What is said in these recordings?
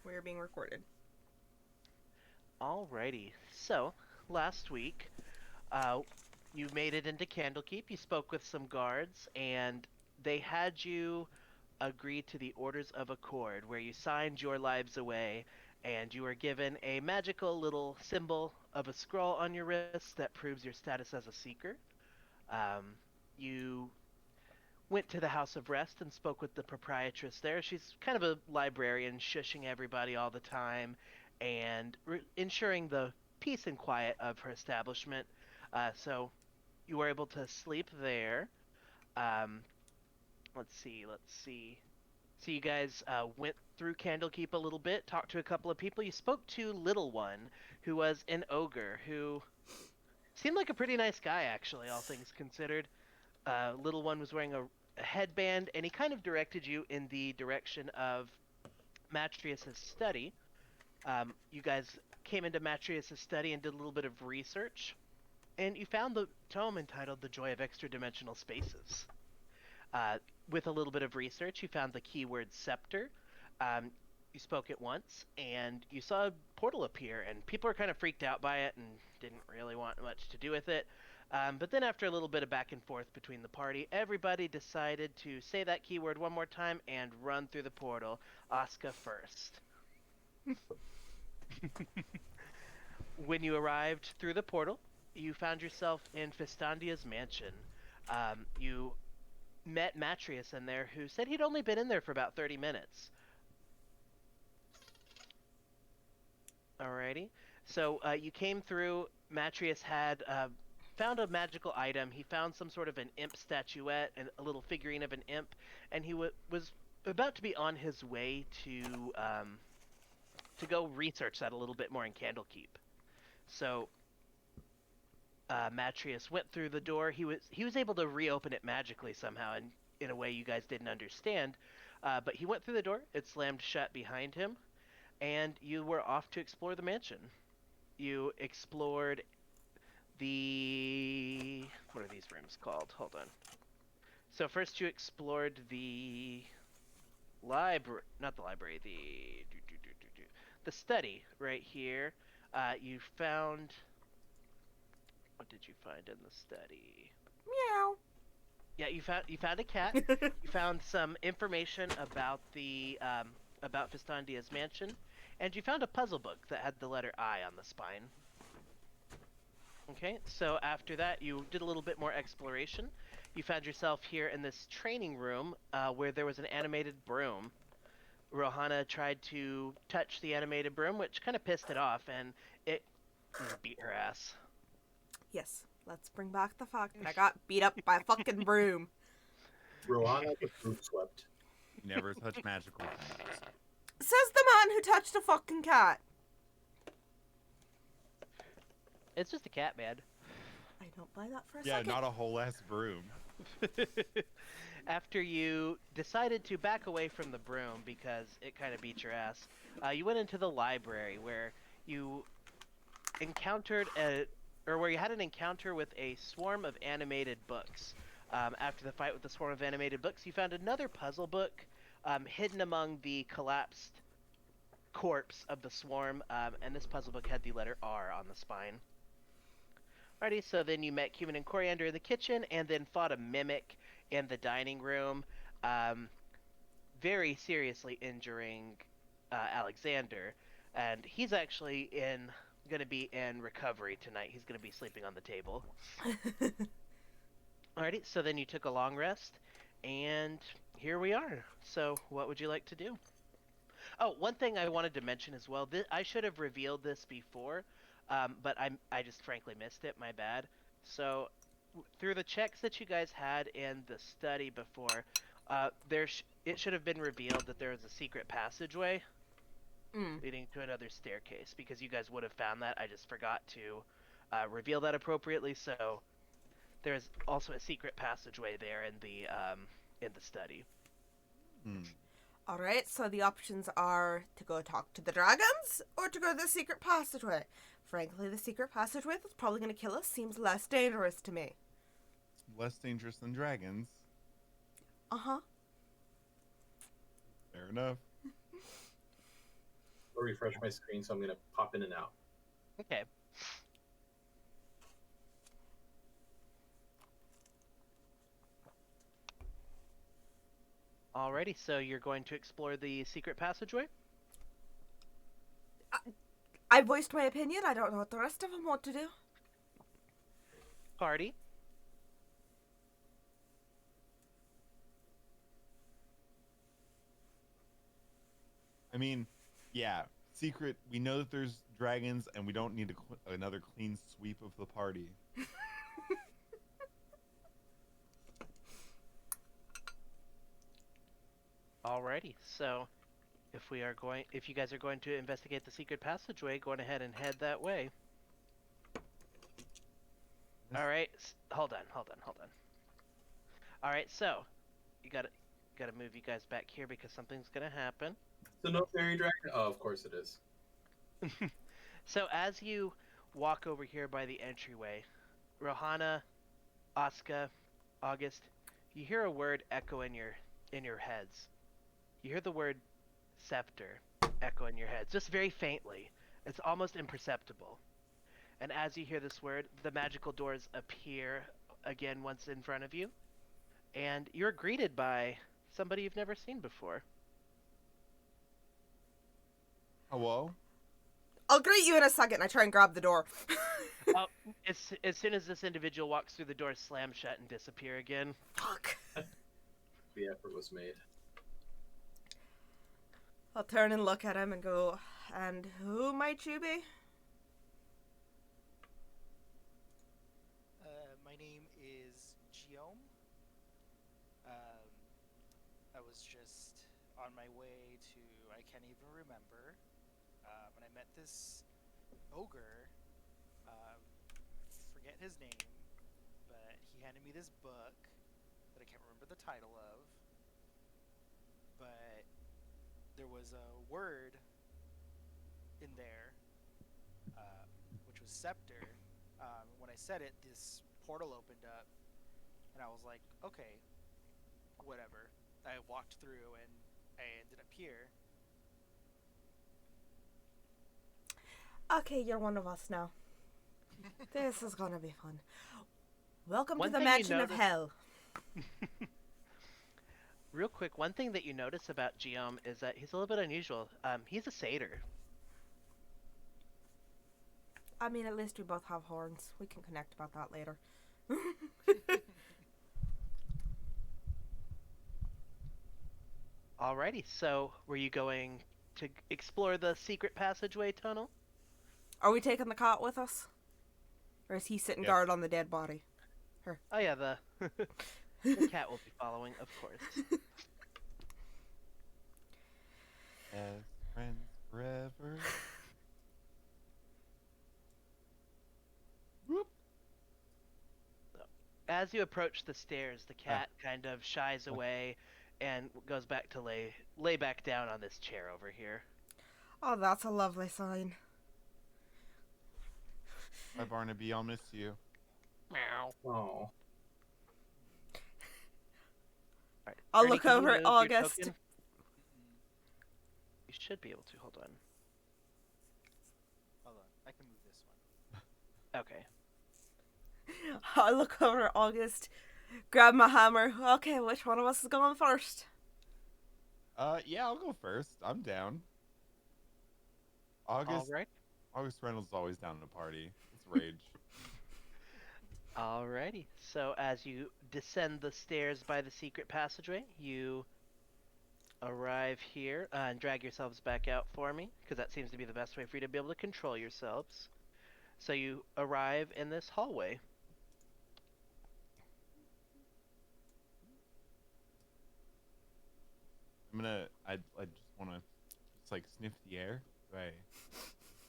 We are being recorded. Alrighty. So, last week, uh, you made it into Candlekeep. You spoke with some guards, and they had you agree to the Orders of Accord, where you signed your lives away, and you were given a magical little symbol of a scroll on your wrist that proves your status as a seeker. You went to the House of Rest and spoke with the proprietress there. She's kind of a librarian, shushing everybody all the time and ensuring the peace and quiet of her establishment. So you were able to sleep there. Um, let's see. So you guys went through Candlekeep a little bit, talked to a couple of people. You spoke to Little One, who was an ogre, who seemed like a pretty nice guy, actually, all things considered. Little One was wearing a headband, and he kind of directed you in the direction of Matrius's study. You guys came into Matrius's study and did a little bit of research, and you found the tome entitled "The Joy of Extra-Dimensional Spaces." Uh, with a little bit of research, you found the keyword scepter. Um, you spoke it once, and you saw a portal appear, and people were kind of freaked out by it and didn't really want much to do with it. But then, after a little bit of back and forth between the party, everybody decided to say that keyword one more time and run through the portal. Asuka first. When you arrived through the portal, you found yourself in Festandia's mansion. You met Matrius in there, who said he'd only been in there for about 30 minutes. Alrighty. So you came through. Matrius had found a magical item. He found some sort of an imp statuette and a little figurine of an imp, and he was about to be on his way to go research that a little bit more in Candlekeep. So Matrius went through the door. He was able to reopen it magically somehow, and in a way you guys didn't understand. But he went through the door. It slammed shut behind him, and you were off to explore the mansion. You explored the what are these rooms called? Hold on. So first you explored the library, not the library, the study right here. You found what did you find in the study? Meow. Yeah, you found a cat. You found some information about Fistandia's mansion, and you found a puzzle book that had the letter I on the spine. Okay, so after that, you did a little bit more exploration. You found yourself here in this training room where there was an animated broom. Rohana tried to touch the animated broom, which kind of pissed it off, and it beat her ass. Yes, let's bring back the fact that I got beat up by a fucking broom. Rowana the fruit swept. Never touch magical things. Says the man who touched a fucking cat. It's just a cat, man. I don't buy that for a Yeah, second. not a whole ass broom. After you decided to back away from the broom because it kind of beat your ass, you went into the library where you encountered where you had an encounter with a swarm of animated books. After the fight with the swarm of animated books, you found another puzzle book hidden among the collapsed corpse of the swarm, and this puzzle book had the letter R on the spine. Alrighty, so then you met Cumin and Coriander in the kitchen, and then fought a mimic in the dining room, um, very seriously injuring Alexander, and he's actually in going to be in recovery tonight. He's going to be sleeping on the table. Alrighty, so then you took a long rest, and here we are. So, what would you like to do? Oh, one thing I wanted to mention as well. I should have revealed this before, but I just frankly missed it. My bad. So, through the checks that you guys had in the study before, it should have been revealed that there was a secret passageway leading to another staircase, because you guys would have found that. I just forgot to reveal that appropriately. So there's also a secret passageway there in the study. Alright, so the options are to go talk to the dragons or to go to the secret passageway. Frankly, the secret passageway that's probably going to kill us seems less dangerous to me. Less dangerous than dragons. Uh-huh. Fair enough. Or refresh my screen, so I'm gonna pop in and out. Okay. Alrighty, so you're going to explore the secret passageway? I voiced my opinion. I don't know what the rest of them want to do. Party? I mean, yeah, secret. We know that there's dragons, and we don't need another clean sweep of the party. Alrighty, so if you guys are going to investigate the secret passageway, go on ahead and head that way. Alright, hold on. Alright, so, you gotta move you guys back here because something's gonna happen. So no fairy dragon? Oh, of course it is. So as you walk over here by the entryway, Rohana, Asuka, August, you hear a word echo in your heads. You hear the word scepter echo in your heads, just very faintly. It's almost imperceptible. And as you hear this word, the magical doors appear again once in front of you, and you're greeted by somebody you've never seen before. Hello? I'll greet you in a second. I try and grab the door. Oh, as soon as this individual walks through, the doors slam shut and disappear again. Fuck. The effort was made. I'll turn and look at him and go, and who might you be? My name is Guillaume. I was just on my way to, I can't even remember, when I met this ogre. Forget his name, but he handed me this book that I can't remember the title of. But there was a word in there, which was scepter. When I said it, this portal opened up, and I was like, okay, whatever. I walked through, and I ended up here. Okay, you're one of us now. This is gonna be fun. Welcome One to the thing you mansion of notice- hell. Real quick, one thing that you notice about Guillaume is that he's a little bit unusual. He's a satyr. I mean, at least we both have horns. We can connect about that later. Alrighty, so were you going to explore the secret passageway tunnel? Are we taking the cot with us? Or is he sitting Yep. guard on the dead body? Oh yeah, the the cat will be following, of course. As friends forever. As you approach the stairs, the cat kind of shies away and goes back to lay back down on this chair over here. Oh, that's a lovely sign. Bye, Barnaby. I'll miss you. Meow. Oh. Alright, I'll Ernie, look can you over at move your August. token? You should be able to. Hold on. Hold on, I can move this one. Okay. I look over at August, grab my hammer. Okay, which one of us is going first? Yeah, I'll go first. I'm down. August Reynolds is always down in a party. It's rage. Alrighty. So as you descend the stairs by the secret passageway, you arrive here and drag yourselves back out for me, because that seems to be the best way for you to be able to control yourselves. So you arrive in this hallway. I just want to just like sniff the air. Do I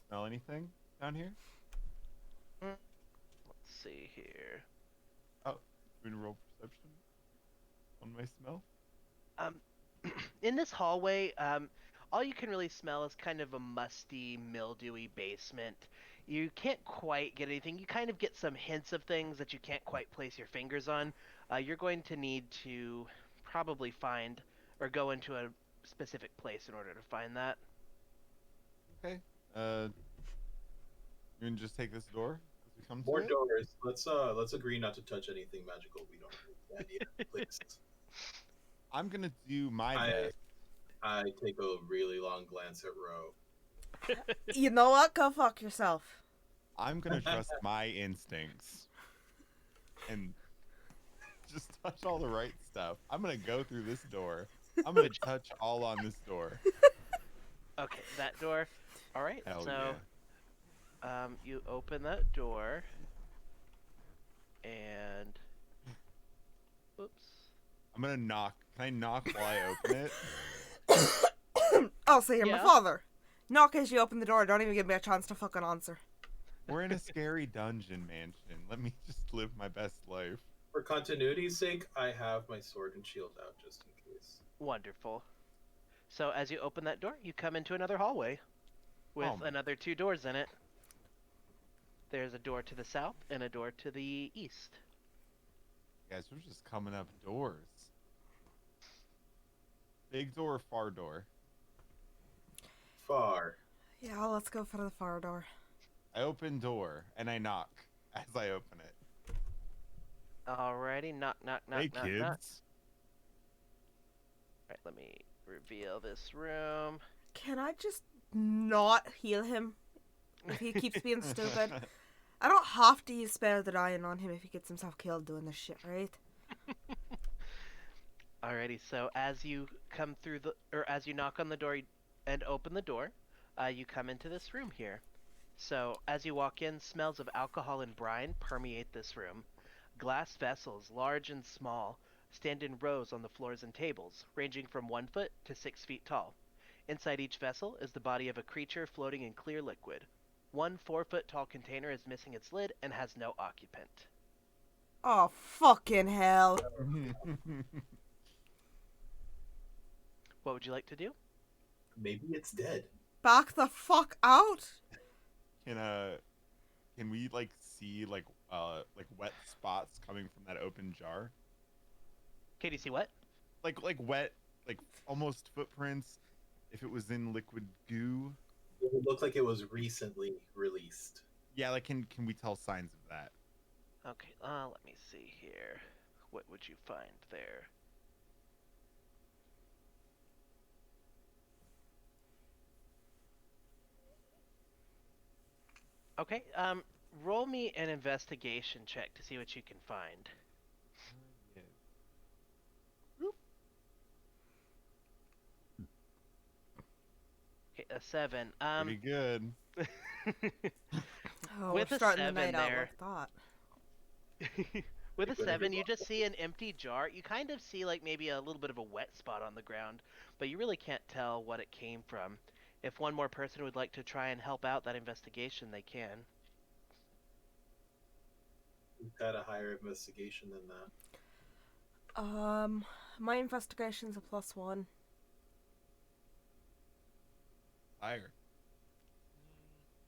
smell anything down here? Let's see here. Oh, we can roll perception on my smell. In this hallway, all you can really smell is kind of a musty, mildewy basement. You can't quite get anything. You kind of get some hints of things that you can't quite place your fingers on. You're going to need to probably find or go into a specific place in order to find that. Okay. You're gonna just take this door as we come to More it. doors. Let's agree not to touch anything magical we don't understand yet, please. I'm gonna do my I best. I take a really long glance at Ro. You know what? Go fuck yourself. I'm gonna trust my instincts and just touch all the right stuff. I'm gonna go through this door. I'm gonna touch all on this door. Okay, that door. All right. Hell So, yeah. you open that door, and oops. I'm gonna knock. Can I knock while I open it? Oh, so you're my Yeah. father. Knock as you open the door. Don't even give me a chance to fucking answer. We're in a scary dungeon mansion. Let me just live my best life. For continuity's sake, I have my sword and shield out just in case. Wonderful. So as you open that door, you come into another hallway with Oh my- another 2 doors in it. There's a door to the south and a door to the east. Guys, we're just coming up doors. Big door, far door. Far. Yeah, let's go for the far door. I open door and I knock as I open it. Alrighty, knock, knock, knock, Hey knock, kids. knock. Alright, let me reveal this room. Can I just not heal him if he keeps being stupid? I don't have to use Spare the Dying on him if he gets himself killed doing this shit, right? Alrighty, so as you come through as you knock on the door and open the door, you come into this room here. So as you walk in, smells of alcohol and brine permeate this room. Glass vessels, large and small, stand in rows on the floors and tables, ranging from 1 foot to 6 feet tall. Inside each vessel is the body of a creature floating in clear liquid. One 4-foot tall container is missing its lid and has no occupant. Oh, fucking hell. What would you like to do? Maybe it's dead. Back the fuck out. Can we like see like wet spots coming from that open jar? Okay, do you see what? Like wet, like almost footprints if it was in liquid goo. It would look like it was recently released. Yeah, like can we tell signs of that? Okay, let me see here. What would you find there? Okay, roll me an investigation check to see what you can find. Yeah. Okay, a 7. Pretty good. Oh, With we're a starting the 7 night out there. like that. With a Good 7, you everyone. just see an empty jar. You kind of see like maybe a little bit of a wet spot on the ground, but you really can't tell what it came from. If one more person would like to try and help out that investigation, they can. We've had a higher investigation than that. My investigation's a +1. Higher.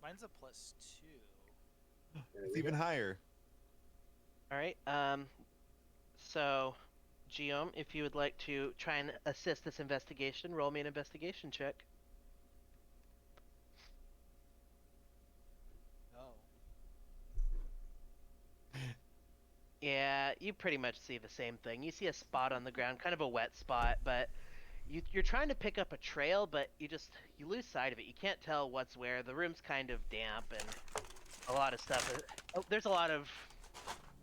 Mine's a +2. There It's we even go. higher. All right. So, Guillaume, if you would like to try and assist this investigation, roll me an investigation check. No. Yeah, you pretty much see the same thing. You see a spot on the ground, kind of a wet spot, but you're trying to pick up a trail, but you lose sight of it. You can't tell what's where. The room's kind of damp and a lot of stuff. There's a lot of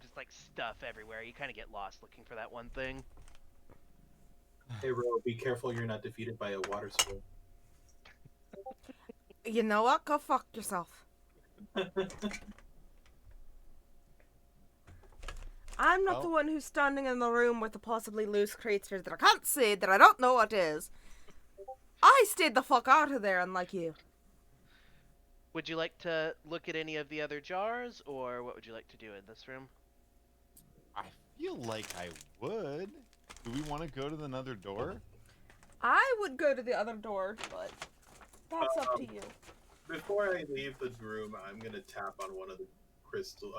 just like stuff everywhere. You kind of get lost looking for that one thing. Hey, Ro, be careful you're not defeated by a water spoon. You know what? Go fuck yourself. I'm not the Well- one who's standing in the room with the possibly loose creature that I can't see, that I don't know what is. I stayed the fuck out of there, unlike you. Would you like to look at any of the other jars, or what would you like to do in this room? I feel like I would. Do we want to go to another door? I would go to the other door, but that's up to you. Before I leave the room, I'm gonna tap on one of the crystal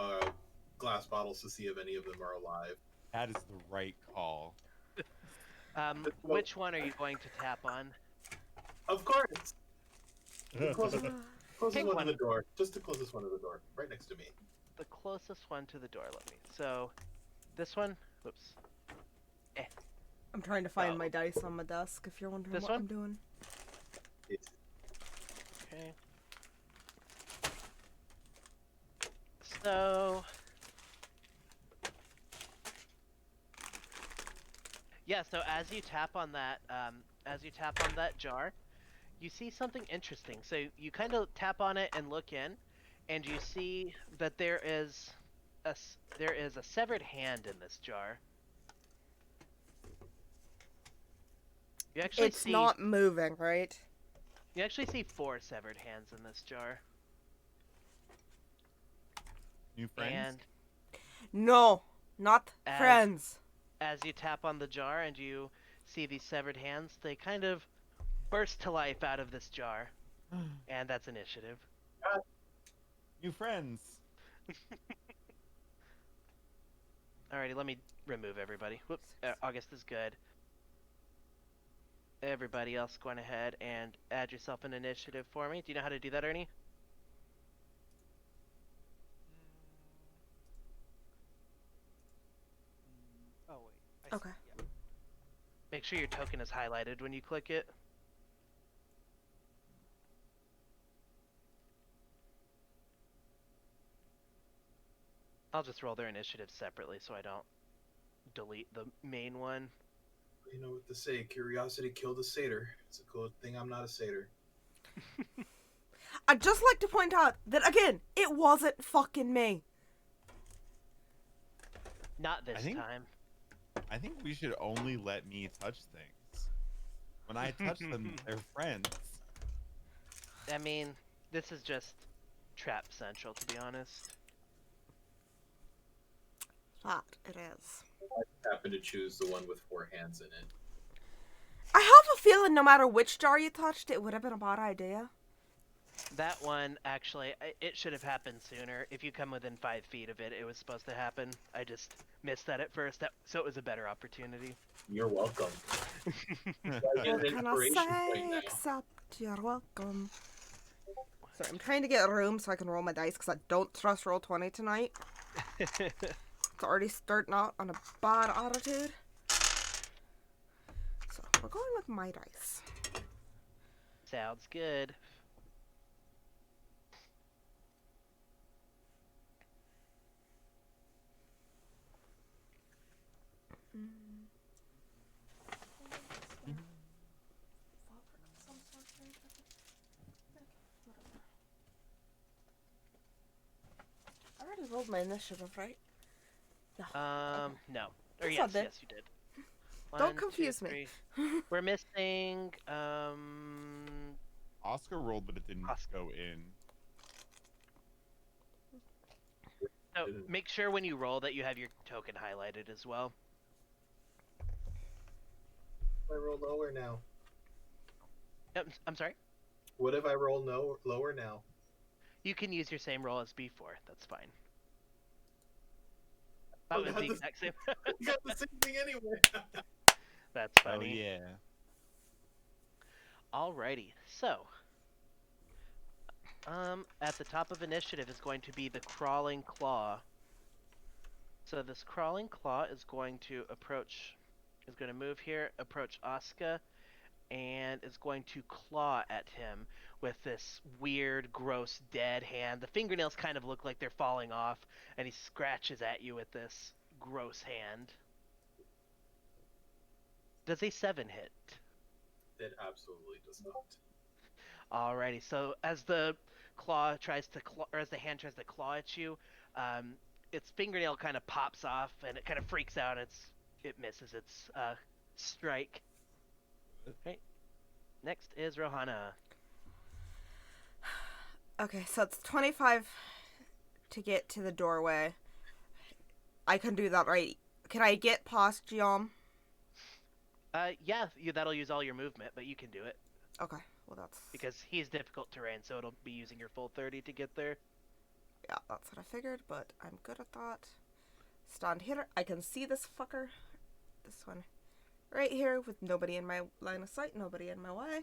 glass bottles to see if any of them are alive. That is the right call. Which one are you going to tap on? Of course. Closest Pink one one. to the door. Just the closest one to the door. Right next to me. The closest one to the door. Let me. So, this one. Whoops. I'm trying to find Oh. my dice on my desk if you're wondering This what one? I'm doing. It's Okay. So. Yeah. So as you tap on that, jar, you see something interesting. So you kind of tap on it and look in, and you see that there is a severed hand in this jar. You actually It's see not moving, right? you actually see 4 severed hands in this jar. New friends? And No, not As- friends. as you tap on the jar and you see these severed hands, they kind of burst to life out of this jar. And that's initiative. New friends. Alrighty, let me remove everybody. Whoops. August is good. Everybody else going ahead and add yourself an initiative for me. Do you know how to do that, Ernie? Oh wait. I see, Okay. Yeah. Make sure your token is highlighted when you click it. I'll just roll their initiative separately so I don't delete the main one. You know what to say. Curiosity killed a satyr. It's a cool thing I'm not a satyr. I'd just like to point out that, again, it wasn't fucking me. Not this think- time. I think we should only let me touch things. When I touch them, they're friends. I mean, this is just Trap Central, to be honest. That it is. I happen to choose the one with 4 hands in it. I have a feeling no matter which jar you touched, it would have been a bad idea. That one, actually, it should have happened sooner. If you come within 5 feet of it, it was supposed to happen. I just missed that at first, so it was a better opportunity. You're welcome. I get What an can I inspiration point say now. except you're welcome? Sorry, I'm trying to get a room so I can roll my dice because I don't trust Roll20 tonight. It's already starting out on a bad attitude. So we're going with my dice. Sounds good. I already rolled my initiative, right? No. No. Or That's yes, not bad. yes, you did. Don't 1, 2, confuse me. 3. We're missing, Oscar rolled, but it didn't go in. so make sure when you roll that you have your token highlighted as well. I roll lower now. I'm sorry? What if I roll lower now? You can use your same roll as before. That's fine. That Oh, was God, the this- exact same. You got the same thing anyway. That's Oh funny. yeah. Alrighty, so at the top of initiative is going to be the crawling claw. So this crawling claw is going to move here, approach Asuka, and is going to claw at him with this weird, gross, dead hand. The fingernails kind of look like they're falling off, and he scratches at you with this gross hand. Does a 7 hit? It absolutely does not. Alrighty, so as the as the hand tries to claw at you, its fingernail kind of pops off and it kind of freaks out. It misses its strike. Okay. Next is Rohana. Okay, so it's 25 to get to the doorway. I can do that, right? Can I get past Giom? Yeah, that'll use all your movement, but you can do it Okay, well that's... because he's difficult terrain, so it'll be using your full 30 to get there. Yeah, that's what I figured, but I'm good at that. Stand here. I can see this fucker. This one. Right here with nobody in my line of sight, nobody in my way.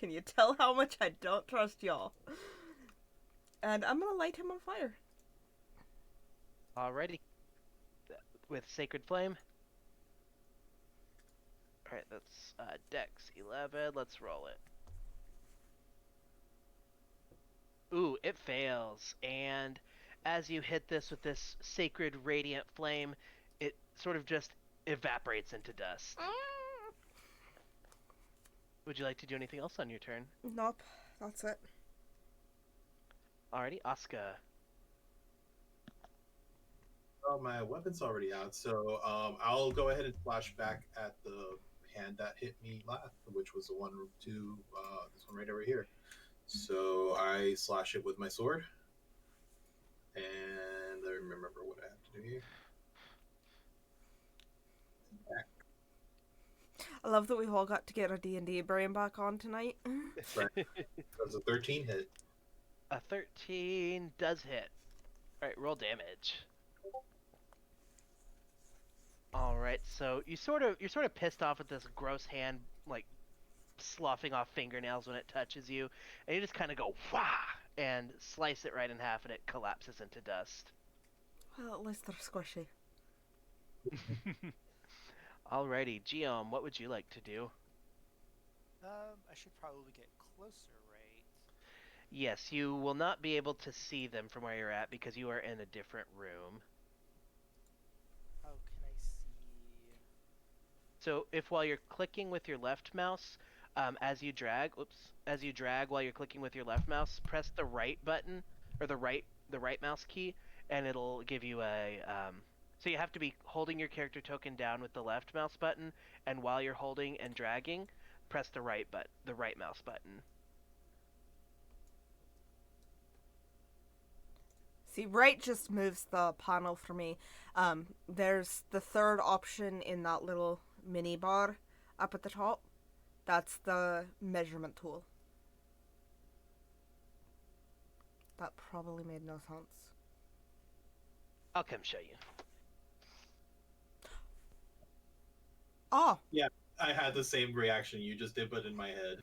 Can you tell how much I don't trust y'all? And I'm gonna light him on fire. Alrighty. With Sacred Flame. Alright, that's Dex 11. Let's roll it. Ooh, it fails. And as you hit this with this sacred radiant flame, it sort of just evaporates into dust. Would you like to do anything else on your turn? Nope, that's it. Alrighty, Asuka. Oh, my weapon's already out, so I'll go ahead and flash back at the hand that hit me last, which was the one to this one right over here. So I slash it with my sword, and I remember what I have to do here. I love that we've all got to get our D&D brain back on tonight. Right. That's a 13 hit. A 13 does hit. Alright, roll damage. Alright, so you're sort of pissed off with this gross hand, like sloughing off fingernails when it touches you, and you just kind of go wah and slice it right in half, and it collapses into dust. Well, at least they're squishy. Alrighty, Geom, what would you like to do? I should probably get closer, right? Yes, you will not be able to see them from where you're at because you are in a different room. How can I see? So if while you're clicking with your left mouse, as you drag while you're clicking with your left mouse, press the right button or the right mouse key, and it'll give you a. So you have to be holding your character token down with the left mouse button, and while you're holding and dragging, press the right mouse button. See, right just moves the panel for me. There's the third option in that little mini bar up at the top. That's the measurement tool. That probably made no sense. I'll come show you. Oh. Yeah, I had the same reaction you just did, but in my head.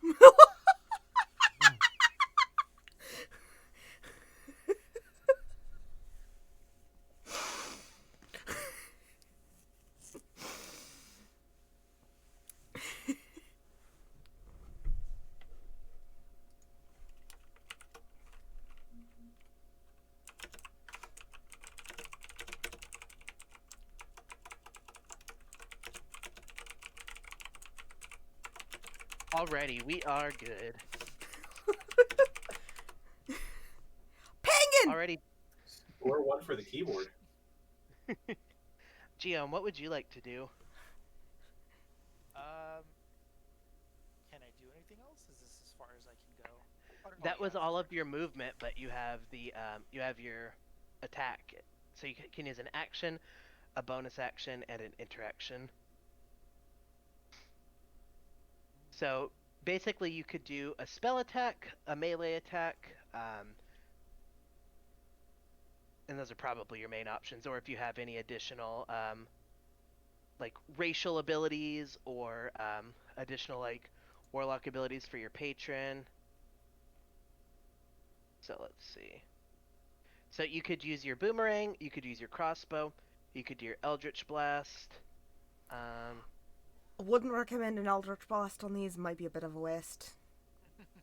Alrighty, we are good. Penguin! Alrighty, Or one for the keyboard. Geom, what would you like to do? Can I do anything else? Is this as far as I can go? That was yeah. all of your movement, but you have your attack. So you can use an action, a bonus action, and an interaction. So basically, you could do a spell attack, a melee attack, and those are probably your main options. Or if you have any additional, like racial abilities or additional like warlock abilities for your patron. So let's see. So you could use your boomerang, you could use your crossbow, you could do your eldritch blast. Wouldn't recommend an Eldritch Blast on these, might be a bit of a waste.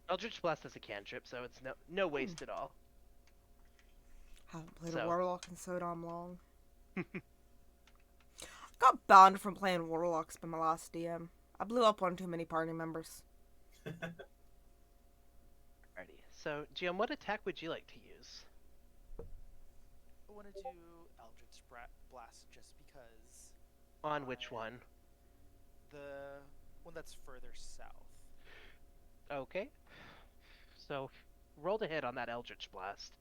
Eldritch blast is a cantrip, so it's no waste at all. Haven't played So- a Warlock in so damn long. Got banned from playing Warlocks by my last DM. I blew up one too many party members. Alrighty. So Geom, what attack would you like to use? I want to do Eldritch Blast just because. On which one? The one that's further south. Okay. So roll to hit on that eldritch blast.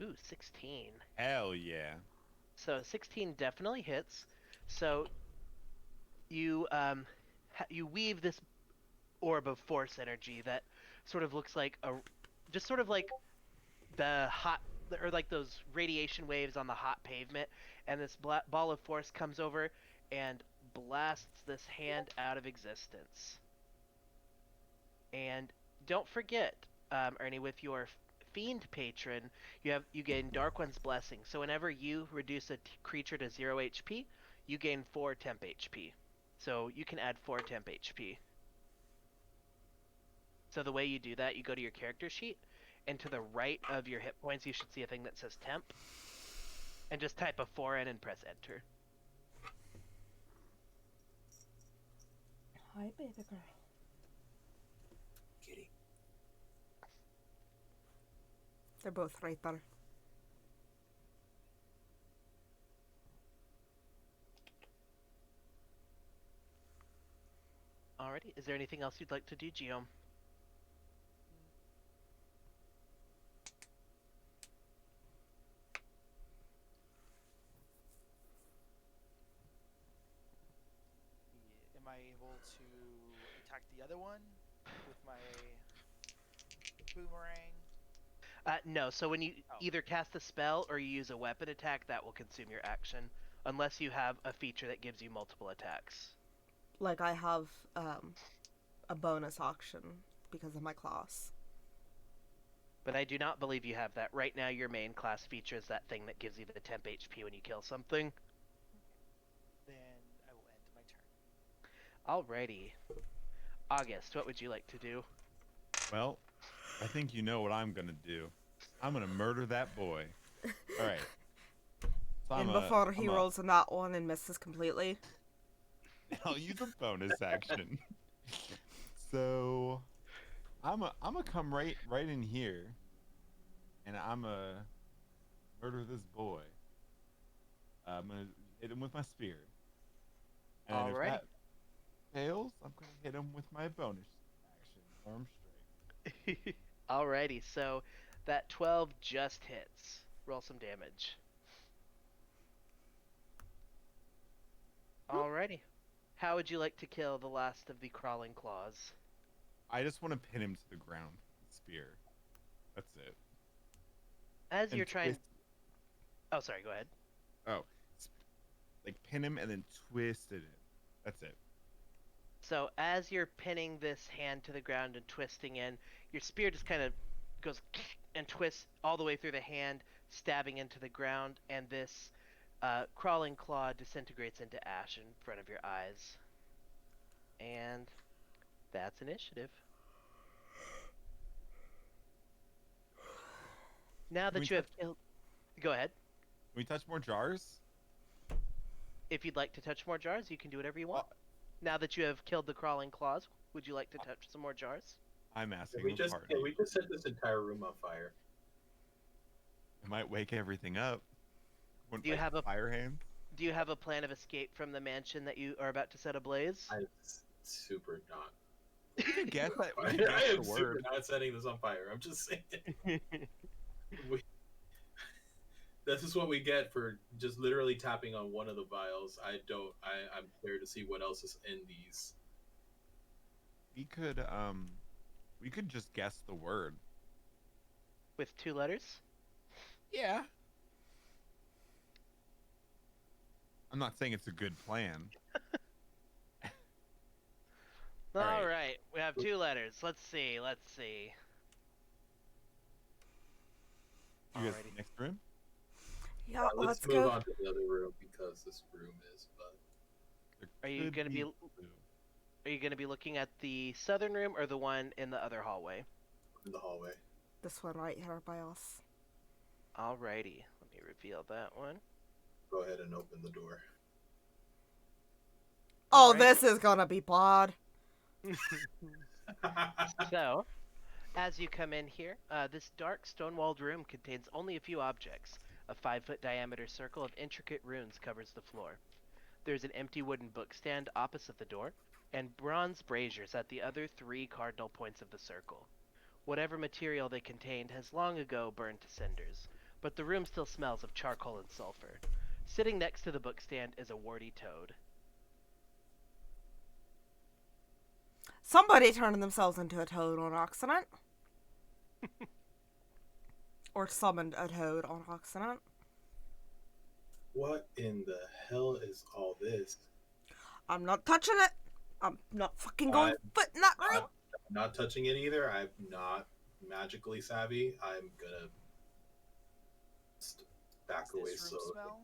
Ooh, 16. Hell yeah. So 16 definitely hits. So you you weave this orb of force energy that sort of looks like just sort of like the hot or like those radiation waves on the hot pavement, and this ball of force comes over and blasts this hand out of existence. And don't forget, Ernie, with your fiend patron, you gain Dark One's blessing. So whenever you reduce a creature to 0 HP, you gain 4 temp HP. So you can add 4 temp HP. So the way you do that, you go to your character sheet, and to the right of your hit points, you should see a thing that says temp, and just type a 4 in and press enter. Hi, baby girl. Kitty. They're both right there. Alrighty, is there anything else you'd like to do, Geom? Am I able to attack the other one with my boomerang? No, so when you Oh. either cast a spell or you use a weapon attack, that will consume your action, unless you have a feature that gives you multiple attacks. Like I have a bonus action because of my class. But I do not believe you have that. Right now, your main class feature is that thing that gives you the temp HP when you kill something. Then I will end my turn. Alrighty. August, what would you like to do? Well, I think you know what I'm gonna do. I'm gonna murder that boy. All right. So And before he rolls a nat one and misses completely. I'll use a bonus action. So I'm gonna come right in here, and I'm gonna murder this boy. I'm gonna hit him with my spear. And if Alrighty. that fails, I'm gonna hit him with my bonus action, arm strike. Alrighty, so that 12 just hits. Roll some damage. Alrighty. How would you like to kill the last of the crawling claws? I just want to pin him to the ground with the spear. That's it. As And you're trying... twist- Oh, sorry, go ahead. Oh, like pin him and then twist it in. That's it. So as you're pinning this hand to the ground and twisting in, your spear just kind of goes and twists all the way through the hand, stabbing into the ground, and this crawling claw disintegrates into ash in front of your eyes. And that's initiative. Now Can that we you have killed... Go ahead. Can we touch more jars? If you'd like to touch more jars, you can do whatever you want. Now that you have killed the crawling claws, would you like to touch some more jars? I'm asking We the just party. we just set this entire room on fire. It might wake everything up. Wouldn't Do you like have a- fire hand? Do you have a plan of escape from the mansion that you are about to set ablaze? I'm super not. We could guess that. We I could guess am the super word. not setting this on fire. I'm just saying. This is what we get for just literally tapping on one of the vials. I'm there to see what else is in these. We could just guess the word. With 2 letters? Yeah. I'm not saying it's a good plan. All right. Alright, we have 2 letters. Let's see. You guys Alrighty. next room? Yeah, Let's let's move go. on to the other room because this room is. There Are you could gonna be- blue. Are you going to be looking at the southern room or the one in the other hallway? In the hallway. This one right here by us. Alrighty, let me reveal that one. Go ahead and open the door. Oh, Alrighty. this is gonna be bad. So, as you come in here, this dark stone-walled room contains only a few objects. A 5-foot diameter circle of intricate runes covers the floor. There's an empty wooden bookstand opposite the door, and bronze braziers at the other 3 cardinal points of the circle. Whatever material they contained has long ago burned to cinders, but the room still smells of charcoal and sulfur. Sitting next to the bookstand is a warty toad. Somebody turned themselves into a toad on accident. Or summoned a toad on accident. What in the hell is all this? I'm not touching it. I'm not fucking going I'm foot in that room. not touching it either. I'm not magically savvy. I'm gonna back Does away this room slowly. smell?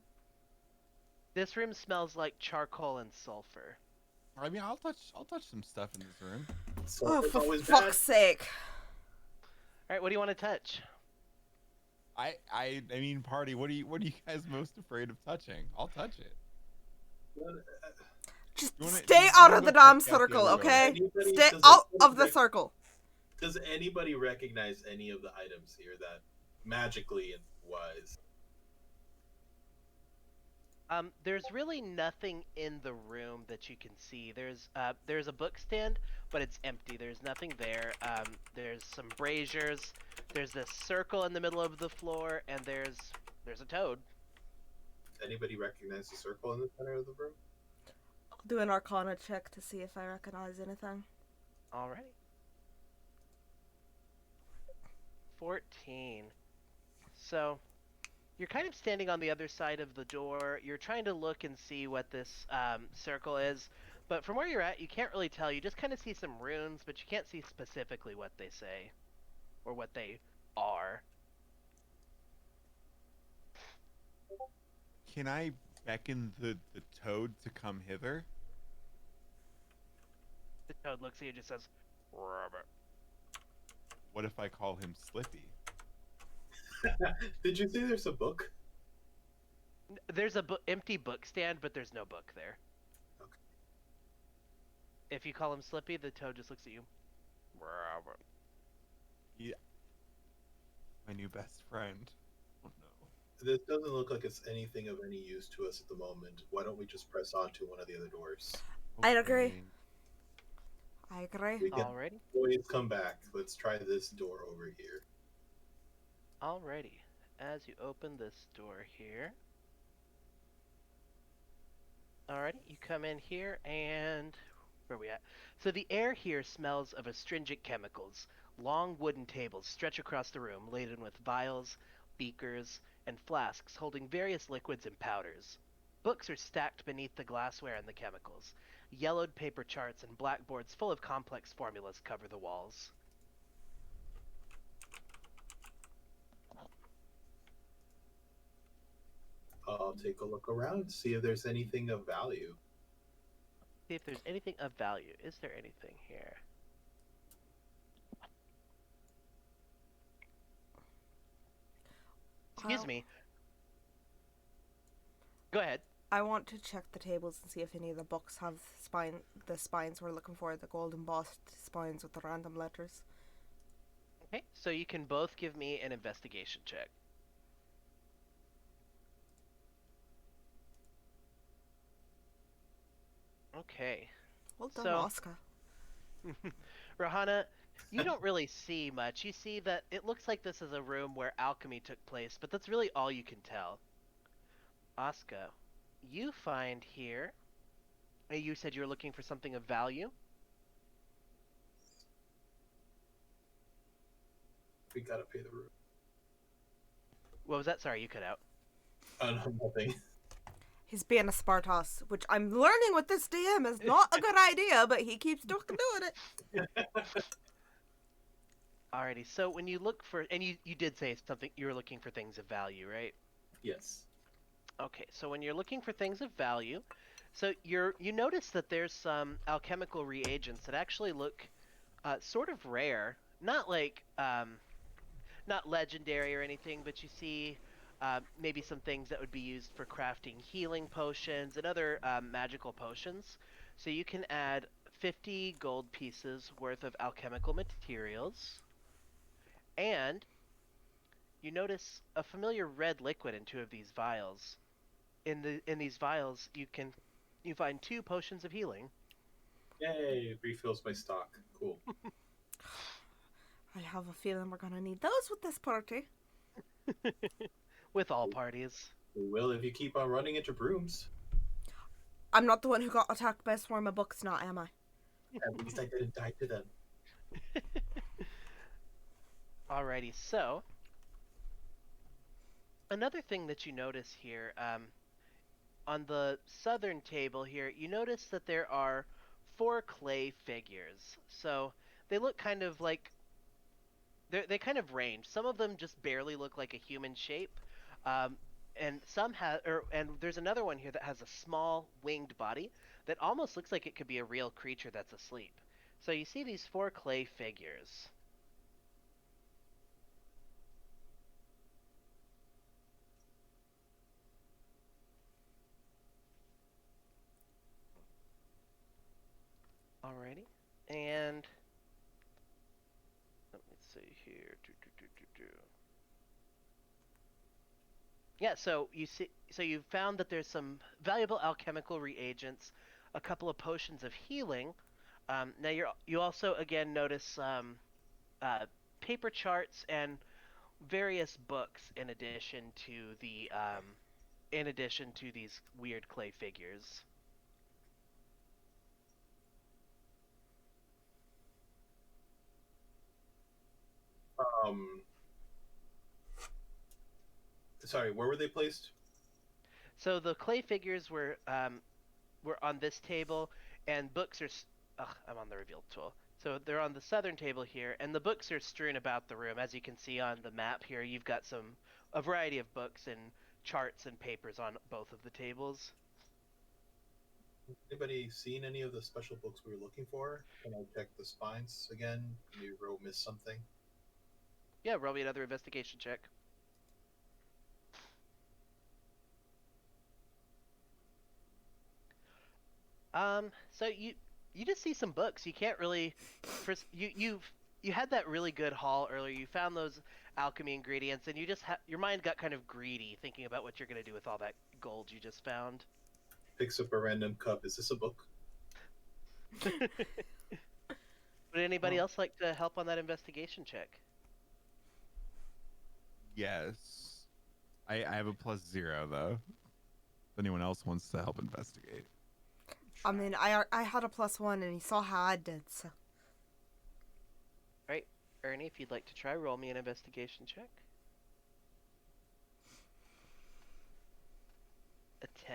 This room smells like charcoal and sulfur. I mean, I'll touch some stuff in this room. Oh, Sulfur's for always fuck's sake. All right, what do you want to touch? I mean, party. What are you guys most afraid of touching? I'll touch it. bad. Just You wanna- stay you out wanna of go the check damn out the circle, other way. okay? Anybody- Stay does out anybody of the rec- circle. Does anybody recognize any of the items here that magically wise? There's really nothing in the room that you can see. There's a book stand, but it's empty. There's nothing there. There's some braziers. There's this circle in the middle of the floor, and there's a toad. Does anybody recognize the circle in the center of the room? I'll do an arcana check to see if I recognize anything. Alrighty. 14. So, you're kind of standing on the other side of the door. You're trying to look and see what this circle is, but from where you're at, you can't really tell. You just kind of see some runes, but you can't see specifically what they say or what they are. Can I beckon the toad to come hither? The toad looks at you and just says, "Rabbit." What if I call him Slippy? Did you say there's a book? There's a empty book stand, but there's no book there. Okay. If you call him Slippy, the toad just looks at you. "Rabbit." My new best friend. Oh no. This doesn't look like it's anything of any use to us at the moment. Why don't we just press on to one of the other doors? I'd agree. Okay. I agree. We can Alrighty. always come back. Let's try this door over here. Alrighty. As you open this door here. Alrighty, you come in here and where are we at? So the air here smells of astringent chemicals. Long wooden tables stretch across the room, laden with vials, beakers, and flasks holding various liquids and powders. Books are stacked beneath the glassware and the chemicals. Yellowed paper charts and blackboards full of complex formulas cover the walls. I'll take a look around, see if there's anything of value. See if there's anything of value. Is there anything here? Excuse me. Go ahead. I want to check the tables and see if any of the books have the spines we're looking for, the gold embossed spines with the random letters. Okay, so you can both give me an investigation check. Okay. Well done, So- Oscar. Rohana, you don't really see much. You see that it looks like this is a room where alchemy took place, but that's really all you can tell. Oscar, you find here. You said you were looking for something of value. We gotta pay the room. What was that? Sorry, you cut out. No, nothing. He's being a Spartos, which I'm learning with this DM is not a good idea, but he keeps doing it. Alrighty, so when you look for, and you did say something, you were looking for things of value, right? Yes. Okay, so when you're looking for things of value, so you notice that there's some alchemical reagents that actually look sort of rare, not like not legendary or anything, but you see maybe some things that would be used for crafting healing potions and other magical potions. So you can add 50 gold pieces worth of alchemical materials, and you notice a familiar red liquid in two of these vials. In these vials, you find 2 potions of healing. Yay, refills my stock. Cool. I have a feeling we're gonna need those with this party. With all parties. We will if you keep on running into brooms. I'm not the one who got attacked by a swarm of books, not am I? At least I didn't die to them. Alrighty, so Another thing that you notice here, on the southern table here, you notice that there are four clay figures. So they look kind of like they kind of range. Some of them just barely look like a human shape, um, and some have, and there's another one here that has a small winged body that almost looks like it could be a real creature that's asleep. So you see these four clay figures. Alrighty, and let me see here. Yeah, so you found that there's some valuable alchemical reagents, a couple of potions of healing. Now you also again notice uh, paper charts and various books in addition to these weird clay figures. Um, sorry, where were they placed? So the clay figures were on this table, and books are. Ugh, I'm on the reveal tool. So they're on the southern table here, and the books are strewn about the room. As you can see on the map here, you've got a variety of books and charts and papers on both of the tables. Anybody seen any of the special books we were looking for? Can I check the spines again? Maybe Ro missed something. Yeah, roll me another investigation check. So you just see some books. You can't really, first you had that really good haul earlier. You found those alchemy ingredients, and your mind got kind of greedy thinking about what you're gonna do with all that gold you just found. Picks up a random cup. Is this a book? Would anybody Well, else like to help on that investigation check? yes. I have a +0 though. If anyone else wants to help investigate. I mean, I had a +1 and he saw how I did, so. All right, Ernie, if you'd like to try, roll me an investigation check. A 10.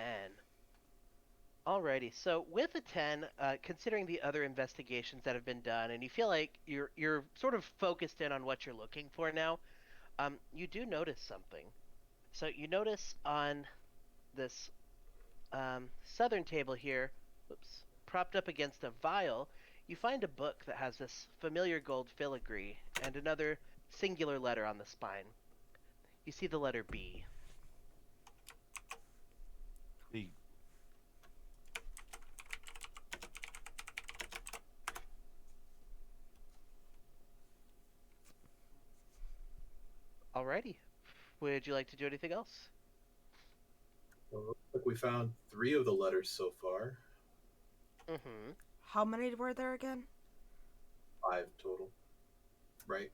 Alrighty, so with a 10, considering the other investigations that have been done, and you feel like you're sort of focused in on what you're looking for now, you do notice something. So you notice on this southern table here, whoops, propped up against a vial, you find a book that has this familiar gold filigree and another singular letter on the spine. You see the letter B. The Alrighty, would you like to do anything else? Well, looks like we found 3 of the letters so far. Mm-hmm. How many were there again? 5 total. Right?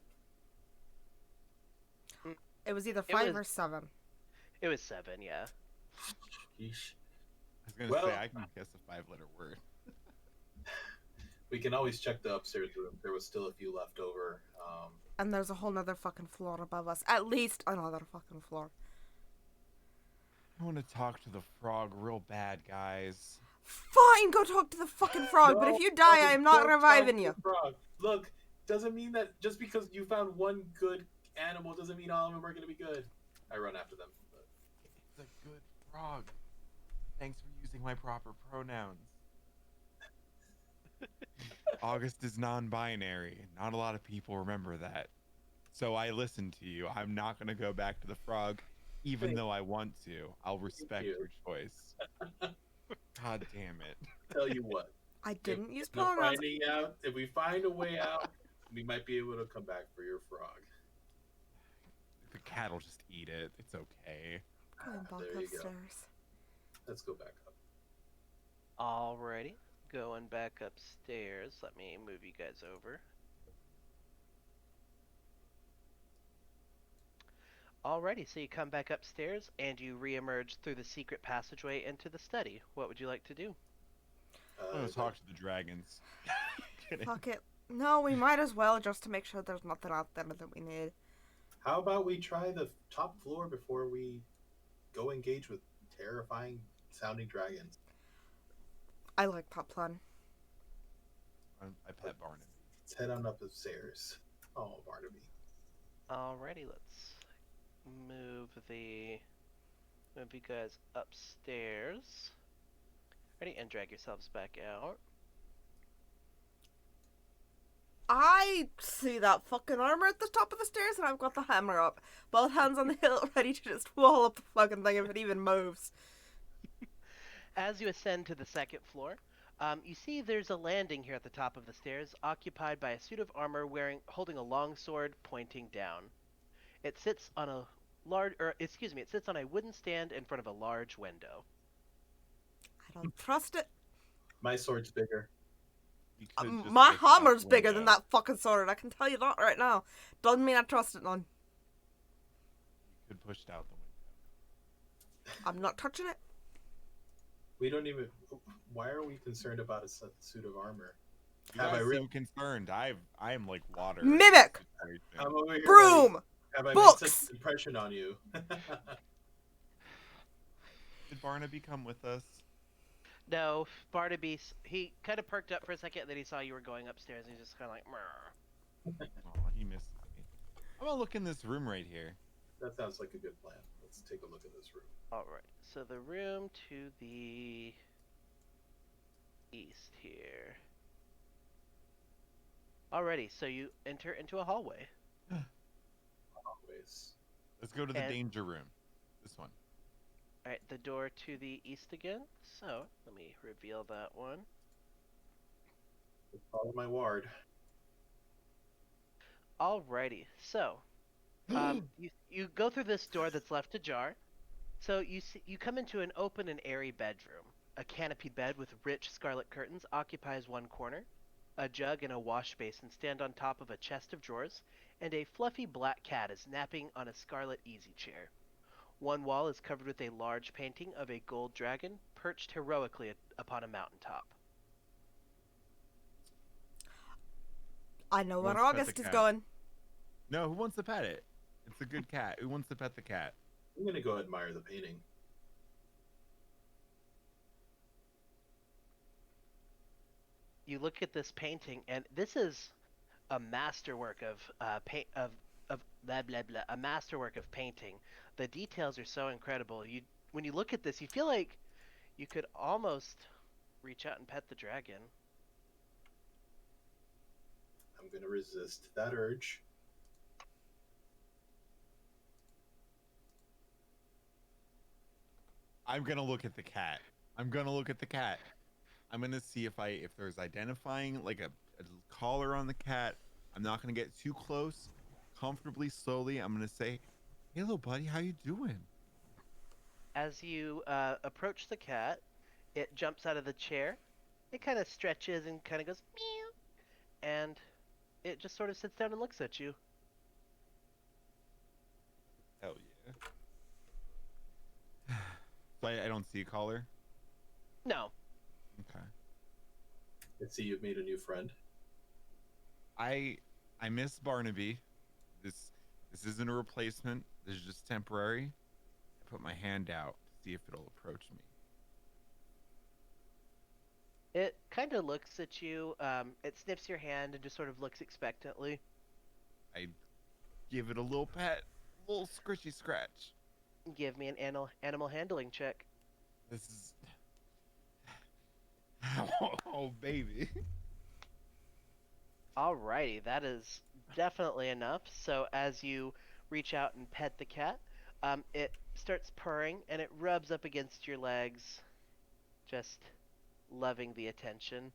It was either It 5 was or 7. it was 7, yeah. Yeesh. I was gonna Well- say I can guess a 5-letter word. We can always check the upstairs room. There was still a few left over. And there's a whole nother fucking floor above us. At least another fucking floor. I want to talk to the frog real bad, guys. Fine, go talk to the fucking frog, but if you die, I am not don't reviving talk you. to the frog. Look, doesn't mean that just because you found one good animal doesn't mean all of them are going to be good. I run after them. It's a good frog. Thanks for using my proper pronouns. August is non-binary. Not a lot of people remember that. So I listened to you. I'm not going to go back to the frog, even Thank though I want to. I'll respect you. your choice. God damn it. Tell you what, I didn't use no pronouns. finding out. If we find a way out, we might be able to come back for your frog. The cat will just eat it. It's okay. Going back There you go. upstairs. Let's go back up. Alrighty, going back upstairs. Let me move you guys over. Alrighty, so you come back upstairs and you reemerge through the secret passageway into the study. What would you like to do? I'm going to talk to the dragons. Kidding. Fuck it. No, we might as well just to make sure there's nothing out there that we need. How about we try the top floor before we go engage with terrifying sounding dragons? I like that plan. I pet Barnaby. Let's head on up the stairs. Oh, Barnaby. Alrighty, let's move you guys upstairs. Ready, and drag yourselves back out. I see that fucking armor at the top of the stairs, and I've got the hammer up. Both hands on the hilt, ready to just wall up the fucking thing if it even moves. As you ascend to the second floor, you see there's a landing here at the top of the stairs, occupied by a suit of armor holding a long sword pointing down. It sits on a it sits on a wooden stand in front of a large window. I don't trust it. My sword's bigger. You could just My push it out hammer's the bigger than window. that fucking sword. I can tell you that right now. Doesn't mean I trust it none. You could push it out the window. I'm not touching it. We don't even. Why are we concerned about a suit of armor? You Have guys I re- seem concerned. I am like water. Mimic! situation. I'm over here. Broom! Buddy. Have I made Books! such an impression on you? Did Barnaby come with us? No, Barnaby, he kind of perked up for a second, and then he saw you were going upstairs, and he's just kind of like, "Mrr." Oh, he misses me. I'm gonna look in this room right here. That sounds like a good plan. Let's take a look at this room. Alright, so the room to the east here. Alrighty, so you enter into a hallway. Always. Let's go to the And- danger room. This one. Alright, the door to the east again. So, let me reveal that one. Follow my ward. Alrighty, so you go through this door that's left ajar. So you come into an open and airy bedroom. A canopied bed with rich scarlet curtains occupies one corner. A jug and a wash basin stand on top of a chest of drawers, and a fluffy black cat is napping on a scarlet easy chair. One wall is covered with a large painting of a gold dragon perched heroically upon a mountaintop. I know where Wants to pet August the is cat. going. No, who wants to pet it? It's a good cat. Who wants to pet the cat? I'm gonna go admire the painting. You look at this painting, and this is a masterwork of blah blah blah, a masterwork of painting. The details are so incredible. When you look at this, you feel like you could almost reach out and pet the dragon. I'm gonna resist that urge. I'm gonna look at the cat. I'm gonna look at the cat. I'm gonna see if there's identifying like a collar on the cat. I'm not gonna get too close. Comfortably, slowly. I'm gonna say, "Hey, little buddy, how you doing?" As you approach the cat, it jumps out of the chair. It kind of stretches and kind of goes meow, and it just sort of sits down and looks at you. Hell yeah. So I don't see a collar. No, Okay. I see you've made a new friend. I miss Barnaby. This isn't a replacement. This is just temporary. I put my hand out to see if it'll approach me. it kind of looks at you. It sniffs your hand and just sort of looks expectantly. I give it a little pet, a little scritchy scratch. Give me an animal handling check. This is oh baby. Alrighty, that is definitely enough. So as you reach out and pet the cat, it starts purring and it rubs up against your legs, just loving the attention.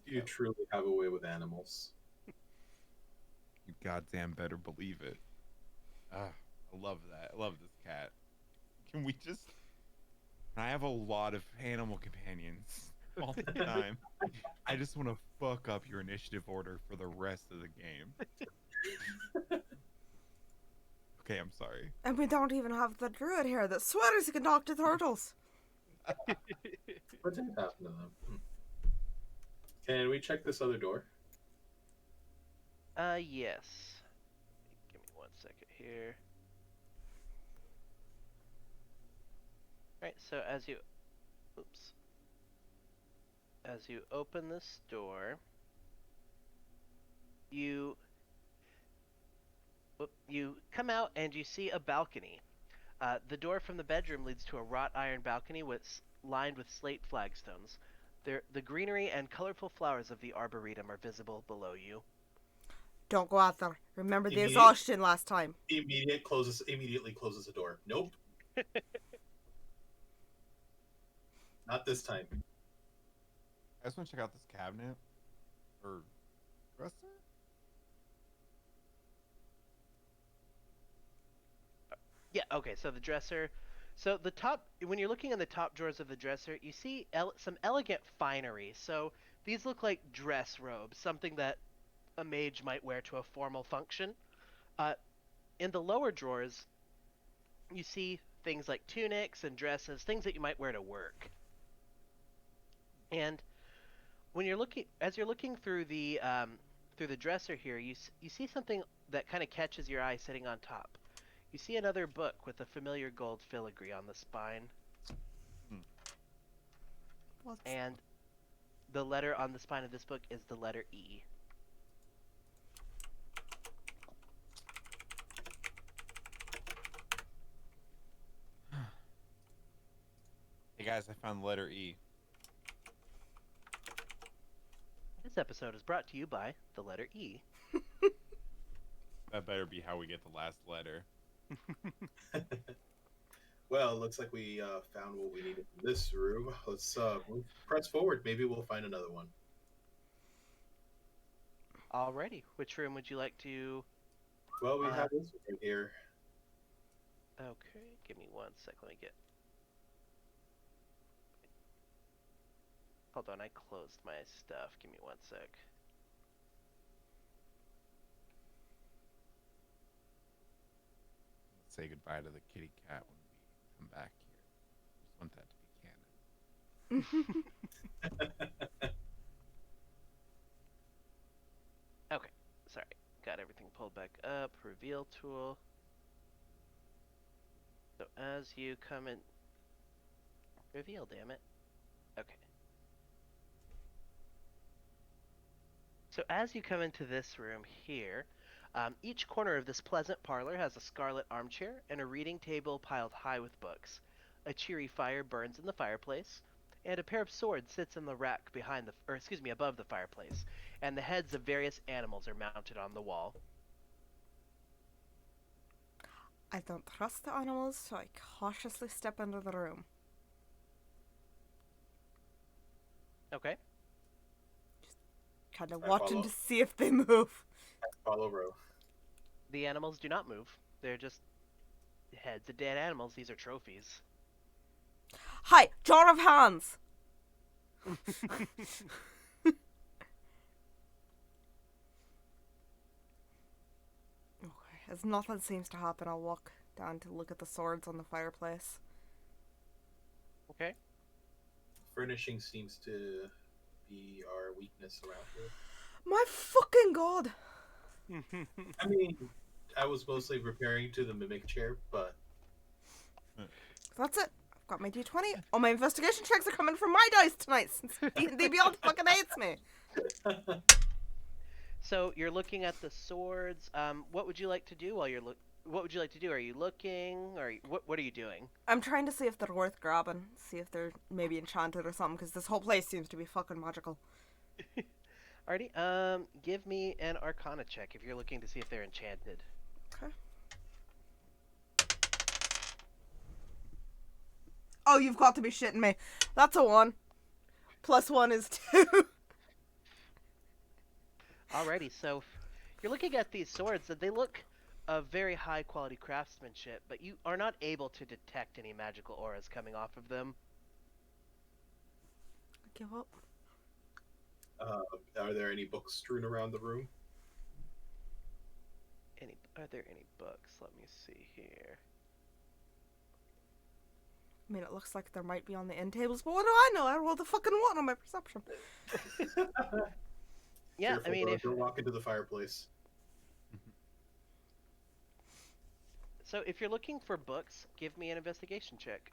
You truly have a way with animals. You goddamn better believe it. Ah, I love that. I love this cat. Can we just? I have a lot of animal companions all the time. I just want to fuck up your initiative order for the rest of the game. Okay, I'm sorry. And we don't even have the druid here that swears he can talk to turtles. What did happen to them? Can we check this other door? Yes. Give me 1 second here. Alright, so oops. As you open this door, you you come out and you see a balcony. The door from the bedroom leads to a wrought iron balcony lined with slate flagstones. The greenery and colorful flowers of the arboretum are visible below you. Don't go out there. Remember the Immediate- exhaustion last time. Immediately closes the door. Nope, not this time. I just want to check out this cabinet or dresser. Yeah, okay, so the dresser. When you're looking in the top drawers of the dresser, you see some elegant finery. So these look like dress robes, something that a mage might wear to a formal function. In the lower drawers, you see things like tunics and dresses, things that you might wear to work. And as you're looking through the dresser here, you see something that kind of catches your eye sitting on top. You see another book with a familiar gold filigree on the spine. And the letter on the spine of this book is the letter E. Hey guys, I found the letter E. This episode is brought to you by the letter E. That better be how we get the last letter. Well, looks like we found what we needed in this room. Let's press forward. Maybe we'll find another one. Alrighty, which room would you like to... Well, we have this one right here. Okay, give me 1 sec, let me get... Hold on, I closed my stuff. Give me 1 sec. Let's say goodbye to the kitty cat when we come back here. Just want that to be canon. Okay, sorry. Got everything pulled back up. Reveal tool. So as you come in... Reveal, damn it. Okay. So as you come into this room here, each corner of this pleasant parlor has a scarlet armchair and a reading table piled high with books. A cheery fire burns in the fireplace, and a pair of swords sits in the rack above the fireplace, and the heads of various animals are mounted on the wall. I don't trust the animals, so I cautiously step into the room. Okay. Kind of I watching follow. to see if they move. Follow row. The animals do not move. They're just heads of dead animals. These are trophies. Hi, jar of hands. Okay, as nothing seems to happen, I'll walk down to look at the swords on the fireplace. Okay. Furnishing seems to be our weakness around here. My fucking god. I mean, I was mostly preparing to the mimic chair, but That's it. I've got my D20. All my investigation checks are coming from my dice tonight since D&D Beyond fucking hates me. So you're looking at the swords. What would you like to do while you're What would you like to do? Are you looking, or what are you doing? I'm trying to see if they're worth grabbing. See if they're maybe enchanted or something, because this whole place seems to be fucking magical. Alrighty. Give me an Arcana check if you're looking to see if they're enchanted. Okay. Oh, you've got to be shitting me. That's a 1. Plus 1 is 2. Alrighty. So you're looking at these swords, and they look of very high quality craftsmanship, but you are not able to detect any magical auras coming off of them. I give up. are there any books strewn around the room? Are there any books? Let me see here. I mean, it looks like there might be on the end tables, but what do I know? I rolled a fucking 1 on my perception. Yeah, Careful, I mean, don't walk into the fireplace. So if you're looking for books, give me an investigation check.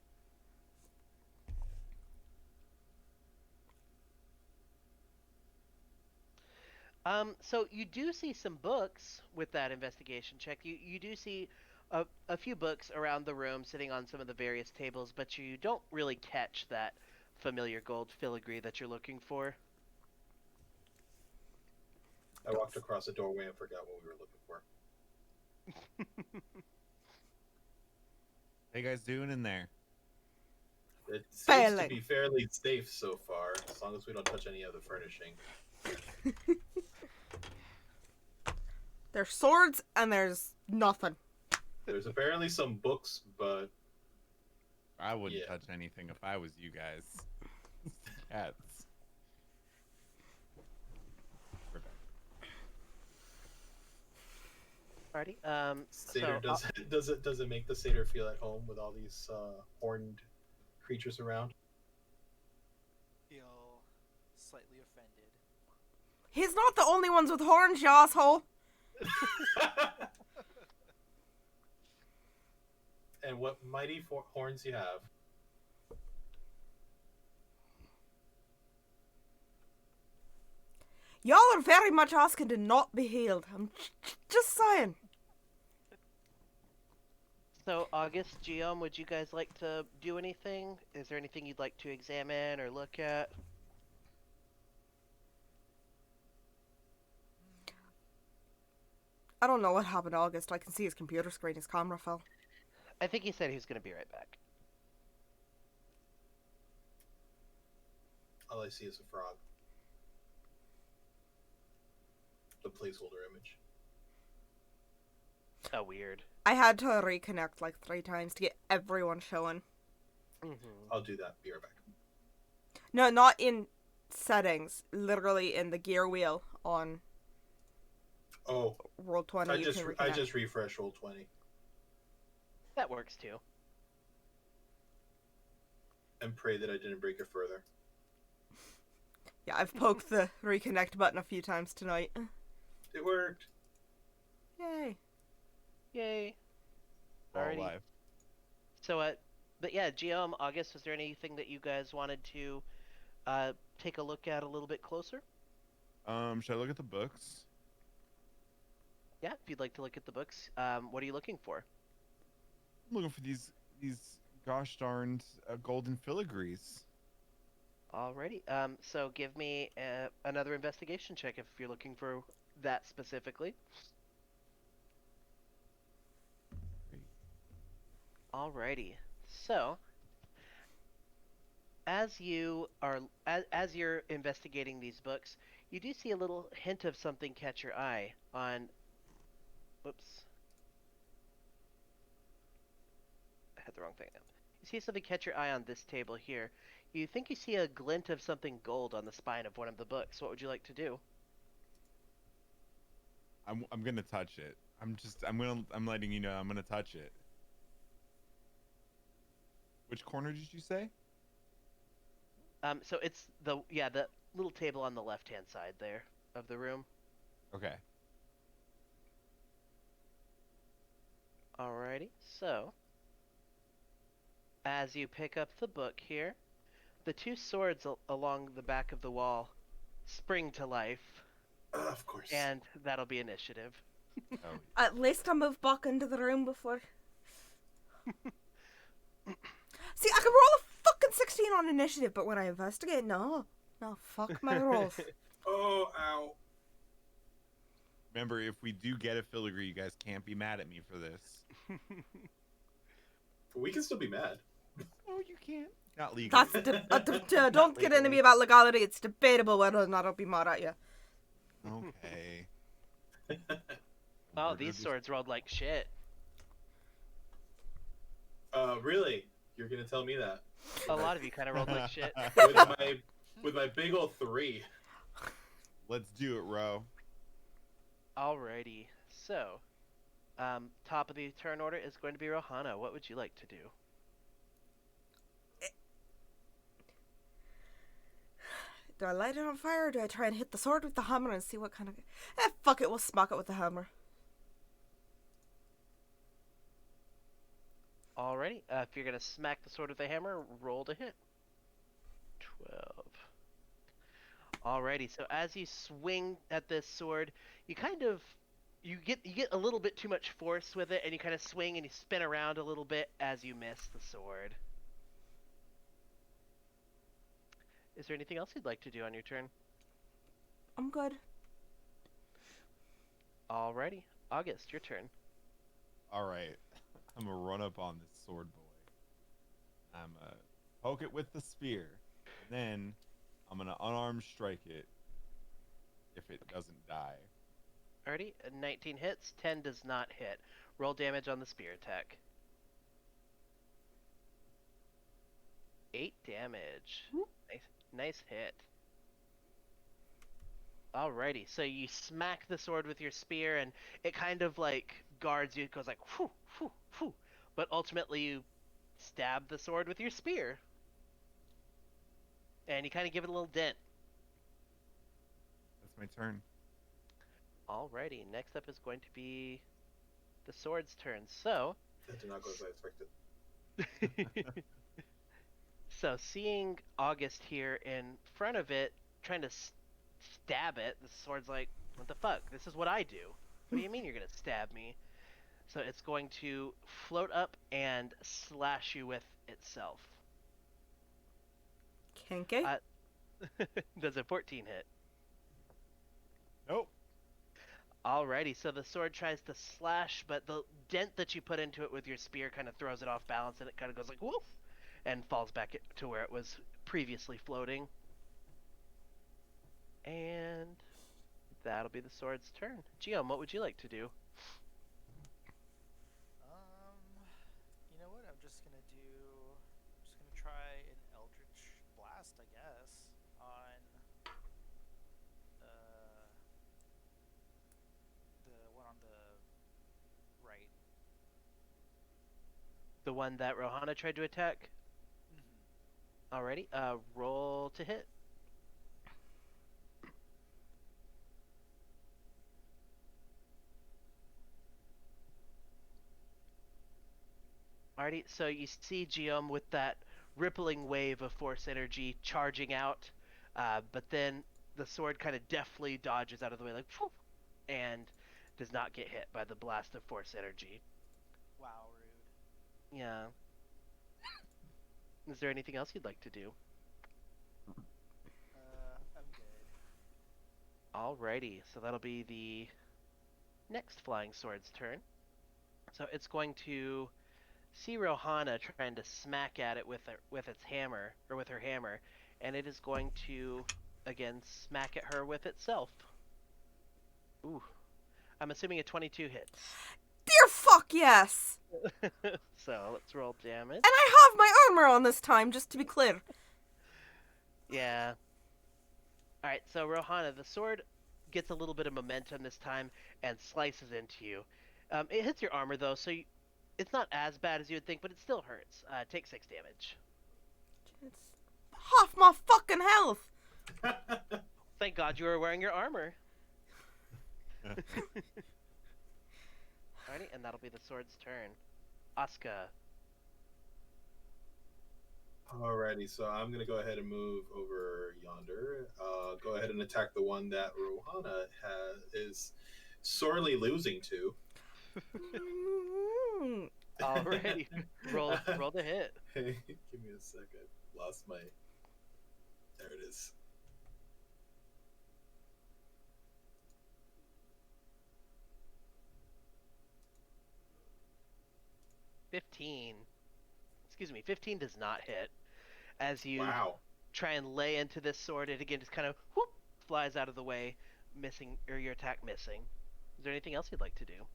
So you do see some books with that investigation check. You do see a few books around the room sitting on some of the various tables, but you don't really catch that familiar gold filigree that you're looking for. I walked across the doorway and forgot what we were looking for. How you guys doing in there? It seems to Failing. be fairly safe so far, as long as we don't touch any other furnishing. There's swords and there's nothing. There's apparently some books, but I wouldn't Yeah. touch anything if I was you guys. Cats. We're done. Alrighty. Satyr does it make the satyr feel at home with all these horned creatures around? Feel slightly offended. He's not the only ones with horns, you asshole. And what mighty horns you have. Y'all are very much asking to not be healed. I'm just saying. So August, Geom, would you guys like to do anything? Is there anything you'd like to examine or look at? I don't know what happened to August. I can see his computer screen. His camera fell. I think he said he was going to be right back. All I see is a frog. The placeholder image. Oh, weird. I had to reconnect like 3 times to get everyone showing. Mm-hmm. I'll do that. Be right back. No, not in settings. Literally in the gear wheel on Oh, Roll20. I you just can I reconnect. just refreshed Roll20 That works too. and pray that I didn't break it further. Yeah, I've poked the reconnect button a few times tonight. It worked. Yay. Yay. All Alrighty. alive. So, but yeah, Geom, August, was there anything that you guys wanted to take a look at a little bit closer? Should I look at the books? Yeah, if you'd like to look at the books. What are you looking for? I'm looking for these gosh darned golden filigrees. Alrighty. So give me another investigation check if you're looking for that specifically. Alrighty. So, as you're investigating these books, you do see a little hint of something catch your eye on. Whoops. I had the wrong thing up. You see something catch your eye on this table here. You think you see a glint of something gold on the spine of one of the books. What would you like to do? I'm gonna touch it. I'm letting you know I'm gonna touch it. Which corner did you say? So it's the little table on the left-hand side there of the room. Okay. Alrighty. So, as you pick up the book here, the 2 swords along the back of the wall spring to life, Of course. and that'll be initiative. Oh, At least I moved back into the room before. See, I can roll a fucking 16 on initiative, but when I investigate, no. No, fuck my rolls. Oh, ow. remember, if we do get a filigree, you guys can't be mad at me for this. We can still be mad. Oh, you can't. Not legally. That's don't get into me about legality. It's debatable whether or not I'll be mad at you. Okay. Oh, Murder these this- swords rolled like shit. Really? You're gonna tell me that? A lot of you kind of rolled like shit. With my big old 3. Let's do it, Ro. Alrighty. So, top of the turn order is going to be Rohana. What would you like to do? Do I light it on fire or do I try and hit the sword with the hammer and see what kind of... fuck it, we'll smack it with the hammer. Alrighty. If you're gonna smack the sword with a hammer, roll to hit. 12. Alrighty. So as you swing at this sword, you kind of you get a little bit too much force with it, and you kind of swing and you spin around a little bit as you miss the sword. Is there anything else you'd like to do on your turn? I'm good. Alrighty. August, your turn. All right. I'm gonna run up on this sword boy. I'm gonna poke it with the spear, and then I'm gonna unarmed strike it if it doesn't die. Alrighty. 19 hits, 10 does not hit. Roll damage on the spear attack. 8 damage. Nice hit. Alrighty, so you smack the sword with your spear, and it kind of like guards you. It goes like whoo, whoo, whoo. But ultimately, you stab the sword with your spear, and you kind of give it a little dent. That's my turn. Alrighty, next up is going to be the sword's turn. So, That did not go as I expected. so seeing August here in front of it, trying to stab it, the sword's like, what the fuck? This is what I do. What do you mean you're gonna stab me? So it's going to float up and slash you with itself. Kinky. Does a 14 hit? Nope. Alrighty, so the sword tries to slash, but the dent that you put into it with your spear kind of throws it off balance, and it kind of goes like woof, and falls back to where it was previously floating. And that'll be the sword's turn. Geom, what would you like to do? You know what? I'm just gonna try an Eldritch Blast, I guess, on the one on the right. The one that Rohana tried to attack? Mm-hmm. Alrighty, roll to hit. Alrighty, so you see Geom with that rippling wave of force energy charging out, but then the sword kind of deftly dodges out of the way, like, phew, and does not get hit by the blast of force energy. Wow, rude. Yeah. Is there anything else you'd like to do? I'm good. Alrighty, so that'll be the next flying sword's turn. So it's going to see Rohana trying to smack at it with its hammer, or with her hammer, and it is going to again smack at her with itself. Ooh, I'm assuming a 22 hits. Dear fuck yes. So let's roll damage. And I have my armor on this time, just to be clear. Yeah. All right, so Rohana, the sword gets a little bit of momentum this time and slices into you. It hits your armor though, so it's not as bad as you would think, but it still hurts. Take 6 damage. It's half my fucking health. Thank God you were wearing your armor. Alrighty, and that'll be the sword's turn. Asuka. Alrighty, so I'm gonna go ahead and move over yonder. Go ahead and attack the one that Rohana is sorely losing to. Alrighty, roll the hit. Hey, give me a second. Lost my. There it is. Excuse me, 15 does not hit. As you Wow. try and lay into this sword, it again just kind of whoop, flies out of the way, missing, or your attack missing. Is there anything else you'd like to do?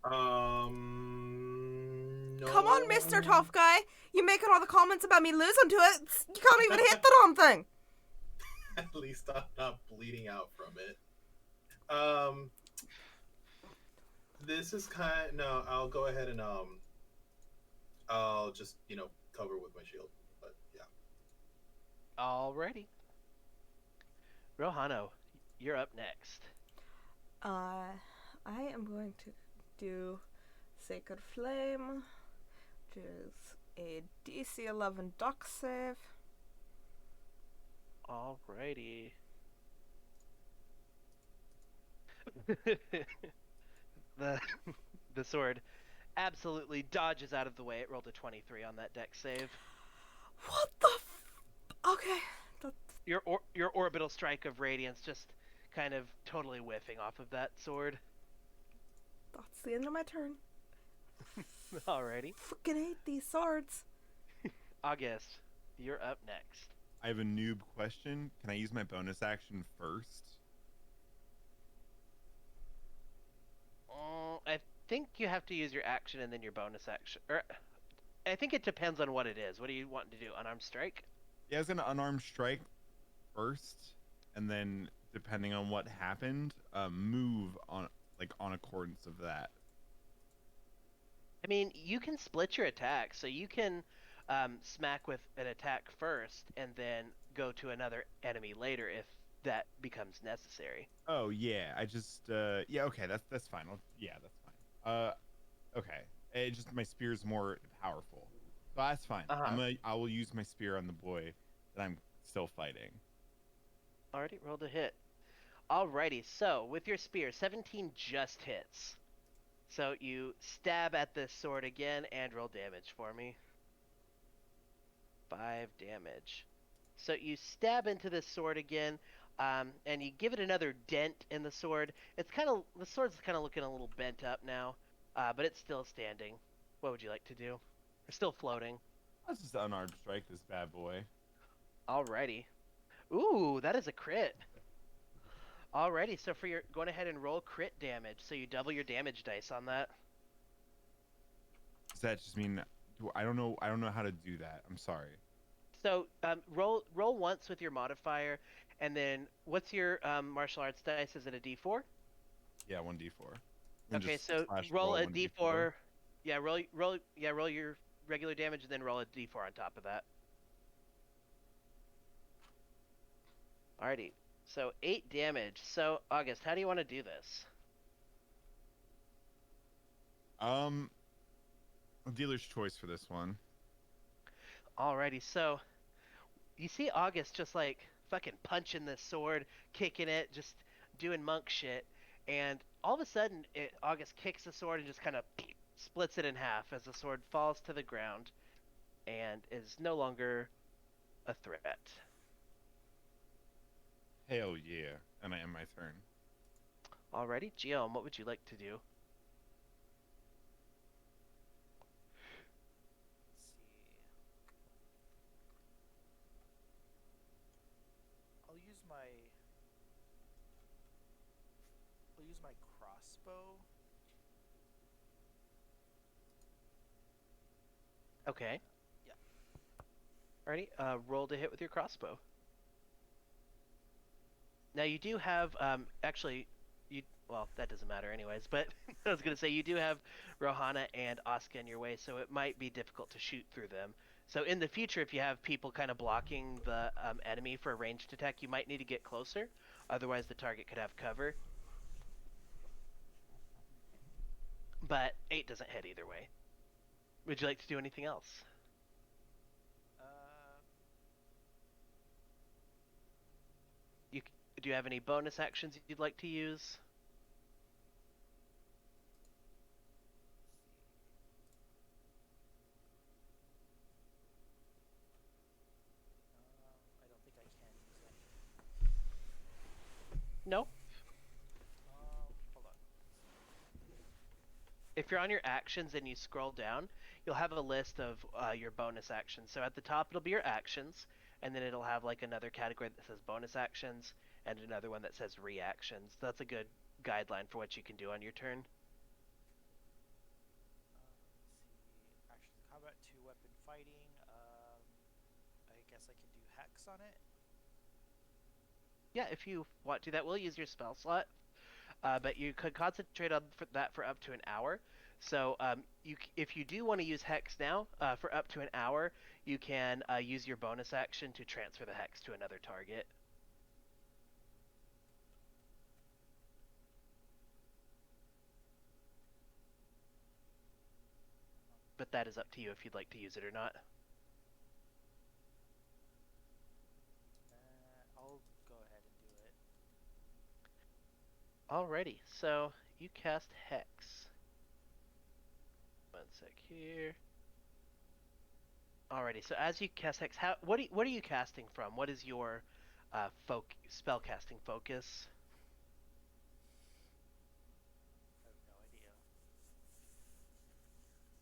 No. Come on, Mr. Tough Guy. You making all the comments about me losing to it. You can't even hit the damn thing. At least I'm not bleeding out from it. This is no. I'll go ahead and I'll just cover with my shield. But yeah. Alrighty. Rohano, you're up next. I am going to do Sacred Flame, which is a DC 11 Dex save. Alrighty. the the sword absolutely dodges out of the way. It rolled a 23 on that dex save. What the Okay. Your orbital strike of radiance just kind of totally whiffing off of that sword. That's the end of my turn. Alrighty. Fucking hate these swords. August, you're up next. I have a noob question. Can I use my bonus action first? I think you have to use your action and then your bonus action. Or I think it depends on what it is. What do you want to do? Unarmed strike? Yeah, I was gonna unarmed strike first, and then depending on what happened, move on accordance of that. I mean, you can split your attack, so you can smack with an attack first and then go to another enemy later if that becomes necessary. Oh yeah, I just yeah, okay, that's fine. Yeah, that's fine. Okay, it just my spear's more powerful, so that's fine. I will use my spear on the boy that I'm still fighting. Already rolled a hit. Alrighty, so with your spear, 17 just hits. So you stab at this sword again and roll damage for me. 5 damage. So you stab into this sword again, and you give it another dent in the sword. The sword's kind of looking a little bent up now, but it's still standing. What would you like to do? We're still floating. Let's just unarmed strike this bad boy. Alrighty. Ooh, that is a crit. Alrighty, so for your going ahead and roll crit damage, so you double your damage dice on that. Does that just mean I don't know how to do that. I'm sorry. So roll once with your modifier, and then what's your martial arts dice? Is it a D4? Yeah, 1d4. Okay, so roll a D4. Yeah, roll your regular damage, and then roll a D4 on top of that. Alrighty, so 8 damage. So August, how do you want to do this? Dealer's choice for this one. Alrighty, so you see August just like fucking punching this sword, kicking it, just doing monk shit, and all of a sudden August kicks the sword and just kind of splits it in half as the sword falls to the ground and is no longer a threat. Hell yeah. And I end my turn. Alrighty, Guillaume, what would you like to do? Let's see. I'll use my crossbow. Okay. Yeah. Alrighty, roll to hit with your crossbow. Now you do have actually well, that doesn't matter anyways, but I was going to say you do have Rohana and Asuka in your way, so it might be difficult to shoot through them. So in the future, if you have people kind of blocking the enemy for a ranged attack, you might need to get closer. Otherwise, the target could have cover. But 8 doesn't hit either way. Would you like to do anything else? Do you have any bonus actions you'd like to use? I don't think I can use any. No. Hold on. If you're on your actions and you scroll down, you'll have a list of your bonus actions. So at the top, it'll be your actions, and then it'll have like another category that says bonus actions, and another one that says reactions. That's a good guideline for what you can do on your turn. Let's see. Actions combat, 2-weapon fighting. I guess I can do hex on it. Yeah, if you want to, that will use your spell slot, but you could concentrate on that for up to an hour. So if you do want to use hex now for up to an hour, you can use your bonus action to transfer the hex to another target. but that is up to you if you'd like to use it or not. I'll go ahead and do it. Alrighty, so you cast Hex. One sec here. Alrighty, so as you cast Hex, what are you casting from? What is your spell casting focus? I have no idea.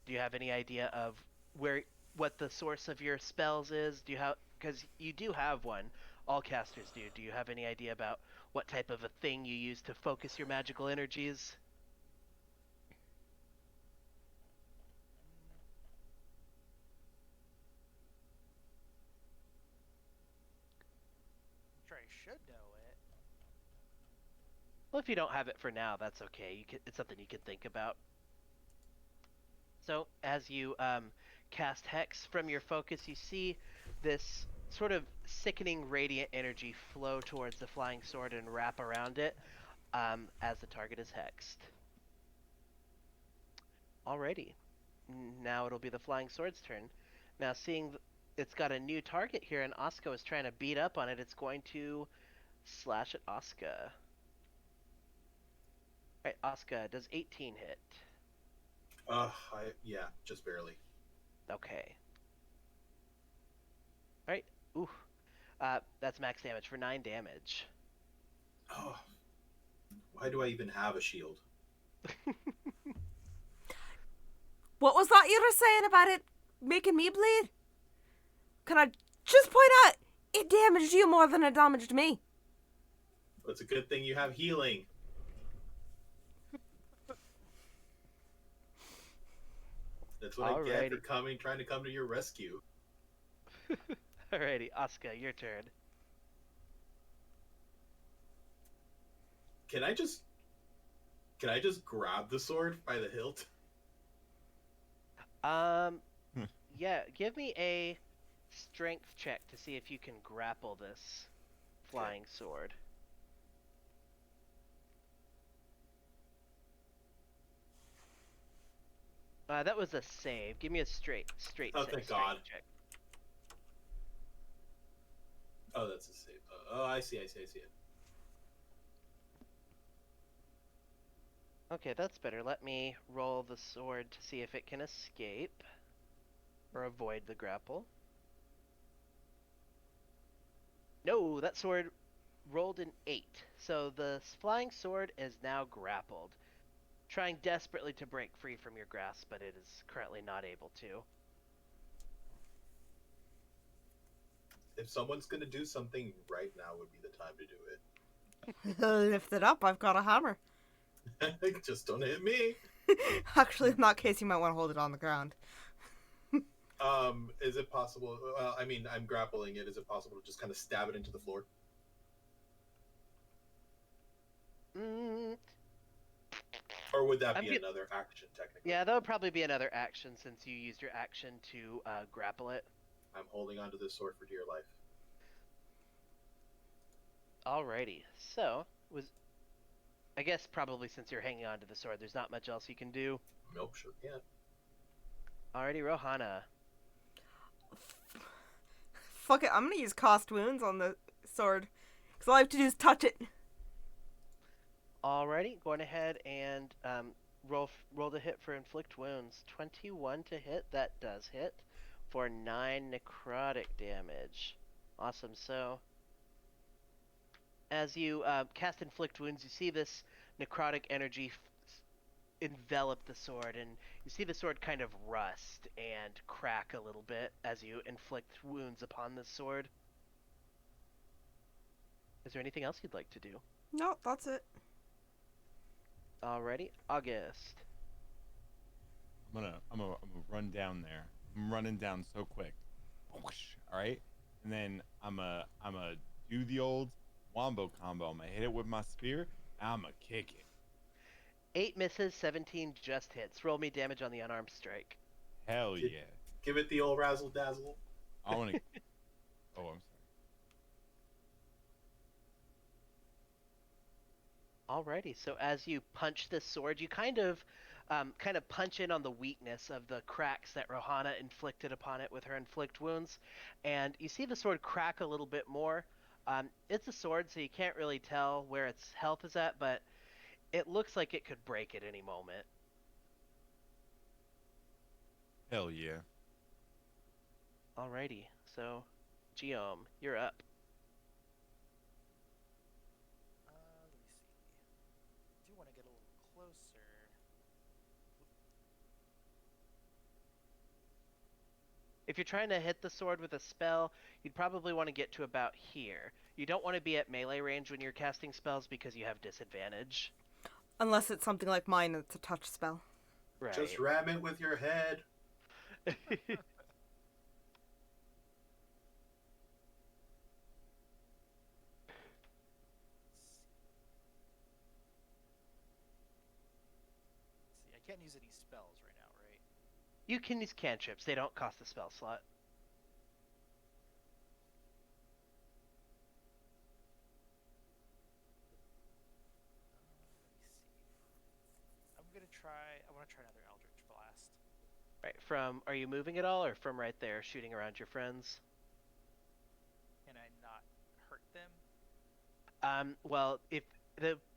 Do you have any idea of what the source of your spells is? Do you have, because you do have one, all casters do. Do you have any idea about what type of a thing you use to focus your magical energies? I'm sure I should know it. Well, if you don't have it for now, that's okay. It's something you can think about. So, as you cast Hex from your focus, you see this sort of sickening radiant energy flow towards the flying sword and wrap around it as the target is hexed. Alrighty. Now it'll be the flying sword's turn. Now, seeing it's got a new target here and Asuka is trying to beat up on it, it's going to slash at Asuka. Alright, Asuka, does 18 hit? Yeah, just barely. Okay. Alright, ooh. That's max damage for 9 damage. Oh, why do I even have a shield? What was that you were saying about it making me bleed? Can I just point out it damaged you more than it damaged me? It's a good thing you have healing. That's what I get for trying to come to your rescue. Alrighty, Asuka, your turn. Can I just grab the sword by the hilt? Yeah, give me a strength check to see if you can grapple this flying sword. That was a save. Give me a straight Oh, strength thank God. check. Oh, that's a save. Oh, I see it. Okay, that's better. Let me roll the sword to see if it can escape or avoid the grapple. No, that sword rolled an 8. So the flying sword is now grappled, trying desperately to break free from your grasp, but it is currently not able to. If someone's gonna do something, right now would be the time to do Lift it up, I've got a hammer. it. Just don't hit me. Actually, in that case, you might want to hold it on the ground. Is it possible? Well, I mean, I'm grappling it. Is it possible to just kind of stab it into the floor? Mm, Or would that be another action, technically? yeah, that would probably be another action since you used your action to grapple it. I'm holding onto this sword for dear life. Alrighty, so I guess probably since you're hanging onto the sword, there's not much else you can do. Nope, sure can. Alrighty, Rohana. Fuck it, I'm gonna use Cost Wounds on the sword. Because all I have to do is touch it. Alrighty, going ahead and roll to hit for inflict wounds. 21 to hit, that does hit, for 9 necrotic damage. Awesome. So as you cast inflict wounds, you see this necrotic energy envelop the sword, and you see the sword kind of rust and crack a little bit as you inflict wounds upon the sword. Is there anything else you'd like to do? No, that's it. Alrighty, August. I'm gonna run down there. I'm running down so quick. Whoosh, all right, and then I'm a do the old wombo combo. I'm gonna hit it with my spear. I'm gonna kick it. 8 misses, 17 just hits. Roll me damage on the unarmed strike. Hell yeah! Give it the old razzle dazzle. I want to. Oh, I'm sorry. Alrighty, so as you punch this sword, you kind of kind of punch in on the weakness of the cracks that Rohana inflicted upon it with her inflict wounds, and you see the sword crack a little bit more. It's a sword, so you can't really tell where its health is at, but it looks like it could break at any moment. Hell yeah. Alrighty, so Geom, you're up. Let me see. I do want to get a little closer. If you're trying to hit the sword with a spell, you'd probably want to get to about here. You don't want to be at melee range when you're casting spells because you have disadvantage. Unless it's something like mine, it's a touch spell. Right. Just ram it with your head. Let's see, I can't use any spells right now, right? You can use cantrips, they don't cost a spell slot. Let me see. I want to try another Eldritch Blast. Right, are you moving at all, or from right there, shooting around your friends? Can I not hurt them? Well, if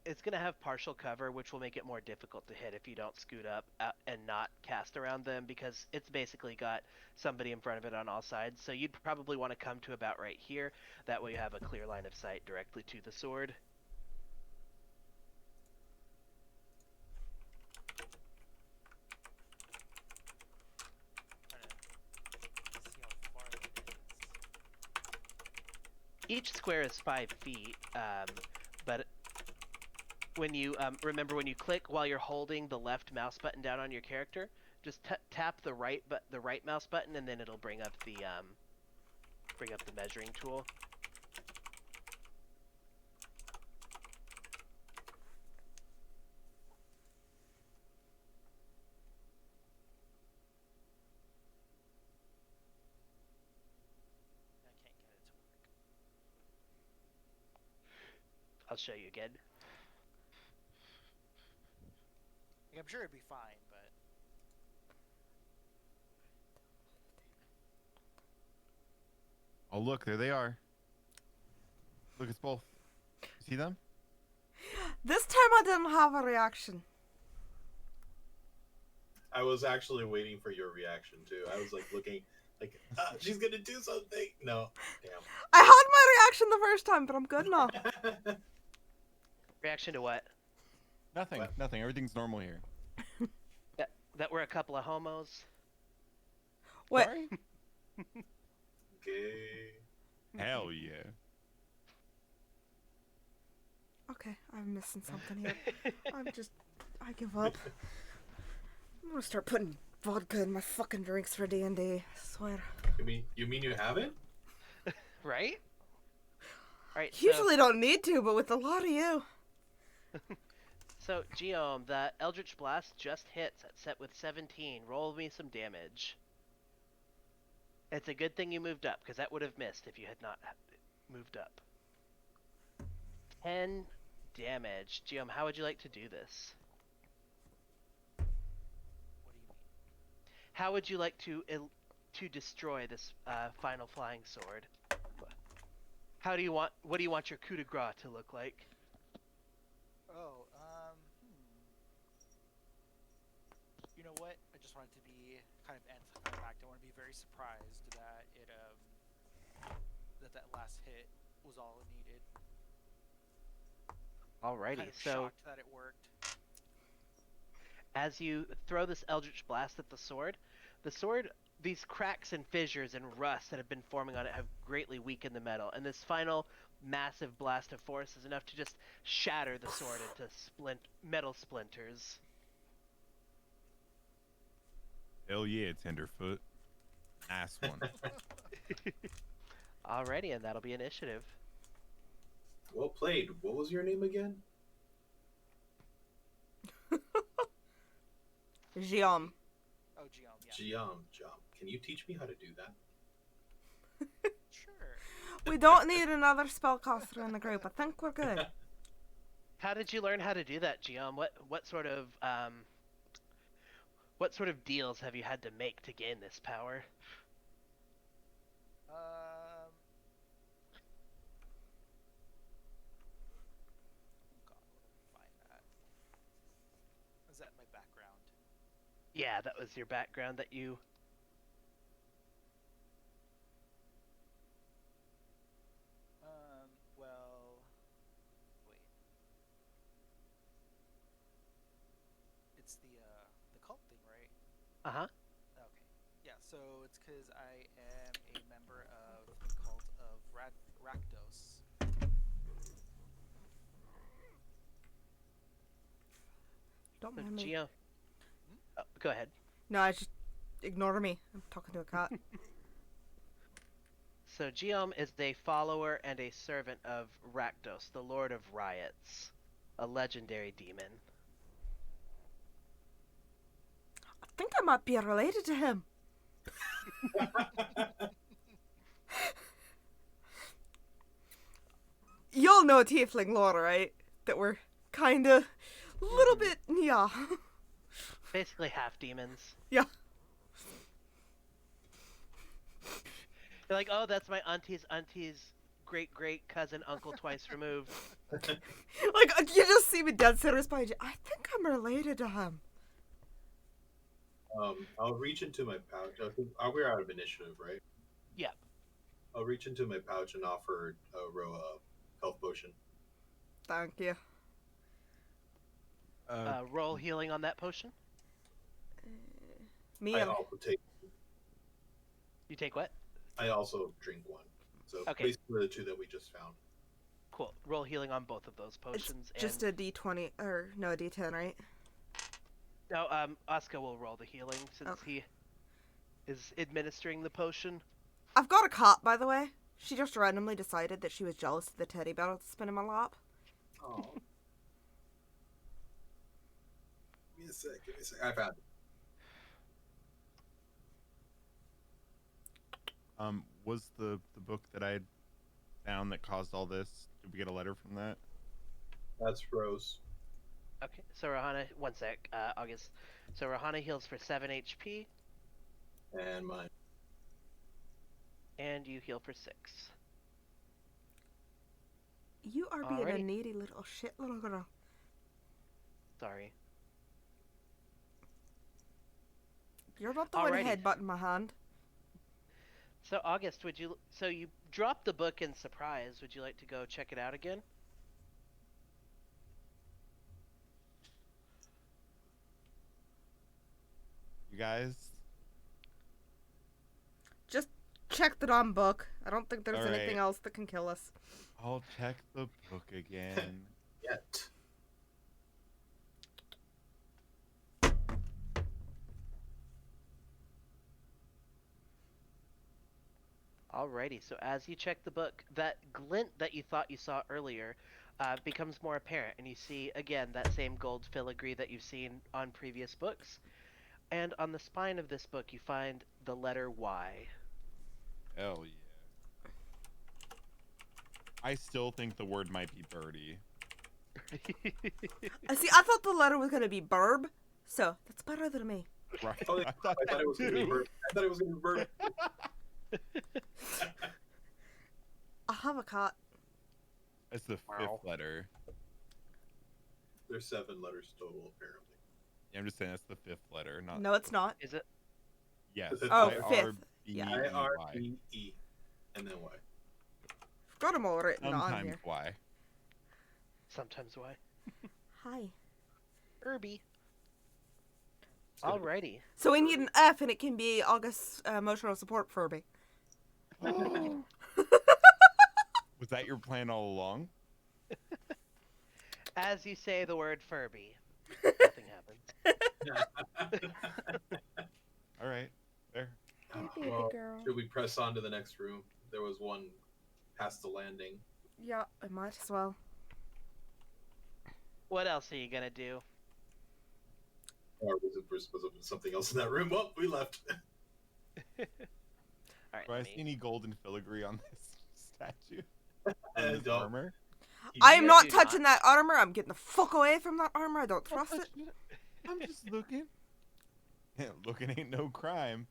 it's going to have partial cover, which will make it more difficult to hit if you don't scoot up and not cast around them, because it's basically got somebody in front of it on all sides. So you'd probably want to come to about right here. That way you have a clear line of sight directly to the sword. Trying to see how far that is. Each square is 5 feet, but when you remember when you click while you're holding the left mouse button down on your character, just tap the right mouse button, and then it'll bring up the measuring tool. I can't get it to work. I'll show you again. Like, I'm sure it'd be fine, but Oh, look, there they are. Look, it's both. You see them? This time I didn't have a reaction. I was actually waiting for your reaction too. I was like looking, like she's gonna do something. No, I had my reaction the first time, but I'm good now. damn. Reaction to what? Nothing. What? Nothing. Everything's normal here. That we're a couple of homos. Wait, Sorry? Okay. Hell yeah. okay, I'm missing something here. I give up. I'm gonna start putting vodka in my fucking drinks for D&D. I swear. You mean you haven't? Right? Alright, Usually don't need to, but with a lot of you. so Geom, the Eldritch Blast just hits at set with 17. Roll me some damage. It's a good thing you moved up, because that would have missed if you had not moved up. 10 damage. Geom, how would you like to do this? what do you mean? How would you like to destroy this final flying sword? What do you want your coup de grace to look like? Oh, You know what? I just want it to be kind of anticlimactic. I want to be very surprised that that last hit was all it needed. Alrighty, Kind of so shocked that it worked. as you throw this Eldritch Blast at the sword, these cracks and fissures and rust that have been forming on it have greatly weakened the metal, and this final massive blast of force is enough to just shatter the sword into metal splinters. Hell yeah, Tenderfoot. Nice one. Alrighty, and that'll be initiative. Well played. What was your name again? Jiom. Oh, Geom, yeah. Jam. Can you teach me how to do that? Sure. We don't need another spellcaster in the group. I think we're good. How did you learn how to do that, Geom? What sort of What sort of deals have you had to make to gain this power? Oh God, where did I find that? Was that my background? Yeah, that was your background that you... Well, wait. It's the cult thing, right? Uh-huh. Okay. Yeah, so it's because I am a member of the cult of Rakdos. Don't So, mind me. Geo... Oh, go ahead. No, I just ignore me. I'm talking to a cat. So Geom is a follower and a servant of Rakdos, the Lord of Riots, a legendary demon. I think I might be related to him. Y'all know tiefling lore, right? That we're kinda... little bit... yeah. Basically half demons. Yeah. You're like, oh, that's my auntie's great cousin uncle twice removed. Like, you just see me dead serious behind you. I think I'm related to him. I'll reach into my pouch. We're out of initiative, right? Yeah. I'll reach into my pouch and offer Ro a health potion. Thank you. Roll healing on that potion. Me I and... also take. You take what? I also drink one. So Okay. basically the two that we just found. Cool. Roll healing on both of those potions. It's just a D20, or no, a D10, right? No, Oscar will roll the healing since Okay. he is administering the potion. I've got a cat, by the way. She just randomly decided that she was jealous of the teddy bear that's spinning my lap. Oh. Give me a sec. I found it. Was the book that I found that caused all this? Did we get a letter from that? That's Rose. Okay, so Rahana, one sec, August. So Rahana heals for 7 HP, And mine. and you heal for 6. You are being a Alrighty. needy little shit little girl. Sorry. You're not the one Alrighty. headbutting my hand. So August, so you dropped the book in surprise. Would you like to go check it out again? You guys? Just check the damn book. I don't think there's Alright. anything else that can kill us. I'll check the book again. Yet. Alrighty, so as you check the book, that glint that you thought you saw earlier becomes more apparent, and you see, again, that same gold filigree that you've seen on previous books. And on the spine of this book, you find the letter Y. Hell yeah. I still think the word might be birdie. See, I thought the letter was gonna be burb, so that's better than me. Right? Oh, yeah, I thought I thought it was that going to be too. bird. I thought it was going to be bird. I have a cat. That's the Wow. fifth letter. There's 7 letters total, apparently. Yeah, I'm just saying that's the fifth letter, not. No, it's not. Is it? Yes. The fifth Oh, letter. fifth. Yeah. I-R-B-E-Y. I-R-E-E. And then Y. Got them all written on Sometimes here. Y. Sometimes Y. Hi. Irby. So- Alrighty. So we need an F, and it can be August's emotional support Furby. Was that your plan all along? As you say the word Furby, nothing happens. All right. There. Baby Well, girl. should we press on to the next room? There was one past the landing. Yeah, I might as well. What else are you gonna do? Or was it something else in that room? Well, we left. Alright, Do I let see me... any golden filigree on this statue? I On this don't. armor? I am You not do touching that armor. I'm getting the fuck away from that armor. I don't trust it. I'm just looking. Looking ain't no crime.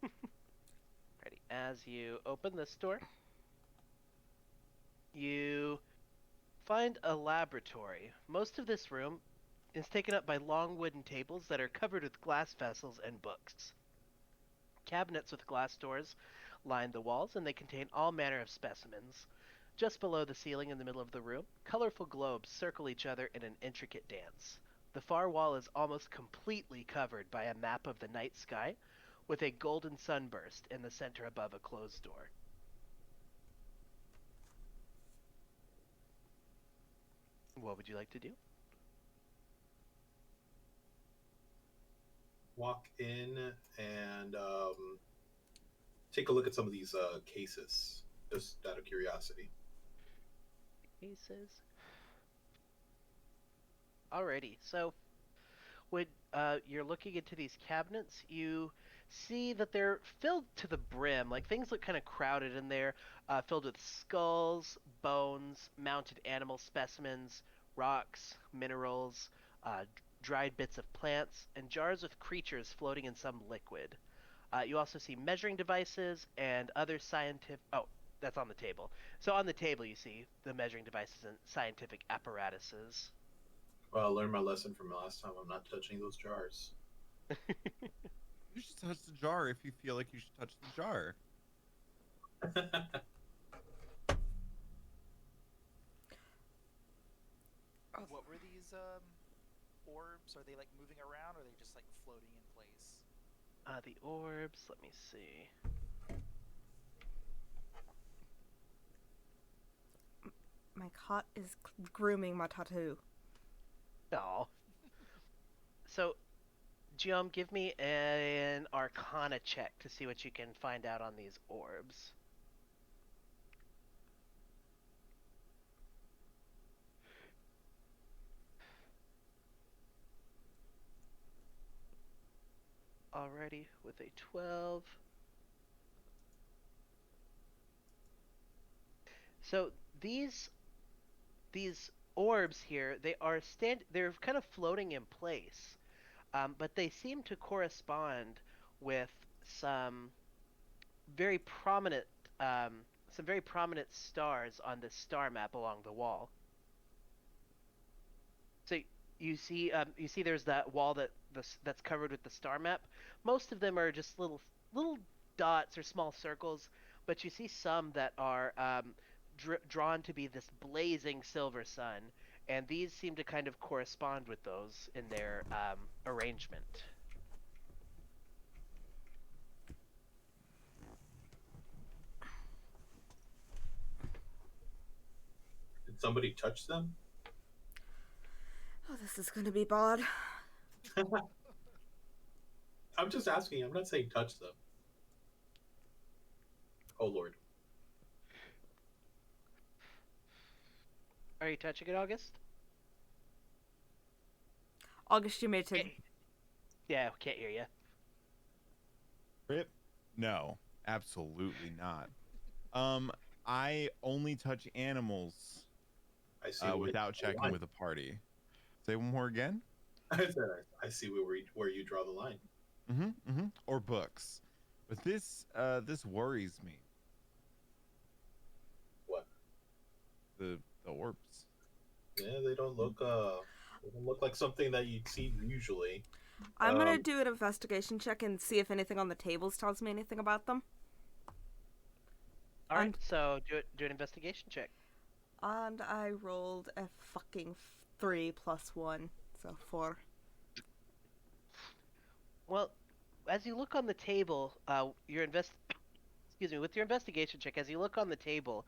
Ready. As you open this door, you find a laboratory. Most of this room is taken up by long wooden tables that are covered with glass vessels and books. Cabinets with glass doors line the walls, and they contain all manner of specimens. Just below the ceiling in the middle of the room, colorful globes circle each other in an intricate dance. The far wall is almost completely covered by a map of the night sky, with a golden sunburst in the center above a closed door. What would you like to do? Walk in and take a look at some of these cases, just out of curiosity. Aces. Alrighty, so when you're looking into these cabinets, you see that they're filled to the brim. Like things look kind of crowded in there, filled with skulls, bones, mounted animal specimens, rocks, minerals, dried bits of plants, and jars with creatures floating in some liquid. You also see measuring devices and other scientific. Oh, that's on the table. So on the table, you see the measuring devices and scientific apparatuses. Well, I learned my lesson from last time. I'm not touching those jars. You should touch the jar if you feel like you should touch the jar. What were these orbs? Are they like moving around, or are they just like floating in place? The orbs. Let me see. My cat is grooming my tattoo. Oh. So, Giom, give me an Arcana check to see what you can find out on these orbs. Alrighty, with a 12. So these orbs here, they're kind of floating in place, but they seem to correspond with some very prominent um, some very prominent stars on this star map along the wall. So you see there's that wall that's covered with the star map. Most of them are just little dots or small circles, but you see some that are drawn to be this blazing silver sun, and these seem to kind of correspond with those in their arrangement. Did somebody touch them? Oh, this is gonna be bad. I'm just asking. I'm not saying touch them. Oh, Lord. Are you touching it, August? August, you muted. Yeah, can't hear you. Rip? No, absolutely not. I only touch animals I see. without checking with a party. Say one more again. I see where you draw the line. Or books, but this worries me. What? The orbs. Yeah, they don't look like something that you'd see usually. I'm gonna do an investigation check and see if anything on the tables tells me anything about them. All right, And- so do an investigation check. And I rolled a fucking 3 plus 1, so 4. Well, as you look on the table, excuse me, with your investigation check, as you look on the table,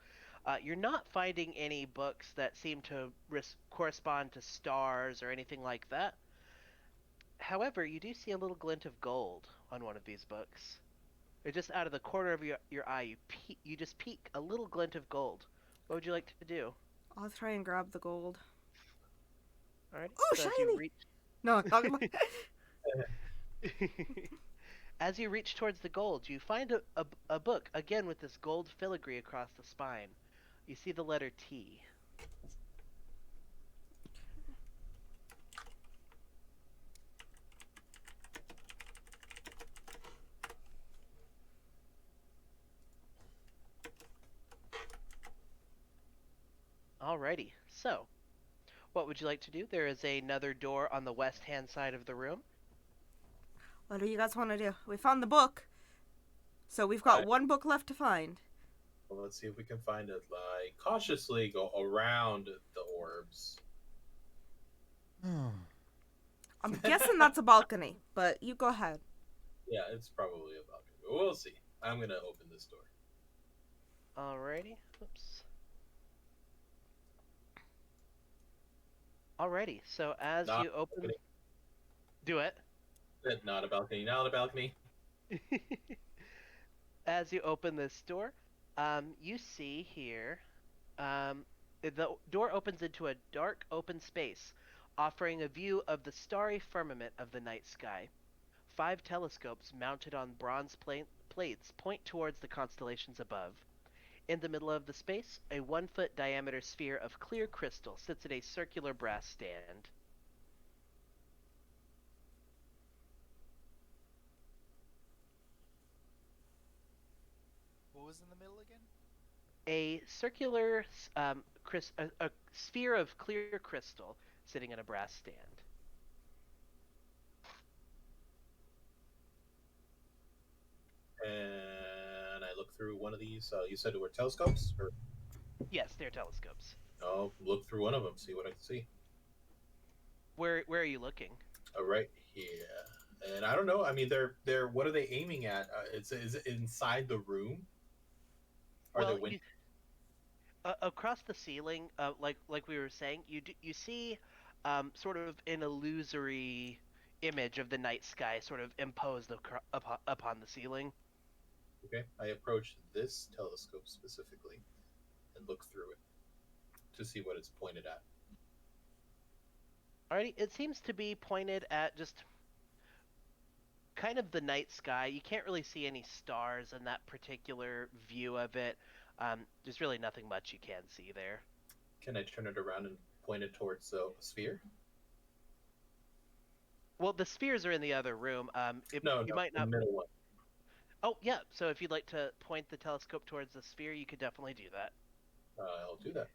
you're not finding any books that seem to correspond to stars or anything like that. However, you do see a little glint of gold on one of these books. Or just out of the corner of your eye, you just peek a little glint of gold. What would you like to do? I'll try and grab the gold. All right. Oh, so shiny! No, not gonna. As you reach towards the gold, you find a book, again with this gold filigree across the spine. You see the letter T. Alrighty. So, what would you like to do? There is another door on the west-hand side of the room. What do you guys want to do? We found the book, so we've got Alright. one book left to find. Well, let's see if we can find it. Like, cautiously go around the orbs. I'm guessing that's a balcony, but you go ahead. Yeah, it's probably a balcony. But we'll see. I'm gonna open this door. Alrighty. Oops. Alrighty. So as Not you a open, balcony. do it. Not a balcony. Not a balcony. As you open this door, you see here, the door opens into a dark open space, offering a view of the starry firmament of the night sky. 5 telescopes mounted on bronze plates point towards the constellations above. In the middle of the space, a 1-foot diameter sphere of clear crystal sits in a circular brass stand. What was in the middle again? A circular a sphere of clear crystal sitting in a brass stand. And I look through one of these. You said it were telescopes? Or Yes, they're telescopes. I'll look through one of them, see what I can see. Where are you looking? Right here. And I don't know. I mean, they're. What are they aiming at? Is it inside the room? Are Well, there windows? across the ceiling, like we were saying, you see sort of an illusory image of the night sky sort of imposed upon the ceiling. Okay, I approach this telescope specifically and look through it to see what it's pointed at. Alrighty, it seems to be pointed at just kind of the night sky. You can't really see any stars in that particular view of it. There's really nothing much you can see there. Can I turn it around and point it towards a sphere? Well, the spheres are in the other room. No, You no, might the not. middle one. Oh, yeah. So if you'd like to point the telescope towards the sphere, you could definitely do that. I'll do that.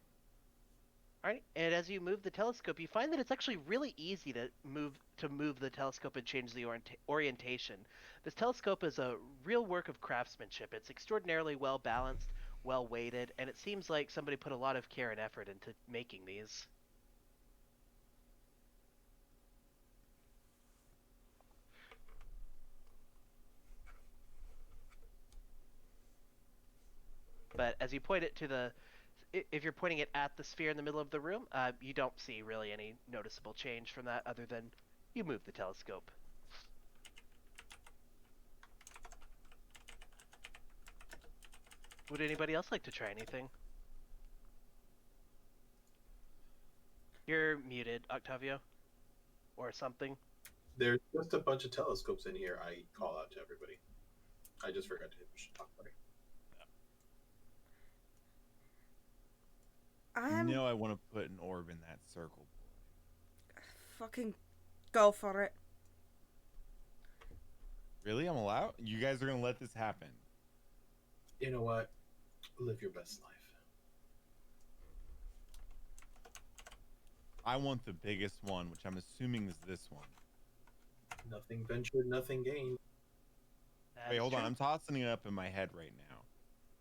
All right. And as you move the telescope, you find that it's actually really easy to move the telescope and change the orientation. This telescope is a real work of craftsmanship. It's extraordinarily well balanced, well weighted, and it seems like somebody put a lot of care and effort into making these. But as you point it to the, if you're pointing it at the sphere in the middle of the room, you don't see really any noticeable change from that other than you move the telescope. Would anybody else like to try anything? You're muted, Octavio. Or something. There's just a bunch of telescopes in here. I call out to everybody. I just forgot to hit the talk button. I'm I want to put an orb in that circle. fucking go for it. Really? I'm allowed? You guys are going to let this happen? You know what? Live your best life. I want the biggest one, which I'm assuming is this one. Nothing ventured, nothing gained. Wait, hold on. True. I'm tossing it up in my head right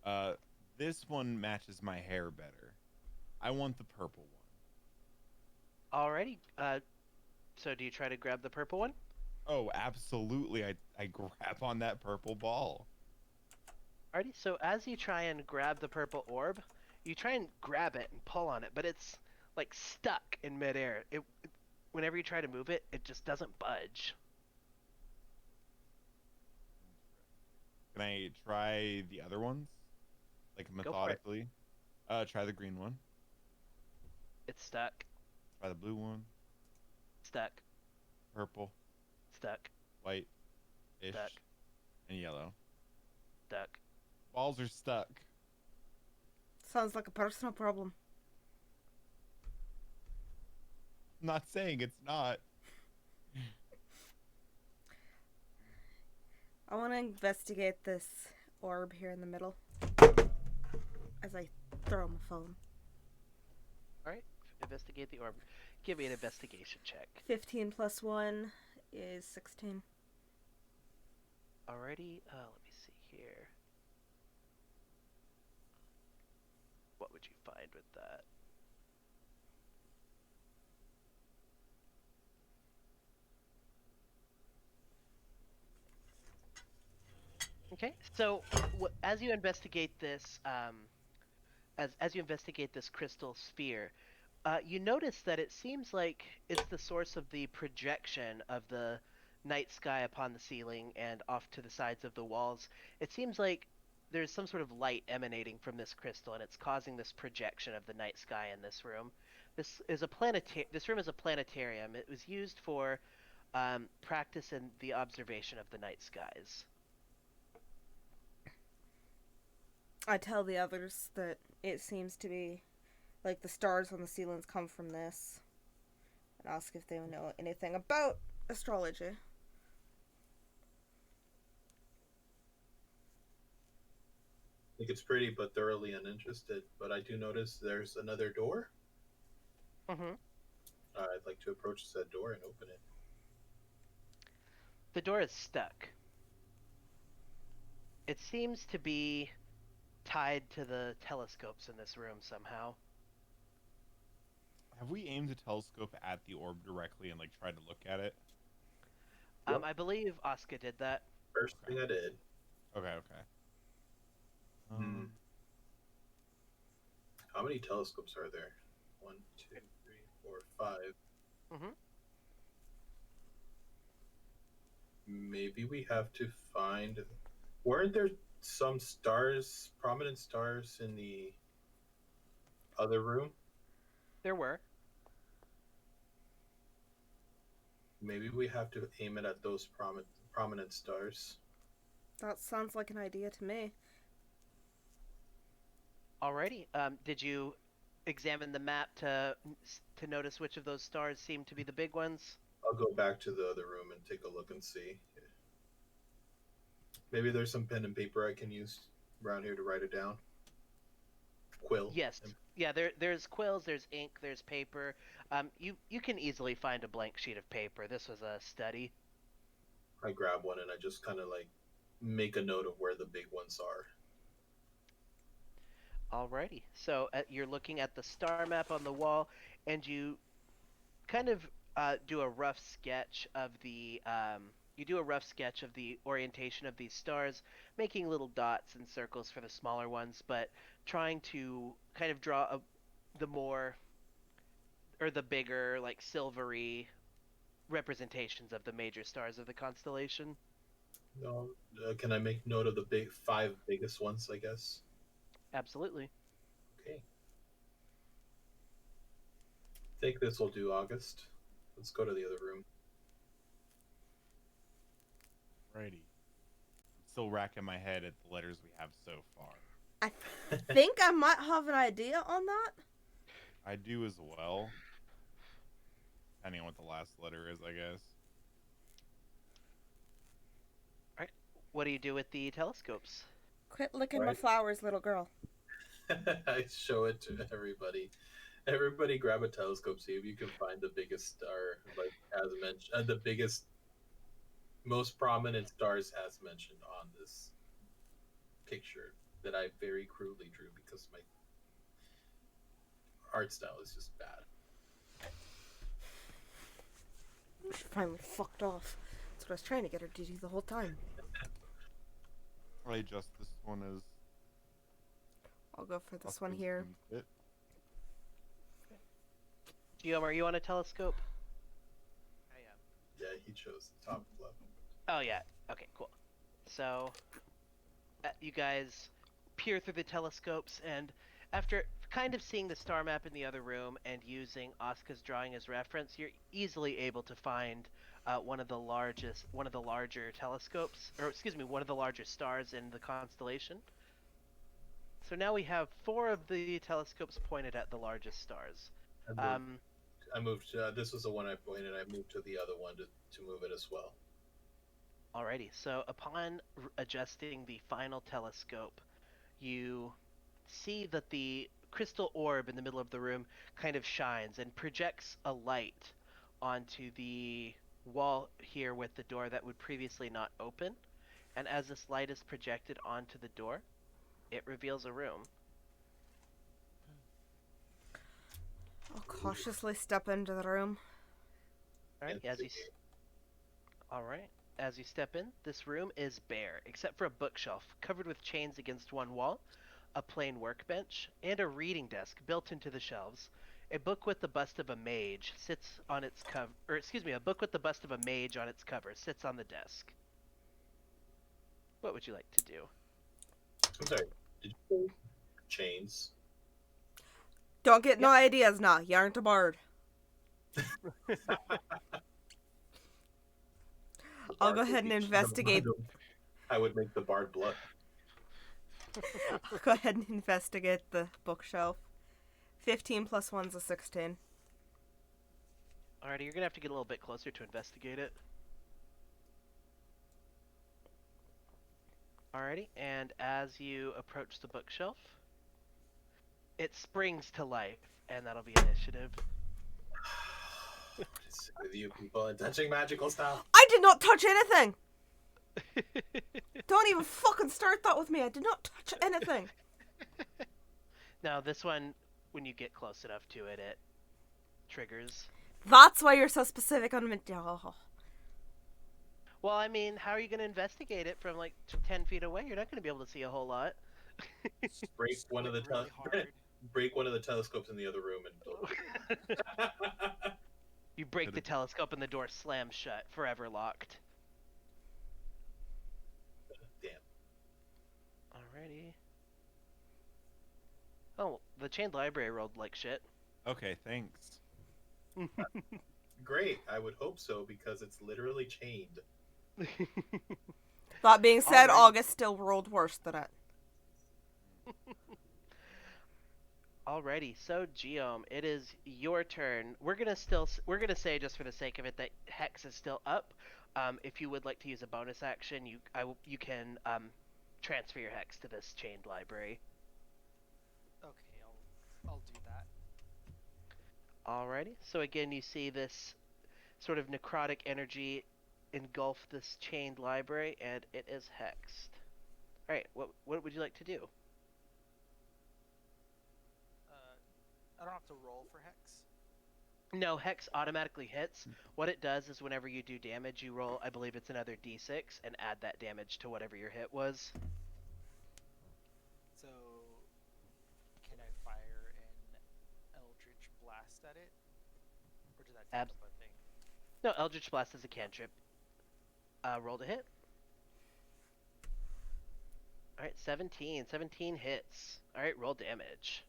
now. This one matches my hair better. I want the purple one. Alrighty. So do you try to grab the purple one? Oh, absolutely. I grab on that purple ball. Alrighty. So as you try and grab the purple orb, you try and grab it and pull on it, but it's like stuck in midair. Whenever you try to move it, it just doesn't budge. Can I try the other ones? Like Go for it. methodically? Try the green one. It's stuck. Try the blue one. Stuck. Purple. Stuck. White-ish. Stuck. And yellow. Stuck. Balls are stuck. Sounds like a personal problem. I'm not saying it's not. I want to investigate this orb here in the middle as I throw my phone. All right, investigate the orb. Give me an investigation check. 15 plus 1 is 16. Alrighty, let me see here. What would you find with that? Okay, so as you investigate this, as you investigate this crystal sphere, you notice that it seems like it's the source of the projection of the night sky upon the ceiling and off to the sides of the walls. It seems like there's some sort of light emanating from this crystal, and it's causing this projection of the night sky in this room. This room is a planetarium. It was used for practice in the observation of the night skies. I tell the others that it seems to be like the stars on the ceilings come from this, and ask if they know anything about astrology. I think it's pretty, but thoroughly uninterested. But I do notice there's another door. Mm-hmm. I'd like to approach said door and open it. The door is stuck. It seems to be tied to the telescopes in this room somehow. Have we aimed the telescope at the orb directly and like tried to look at it? Yep. I believe Asuka did that. First Okay. thing I did. Okay, okay. Hmm. How many telescopes are there? 1, 2, 3, 4, 5. Mm-hmm. Maybe we have to find. Weren't there some stars, prominent stars, in the other room? There were. Maybe we have to aim it at those prominent stars. That sounds like an idea to me. Alrighty. Did you examine the map to notice which of those stars seem to be the big ones? I'll go back to the other room and take a look and see. Maybe there's some pen and paper I can use around here to write it down. Quill. Yes. Yeah. There's quills. There's ink. There's paper. You can easily find a blank sheet of paper. This was a study. I grab one and I just kind of like make a note of where the big ones are. Alrighty. So you're looking at the star map on the wall, and you kind of do a rough sketch of the orientation of these stars, making little dots and circles for the smaller ones, but trying to kind of draw the more or the bigger, like silvery representations of the major stars of the constellation. No, can I make note of the big 5 biggest ones? I guess. Absolutely. Okay. Think this will do, August. Let's go to the other room. Righty. Still racking my head at the letters we have so far. I think I might have an idea on that. I do as well. Depending on what the last letter is, I guess. What do you do with the telescopes? Quit licking my Right. flowers, little girl. I show it to everybody. Everybody grab a telescope, see if you can find the biggest star, like as mentioned, the biggest, most prominent stars as mentioned on this picture that I very crudely drew because my art style is just bad. She finally fucked off. That's what I was trying to get her to do the whole time. I adjust this one as I'll go for this Asuka's one here. seems fit. Guillaume, are you on a telescope? I am. Yeah, he chose the top left. Oh yeah. Okay, cool. So you guys peer through the telescopes, and after kind of seeing the star map in the other room and using Asuka's drawing as reference, you're easily able to find one of the larger telescopes, or excuse me, one of the larger stars in the constellation. So now we have 4 of the telescopes pointed at the largest stars. I moved. This was the one I pointed. I moved to the other one to move it as well. Alrighty, so upon adjusting the final telescope, you see that the crystal orb in the middle of the room kind of shines and projects a light onto the wall here with the door that would previously not open. And as this light is projected onto the door, it reveals a room. I'll cautiously step into the room. All right, all right. As you step in, this room is bare, except for a bookshelf covered with chains against one wall, a plain workbench, and a reading desk built into the shelves. A book with the bust of a mage sits on its cover, or excuse me, a book with the bust of a mage on its cover sits on the desk. What would you like to do? I'm sorry. Did you say chains? Don't get no ideas now. You aren't a bard. I'll go ahead and investigate. I would make the bard blush. I'll go ahead and investigate the bookshelf. 15 plus 1's a 16. Alrighty, you're gonna have to get a little bit closer to investigate it. Alrighty, and as you approach the bookshelf, it springs to life, and that'll be initiative. What is it with you people and touching magical stuff? I did not touch anything! Don't even fucking start that with me. I did not touch anything. Now, this one, when you get close enough to it, it triggers. That's why you're so specific on me. Oh. Well, I mean, how are you going to investigate it from like 10 feet away? You're not going to be able to see a whole lot. Break one of the really hard. break one of the telescopes in the other room and You break the telescope and the door slams shut, forever locked. damn. Alrighty. Oh, the chained library rolled like shit. Okay, thanks. Great. I would hope so because it's literally chained. That being said, Alright. August still rolled worse than it. Alrighty, so Geom, it is your turn. We're gonna say just for the sake of it that Hex is still up. If you would like to use a bonus action, you can transfer your Hex to this chained library. Okay, I'll do that. Alrighty, so again you see this sort of necrotic energy engulf this chained library, and it is hexed. Alright, what would you like to do? I don't have to roll for hex. No, Hex automatically hits. What it does is whenever you do damage, you roll, I believe it's another d6, and add that damage to whatever your hit was. So, can I fire an Eldritch Blast at it? Or does that take up a thing? No, Eldritch Blast is a cantrip. Roll to hit. Alright, 17. 17 hits. Alright, roll damage.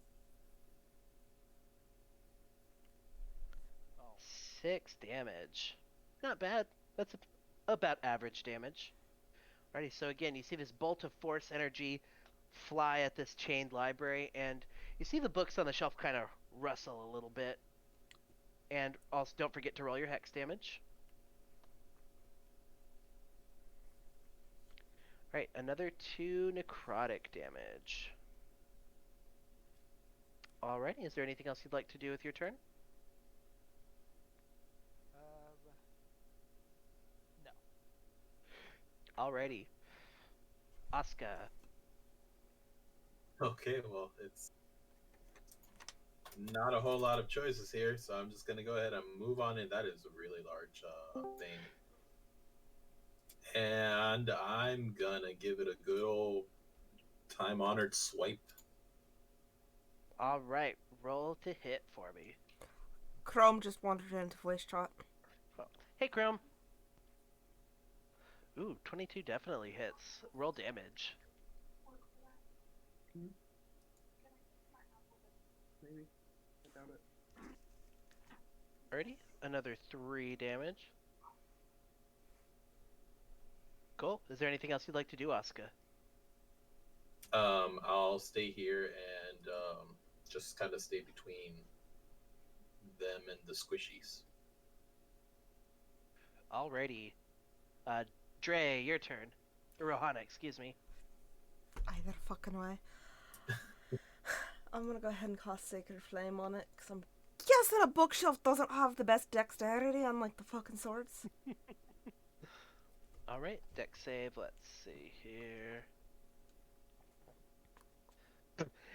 Oh, 6 damage. Not bad. That's about average damage. Alrighty, so again, you see this bolt of force energy fly at this chained library, and you see the books on the shelf kind of rustle a little bit. And also, don't forget to roll your hex damage. Alright, another 2 necrotic damage. Alrighty, is there anything else you'd like to do with your turn? no. Alrighty. Asuka. Okay, well, it's not a whole lot of choices here, so I'm just gonna go ahead and move on in. That is a really large thing. And I'm gonna give it a good old time-honored swipe. Alright, roll to hit for me. Chrome just wandered into voice chat. Hey, Chrome. Ooh, 22 definitely hits. Roll damage. Alrighty, another 3 damage. Cool. Is there anything else you'd like to do, Asuka? I'll stay here and just kind of stay between them and the squishies. Alrighty. Dre, your turn. Or Rohana, excuse me. Either fucking way. I'm gonna go ahead and cast Sacred Flame on it, because I'm guessing a bookshelf doesn't have the best dexterity, unlike the fucking swords. All right, deck save. Let's see here.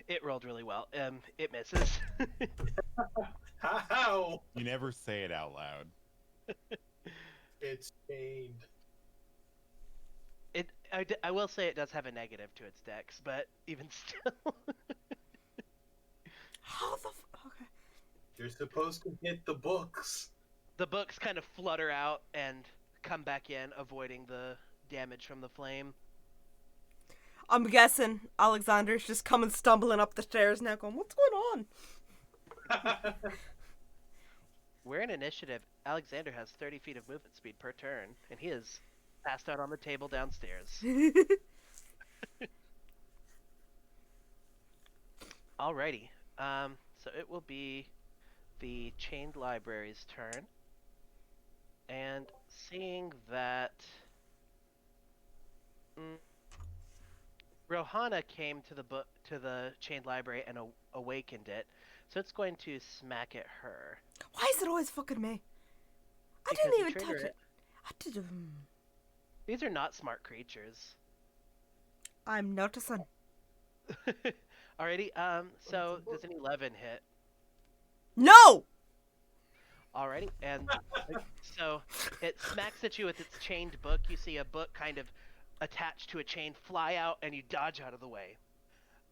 It rolled really well. It misses. How? You never say it out loud. It's chained. I will say it does have a negative to its dex, but even still. How the okay. You're supposed to hit the books. The books kind of flutter out and come back in, avoiding the damage from the flame. I'm guessing Alexander's just coming stumbling up the stairs now going, what's going on? We're in initiative. Alexander has 30 feet of movement speed per turn, and he is passed out on the table downstairs. Alrighty. So it will be the Chained Library's turn. And seeing that Rohana came to the Chained Library and awakened it, so it's going to smack at her. Why is it always fucking me? I Because didn't you even trigger touch it. I did. These are not smart creatures. I'm noticing. Alrighty, so does an 11 hit? No! Alrighty, and so it smacks at you with its chained book. You see a book kind of attached to a chain fly out, and you dodge out of the way.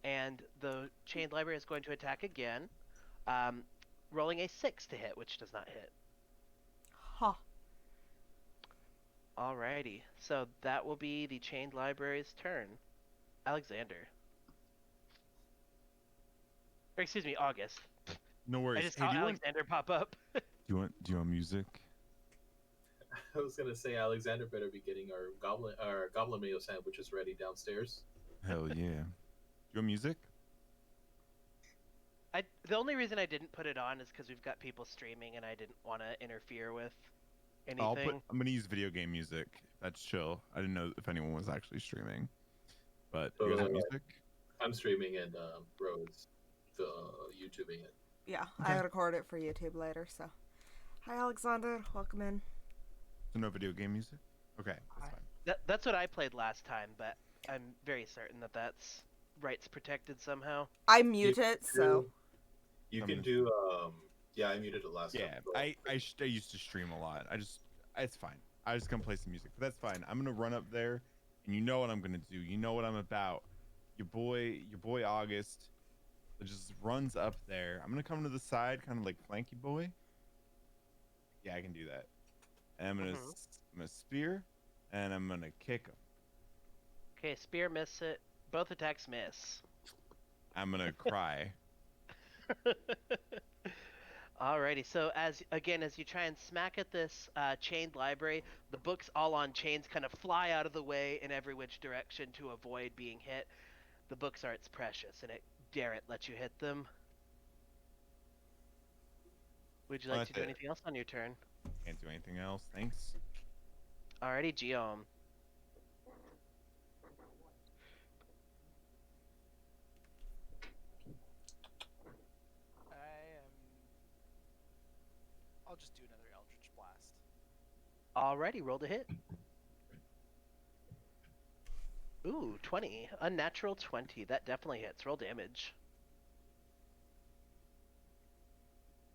And the Chained Library is going to attack again, rolling a 6 to hit, which does not hit. Huh. Alrighty, so that will be the Chained Library's turn. Alexander. Or excuse me, August. No worries. I just Hey, saw do you Alexander pop up. Do you want music? I was gonna say Alexander better be getting our goblin meal sandwiches ready downstairs. Hell yeah. Do you want music? The only reason I didn't put it on is because we've got people streaming, and I didn't want to interfere with anything. I'm gonna use video game music. That's chill. I didn't know if anyone was actually streaming. But you guys want music? I'm streaming and Rose YouTubing it. Yeah, Okay. I record it for YouTube later, so. Hi, Alexander. Welcome in. So no video game music? Okay, that's fine. That's what I played last time, but I'm very certain that that's rights protected somehow. I mute it, so. You I'm can gonna- do yeah, I muted it last Yeah, time. I used to stream a lot. It's fine. I just gonna play some music, but that's fine. I'm gonna run up there, and you know what I'm gonna do. You know what I'm about. Your boy August just runs up there. I'm gonna come to the side, kind of like flanky boy. Yeah, I can do that. And I'm gonna spear, and I'm gonna kick him. Okay, spear miss it. Both attacks miss. I'm gonna cry. Alrighty, so as you try and smack at this chained library, the books all on chains kind of fly out of the way in every which direction to avoid being hit. The books are its precious, and it daren't let you hit them. Would you like to do anything else on your turn? Can't do anything else. Thanks. Alrighty, Guillaume. I'll just do another Eldritch Blast. Alrighty, roll to hit. Ooh, 20. Unnatural 20. That definitely hits. Roll damage.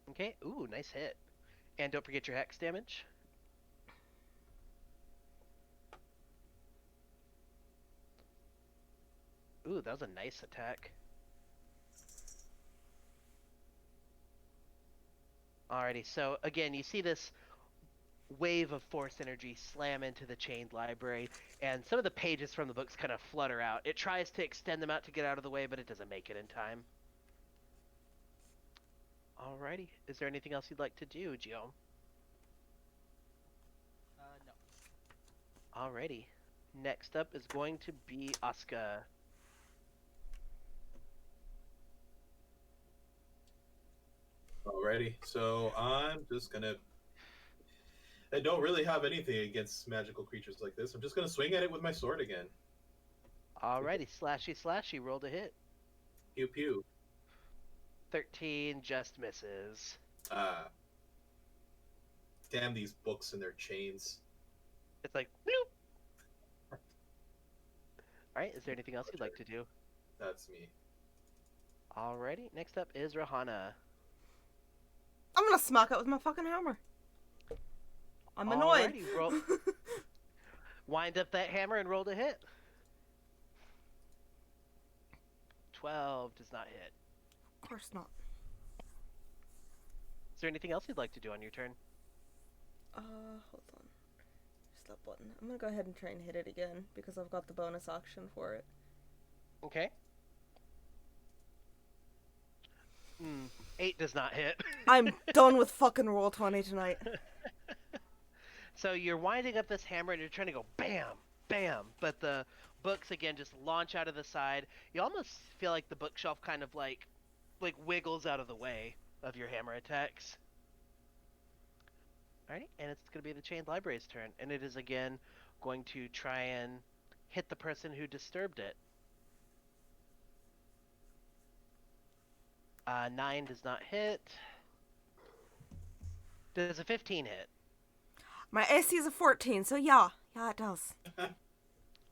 Okay, ooh, nice hit. And don't forget your hex damage. Ooh, that was a nice attack. Alrighty, so again, you see this wave of force energy slam into the chained library, and some of the pages from the books kind of flutter out. It tries to extend them out to get out of the way, but it doesn't make it in time. Alrighty, is there anything else you'd like to do, Gio? No. Alrighty, next up is going to be Asuka. Alrighty, so I'm just gonna. I don't really have anything against magical creatures like this. I'm just gonna swing at it with my sword again. Alrighty, slashy, roll to hit. Pew pew. 13 just misses. Ah, damn these books and their chains. It's like, bloop. Alright, is there anything else you'd like to do? That's me. Alrighty, next up is Rahana. I'm gonna smack it with my fucking hammer. I'm annoyed. Alrighty, wind up that hammer and roll to hit. 12 does not hit. Of course not. Is there anything else you'd like to do on your turn? Hold on. Just that button. I'm gonna go ahead and try and hit it again because I've got the bonus action for it. Okay. 8 does not hit. I'm done with fucking roll 20 tonight. So you're winding up this hammer and you're trying to go bam, bam, but the books again just launch out of the side. You almost feel like the bookshelf kind of like wiggles out of the way of your hammer attacks. Alright, and it's going to be the Chained Library's turn, and it is again going to try and hit the person who disturbed it. 9 does not hit. Does a 15 hit? My AC is a 14, so yeah. Yeah, it does.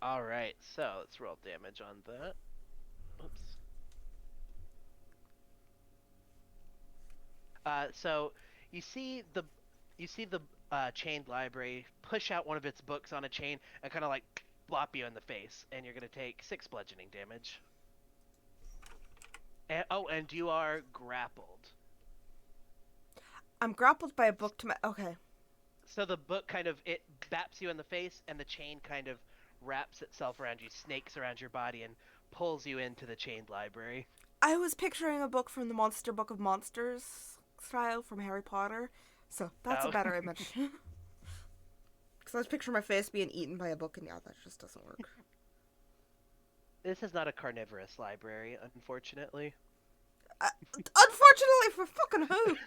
Alright, so let's roll damage on that. Oops. So you see the Chained Library push out one of its books on a chain and kind of like blop you in the face, and you're going to take 6 bludgeoning damage. And you are grappled. I'm grappled by a book to my... Okay. So the book it baps you in the face, and the chain kind of wraps itself around you, snakes around your body, and pulls you into the Chained Library. I was picturing a book from the Monster Book of Monsters style from Harry Potter, so that's a better image. Because I was picturing my face being eaten by a book, and yeah, that just doesn't work. This is not a carnivorous library, unfortunately. Unfortunately for fucking who?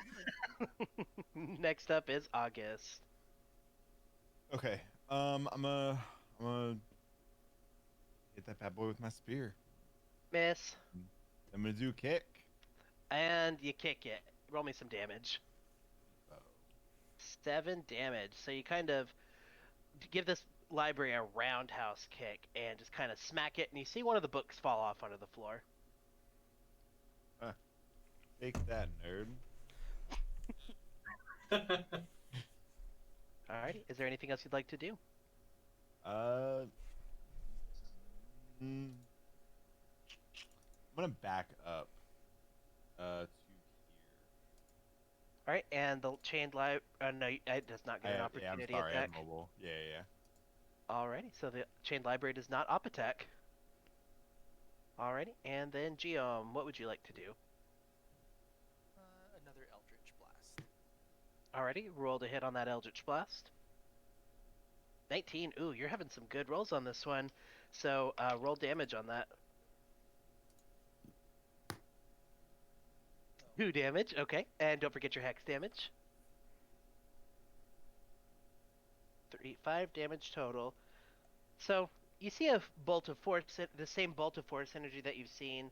Next up is August. Okay. I'm gonna hit that bad boy with my spear. Miss. I'm gonna do a kick. And you kick it. Roll me some damage. Oh. 7 damage. So you kind of give this library a roundhouse kick and just kind of smack it, and you see one of the books fall off onto the floor. Take that, nerd. Alrighty. Is there anything else you'd like to do? I'm gonna back up to here. Alright, and the chained library... no, it does not get an opportunity I'm sorry, attack. I'm mobile. Yeah. Alrighty, so the chained library does not op attack. Alrighty, and then Geom, what would you like to do? Another Eldritch Blast. Alrighty, roll to hit on that Eldritch Blast. 19. Ooh, you're having some good rolls on this one. So, roll damage on that. 2 damage, okay. And don't forget your hex damage. 5 damage total. So, you see a bolt of force, the same bolt of force energy that you've seen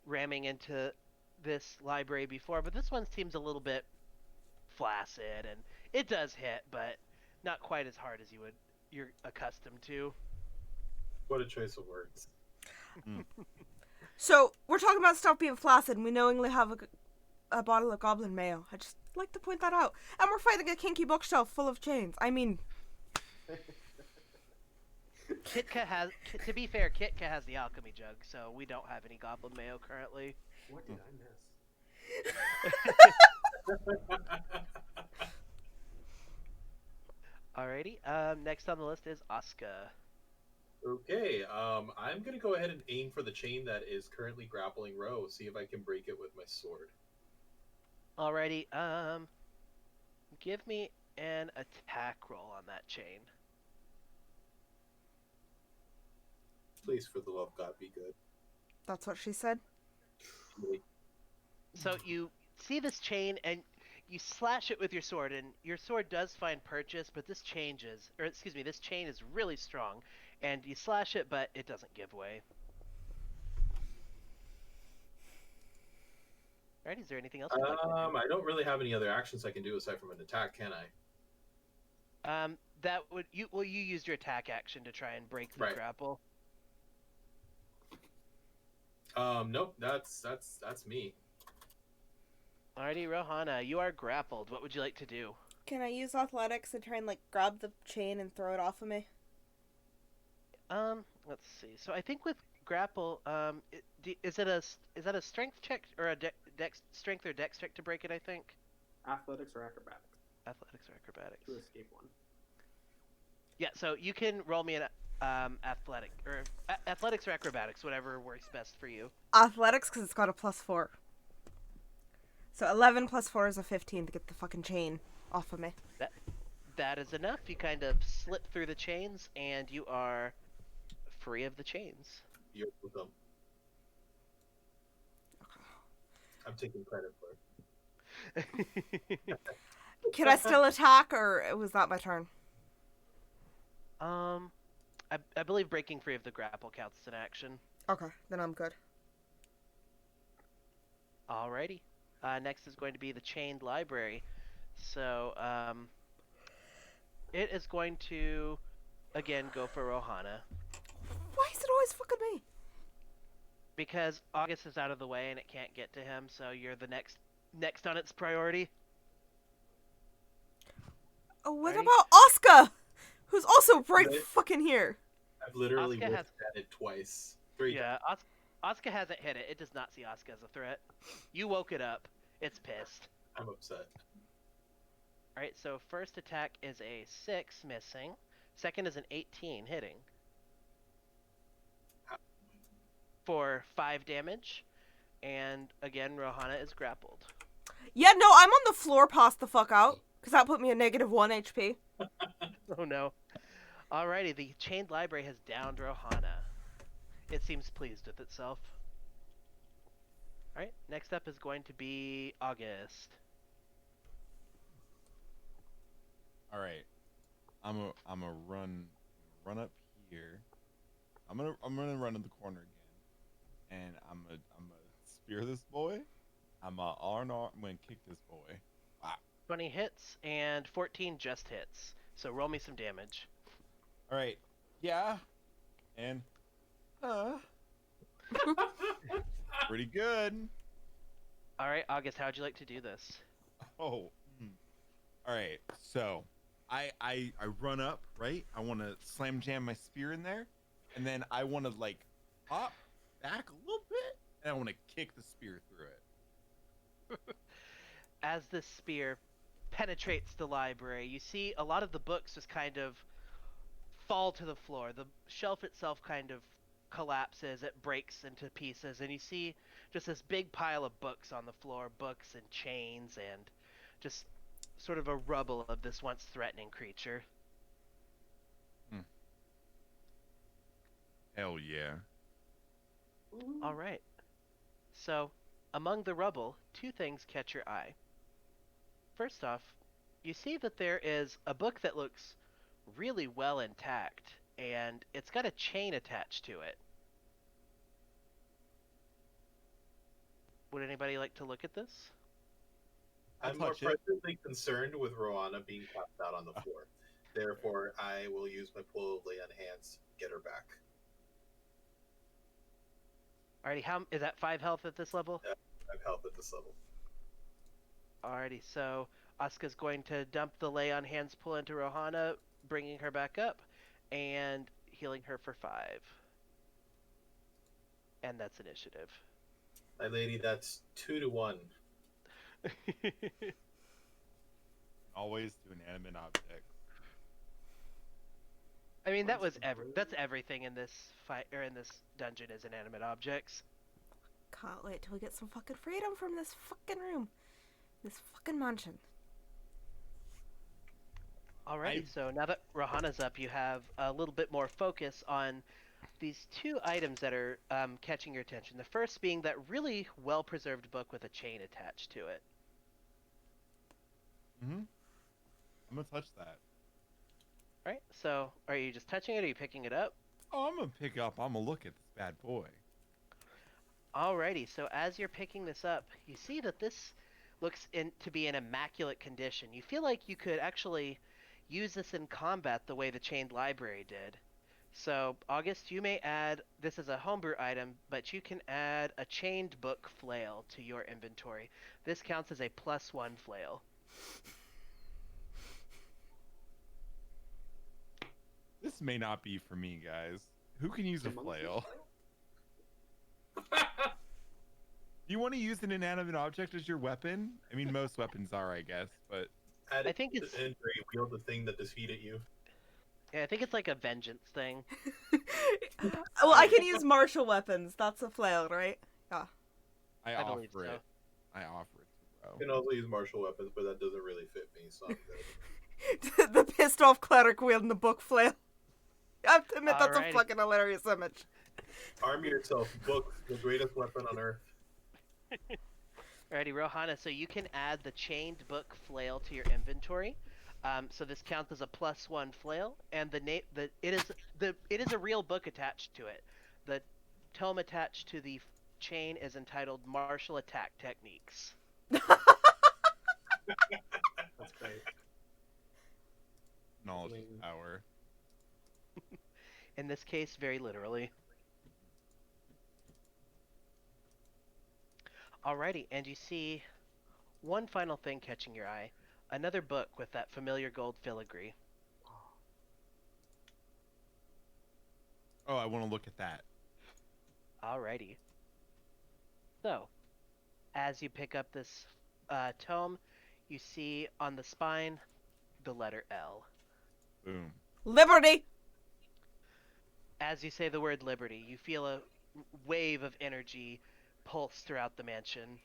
ramming into this library before, but this one seems a little bit flaccid, and it does hit, but not quite as hard as you're accustomed to. What a choice of words. So, we're talking about stuff being flaccid, and we knowingly have a bottle of goblin mayo. I just like to point that out. And we're fighting a kinky bookshelf full of chains. I mean... Kitka has, to be fair, Kitka has the alchemy jug, so we don't have any goblin mayo currently. What did I miss? Alrighty, next on the list is Asuka. Okay, I'm gonna go ahead and aim for the chain that is currently grappling Ro. See if I can break it with my sword. Alrighty, give me an attack roll on that chain. Please, for the love of God, be good. That's what she said? So you see this chain and you slash it with your sword, and your sword does find purchase, but this chain is really strong, and you slash it, but it doesn't give way. Alright, is there anything else you'd like to do? I don't really have any other actions I can do aside from an attack, can I? That would you used your attack action to try and break the Right. grapple. Nope. That's me. Alrighty, Rohana, you are grappled. What would you like to do? Can I use athletics and try and like grab the chain and throw it off of me? Let's see. So I think with grapple, is that a strength check or a dex strength or dex check to break it? I think Athletics or acrobatics athletics or acrobatics. to escape one. Yeah, so you can roll me an athletics or acrobatics, whatever works best for you. Athletics, because it's got a +4. So 11 + 4 is a 15 to get the fucking chain off of me. That is enough. You kind of slip through the chains, and you are free of the chains. You're welcome. I'm taking credit for it. Can I still attack, or was that my turn? I believe breaking free of the grapple counts as an action. Okay, then I'm good. Alrighty. Next is going to be the chained library. So, it is going to, again, go for Rohana. Why is it always fucking me? Because August is out of the way and it can't get to him, so you're the next on its priority. Oh, what Alrighty. about Oscar? Who's also right Right. fucking here. I've literally Asuka looked at it twice. Three times. Yeah, Asuka hasn't hit it. It does not see Asuka as a threat. You woke it up. It's pissed. I'm upset. Alright, so first attack is a 6, missing. Second is an 18, hitting. For 5 damage. And again, Rohana is grappled. Yeah, no, I'm on the floor, pass the fuck out. Because that put me at -1 HP. Oh no. Alrighty, the chained library has downed Rohana. It seems pleased with itself. Alright, next up is going to be August. All right. I'm a run up here. I'm gonna run in the corner again, and I'm gonna spear this boy. I'm gonna kick this boy. Wow. 20 hits and 14 just hits. So roll me some damage. All right. Yeah. And pretty good. Alright, August, how'd you like to do this? Oh. All right. So I run up, right? I want to slam jam my spear in there, and then I want to like hop back a little bit, and I want to kick the spear through it. As this spear penetrates the library, you see a lot of the books just kind of fall to the floor. The shelf itself kind of collapses, it breaks into pieces, and you see just this big pile of books on the floor, books and chains, and just sort of a rubble of this once threatening creature. Hell yeah. Alright. So, among the rubble, 2 things catch your eye. First off, you see that there is a book that looks really well intact, and it's got a chain attached to it. Would anybody like to look at this? I'll I'm more touch it. presently concerned with Rowana being passed out on the floor. Therefore, I will use my pull of lay on hands to get her back. Alrighty, how is that 5 health at this level? I have health at this level. Alrighty, so Asuka's going to dump the lay on hands pull into Rohana, bringing her back up, and healing her for 5. And that's initiative. My lady, that's 2 to 1. Always to inanimate objects. I mean, that's everything in this fight or in this dungeon is inanimate objects. Can't wait till we get some fucking freedom from this fucking room. This fucking mansion. Alrighty, so now that Rohana's up, you have a little bit more focus on these 2 items that are catching your attention. The first being that really well-preserved book with a chain attached to it. I'm gonna touch that. Right, so are you just touching it or are you picking it up? Oh, I'm gonna pick up. I'm gonna look at this bad boy. Alrighty, so as you're picking this up, you see that this looks to be in immaculate condition. You feel like you could actually use this in combat the way the chained library did. So, August, you may add this as a homebrew item, but you can add a chained book flail to your inventory. This counts as a +1 flail. This may not be for me, guys. Who can use a flail? Do you want to use an inanimate object as your weapon? I mean, most weapons are, I guess, but Add I it think to it's the injury, wield the thing that defeated you. yeah, I think it's like a vengeance thing. Well, I can use martial weapons. That's a flail, right? Yeah. I believe offer so. it. I offer it to You can also use martial weapons, but that doesn't really fit me, so I'm good. The pissed off cleric wielding the book flail. I have to admit, that's a Alrighty. fucking hilarious image. Arm yourself. Book, the greatest weapon on earth. Alrighty, Rohana, so you can add the chained book flail to your inventory. So this counts as a +1 flail, and it is a real book attached to it. The tome attached to the chain is entitled Martial Attack Techniques. That's great. knowledge is Amazing. power. In this case, very literally. Alrighty, and you see one final thing catching your eye. Another book with that familiar gold filigree. Oh, I want to look at that. Alrighty. So, as you pick up this tome, you see on the spine the letter L. Boom. Liberty! As you say the word liberty, you feel a wave of energy pulse throughout the mansion.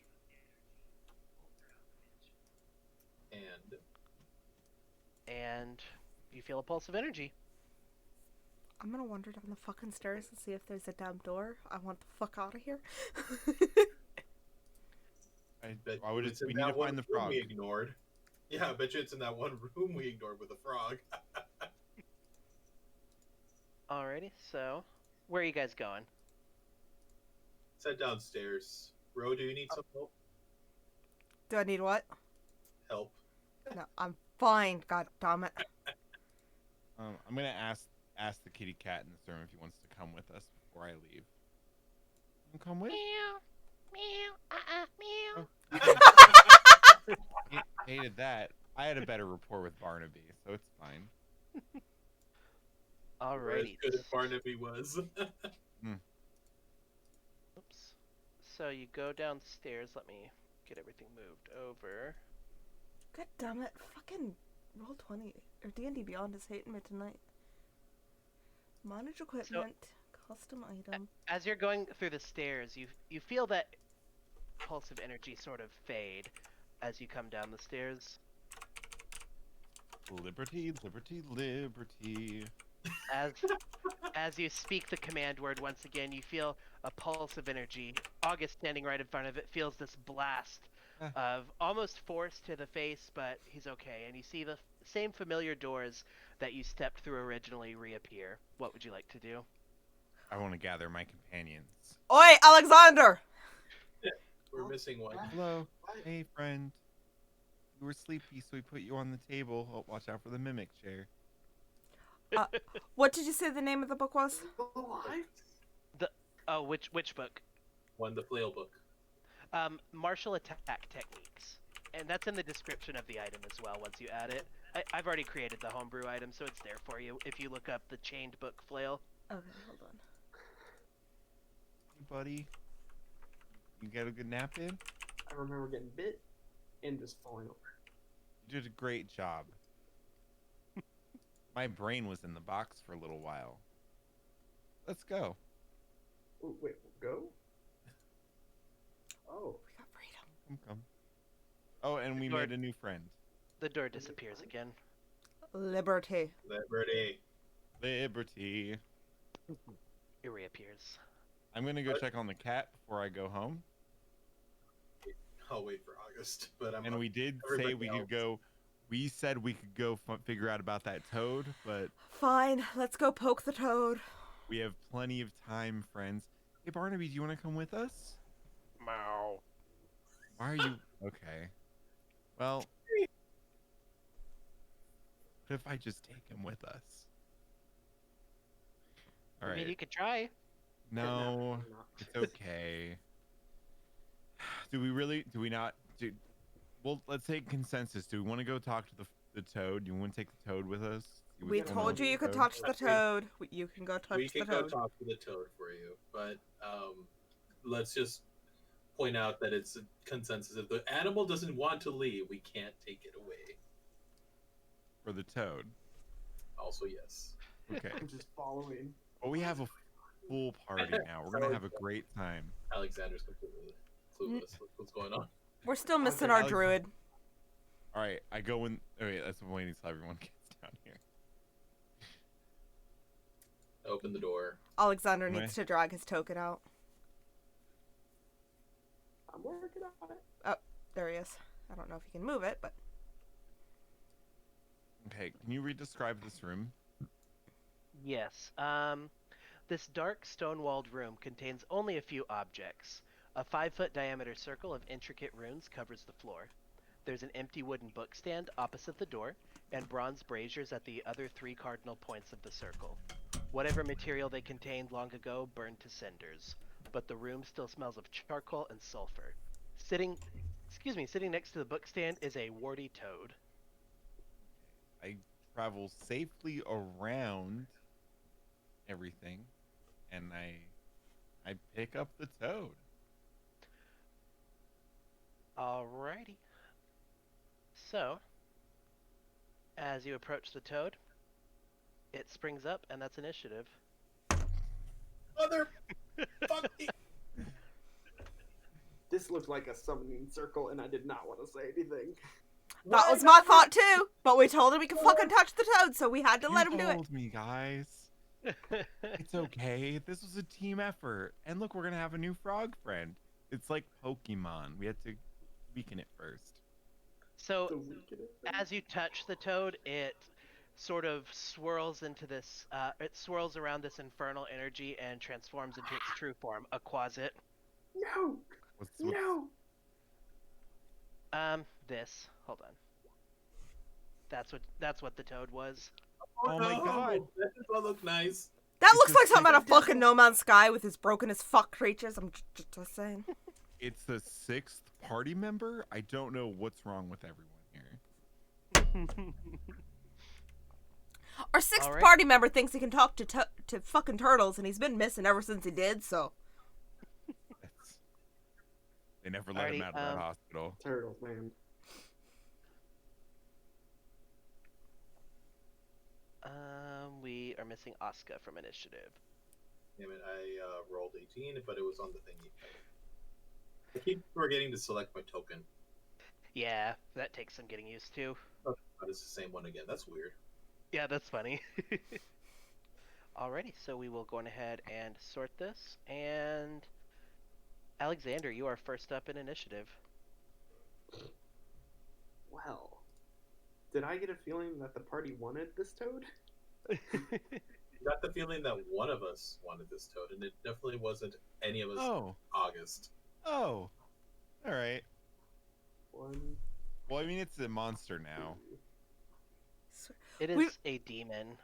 And you feel a pulse of energy. I'm gonna wander down the fucking stairs and see if there's a damn door. I want the fuck out of here. Bet We you need it's in to that one find the room frog. we ignored. Yeah, I bet you it's in that one room we ignored with the frog. Alrighty, so where are you guys going? Head downstairs. Ro, do you need some help? Do I need what? Help. No, I'm fine. God damn it. I'm gonna ask the kitty cat in this room if he wants to come with us before I leave. You come with? Meow, meow. Hated that. I had a better rapport with Barnaby, so it's fine. Alrighty. As good as Barnaby was. Oops. So you go downstairs. Let me get everything moved over. God damn it. Fucking Roll20 or D&D Beyond is hating me tonight. Manage equipment. Custom item. As you're going through the stairs, you feel that pulse of energy sort of fade as you come down the stairs. Liberty, liberty, liberty. As you speak the command word once again, you feel a pulse of energy. August, standing right in front of it, feels this blast of almost force to the face, but he's okay. And you see the same familiar doors that you stepped through originally reappear. What would you like to do? I want to gather my companions. Oi, Alexander! We're missing one. Hello. Hey, friend. You were sleepy, so we put you on the table. Oh, watch out for the mimic chair. What did you say the name of the book was? Oh, which book? One, the flail book. Martial attack techniques, and that's in the description of the item as well. Once you add it, I've already created the homebrew item, so it's there for you. If you look up the chained book flail. Okay, hold on. Hey, buddy. You got a good nap in? I remember getting bit and just falling over. You did a great job. My brain was in the box for a little while. Let's go. Oh, wait, go? Oh. We got freedom. Come. Oh, and we Lord. made a new friend. The door disappears again. Liberty. Liberty. Liberty. It reappears. I'm gonna go check on the cat before I go home. I'll wait for August, but I'm. And we did say everybody we else. could go. We said we could go figure out about that toad, but Fine, let's go poke the toad. we have plenty of time, friends. Hey, Barnaby, do you want to come with us? Meow. Why are you... Okay. Well, what if I just take him with us? All I mean, right. you could try. No, not. it's okay. Do we not... Well, let's take consensus. Do we want to go talk to the toad? Do you want to take the toad with us? See what's We going told on you with you the could toad? touch the toad. You can go touch We the can go toad. talk to the toad for you, but let's just point out that it's a consensus. If the animal doesn't want to leave, we can't take it away. For the toad. Also, yes. Okay. I'm just following. Well, we have a full party now. We're gonna have a great time. Alexander's completely clueless with what's going on. We're still missing Okay, our Alex- druid. All right, I go in. Oh wait, that's waiting until everyone gets down here. Open the door. Alexander Am I- needs to drag his token out. I'm working on it. There he is. I don't know if he can move it, but Okay, can you re-describe this room? Yes. This dark stone-walled room contains only a few objects. A 5-foot diameter circle of intricate runes covers the floor. There's an empty wooden bookstand opposite the door, and bronze braziers at the other 3 cardinal points of the circle. Whatever material they contained long ago burned to cinders, but the room still smells of charcoal and sulfur. Sitting next to the bookstand is a warty toad. I travel safely around everything, and I pick up the toad. Alrighty. So, as you approach the toad, it springs up, and that's initiative. Mother fucking. This looked like a summoning circle, and I did not want to say anything. that was my thought too. But we told him we could fucking touch the toad, so we had to let him do it. You told me, guys. It's okay. This was a team effort. And look, we're gonna have a new frog friend. It's like Pokemon. We had to weaken it first. So, The weakest thing. as you touch the toad, it sort of swirls into this, it swirls around this infernal energy and transforms into its true form, a quasit. No! What's No! Hold on. That's what the toad was. Oh my God. That does not look nice. That It's looks a like something out of secret fucking No Man's Sky with his broken as fuck creatures. I'm just saying. It's the 6th party member. I don't know what's wrong with everyone here. Our 6th Alright. party member thinks he can talk to fucking turtles, and he's been missing ever since he did. So That's... They never let him Alrighty, out of that hospital. Turtles, man. We are missing Asuka from initiative. Damn it, I rolled 18, but it was on the thingy. I keep forgetting to select my token. Yeah, that takes some getting used to. Oh, it's the same one again. That's weird. Yeah, that's funny. Alrighty, so we will go on ahead and sort this. And Alexander, you are first up in initiative. Well, did I get a feeling that the party wanted this toad? Got the feeling that one of us wanted this toad, and it definitely wasn't any of us. Oh. August. Oh. All right. One. Well, I mean, it's a monster now. It is We- a demon.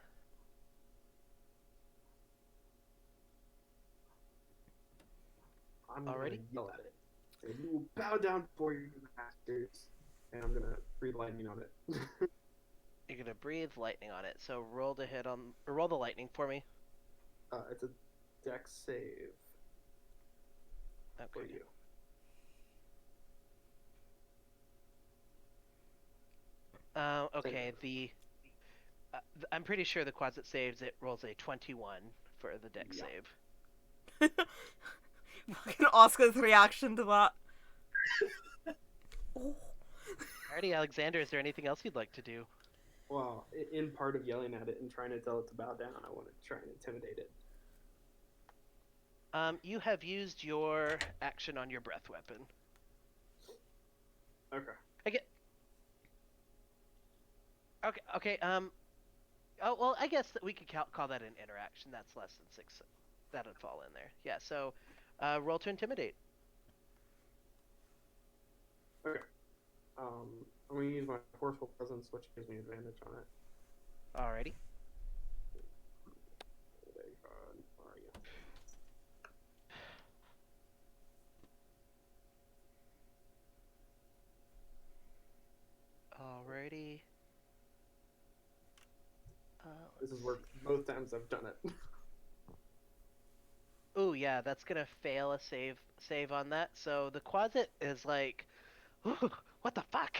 I'm gonna Alrighty. yell at it. Say, you will bow down before your masters. And I'm gonna breathe lightning on it. You're gonna breathe lightning on it. So roll the lightning for me. It's a dex save for Okay. you. Okay. I'm pretty sure the quasit saves. It rolls a 21 for the dex Yeah. save. fucking Oscar's reaction to that. Oh. Alrighty, Alexander, is there anything else you'd like to do? Well, in part of yelling at it and trying to tell it to bow down, I want to try and intimidate it. You have used your action on your breath weapon. Okay. Okay. Oh well, I guess that we could call that an interaction. That's less than 6 that'd fall in there. Yeah. So, roll to intimidate. Okay. I'm gonna use my forceful presence, which gives me advantage on it. Alrighty. Where are you? Alrighty. This has worked both times I've done it. Oh yeah, that's gonna fail a save on that. So the Quasit is like, "Ooh, what the fuck?"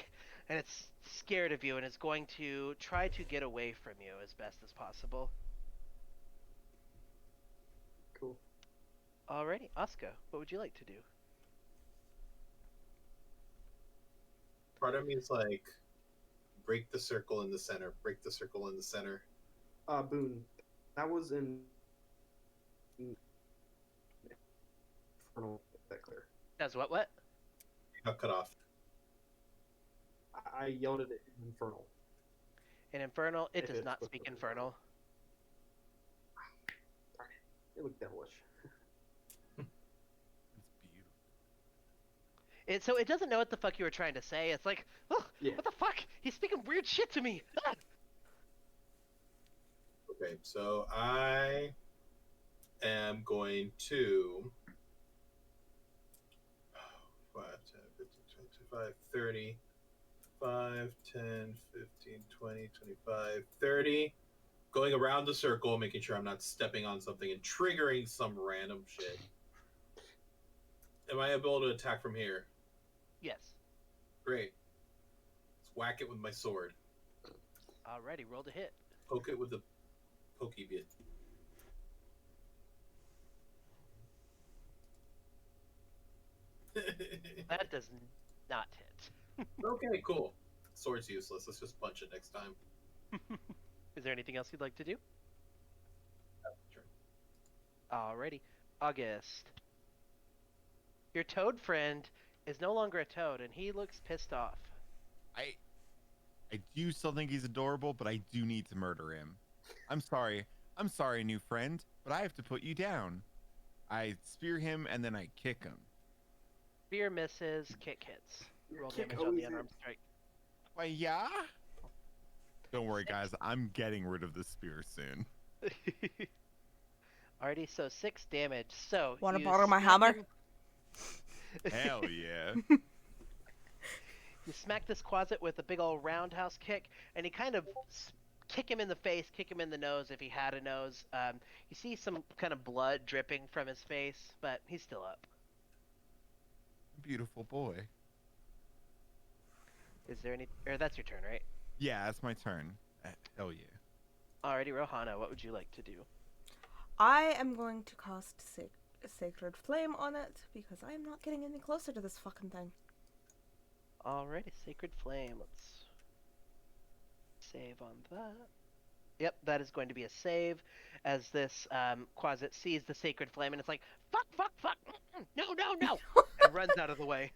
And it's scared of you and is going to try to get away from you as best as possible. Cool. Alrighty, Asuka, what would you like to do? Part of me is like, break the circle in the center. Break the circle in the center. Boone, that was in Infernal. Is that clear? That's what? You got cut off. I yelled at it in Infernal. In Infernal, it If does it's not supposed speak to be Infernal. Darn it. It looked devilish. It's beautiful. So it doesn't know what the fuck you were trying to say. It's like, oh, Yeah. what the fuck? He's speaking weird shit to me. Ah! Okay, so I am going to 5, 10, 15, 20, 25, 30, 5, 10, 15, 20, 25, 30. Going around the circle, making sure I'm not stepping on something and triggering some random shit. Am I able to attack from here? Yes. Great. Let's whack it with my sword. Alrighty, roll to hit. Poke it with the pokey bit. That does not hit. Okay, cool. Sword's useless. Let's just punch it next time. Is there anything else you'd like to do? Sure. Alrighty. August. Your toad friend is no longer a toad, and he looks pissed off. I do still think he's adorable, but I do need to murder him. I'm sorry. I'm sorry, new friend, but I have to put you down. I spear him and then I kick him. Spear misses, kick hits. Roll Kick damage on always the unarmed strike. Why, yeah? Don't worry, guys. I'm getting rid of the spear soon. Alrighty, so 6 damage. So Wanna you borrow my smack hammer? him- Hell yeah. You smack this Quasit with a big old roundhouse kick, and you kind of kick him in the face, kick him in the nose if he had a nose. You see some kind of blood dripping from his face, but he's still up. Beautiful boy. Is there any... Or that's your turn, right? Yeah, that's my turn. Hell yeah. Alrighty, Rohana, what would you like to do? I am going to cast Sacred Flame on it because I am not getting any closer to this fucking thing. Alrighty, Sacred Flame. Let's save on that. Yep, that is going to be a save, as this Quasit sees the Sacred Flame, and it's like, fuck, fuck, fuck, no, no, no, and runs out of the way.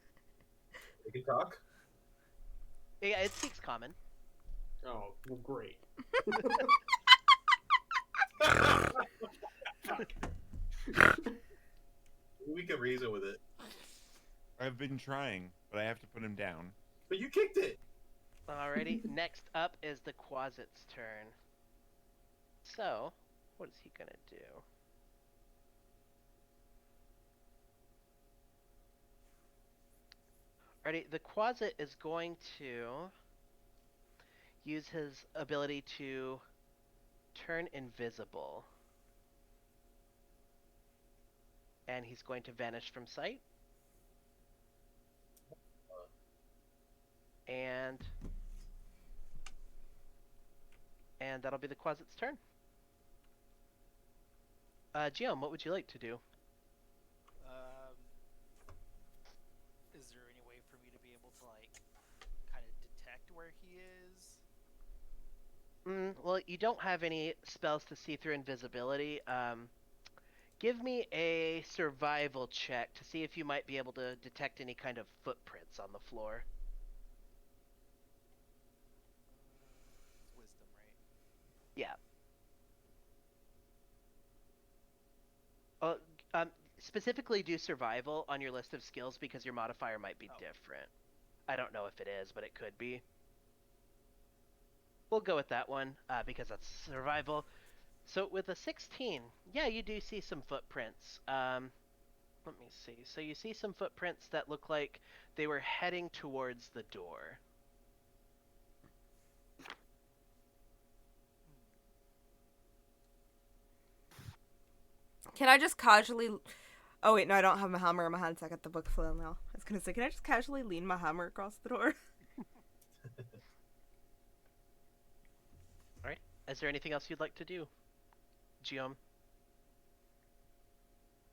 You can talk. Yeah, it speaks common. Oh, well, great. We can reason with it. I've been trying, but I have to put him down. But you kicked it. Alrighty, next up is the Quasit's turn. So, what is he gonna do? Alrighty, the Quasit is going to use his ability to turn invisible. And he's going to vanish from sight. And that'll be the Quasit's turn. Geom, what would you like to do? Is there any way for me to be able to like kind of detect where he is? Well, you don't have any spells to see through invisibility. Give me a survival check to see if you might be able to detect any kind of footprints on the floor. Wisdom, right? Yeah. Uh, Specifically do survival on your list of skills because your modifier might be Oh. different. I don't know if it is, but it could be. We'll go with that one because that's survival. So with a 16, yeah, you do see some footprints. Let me see. So you see some footprints that look like they were heading towards the door. Can I just casually? Oh wait, no, I don't have my hammer in my hand, so I got the book flail now. I was gonna say, can I just casually lean my hammer across the door? All right. Is there anything else you'd like to do, Geom?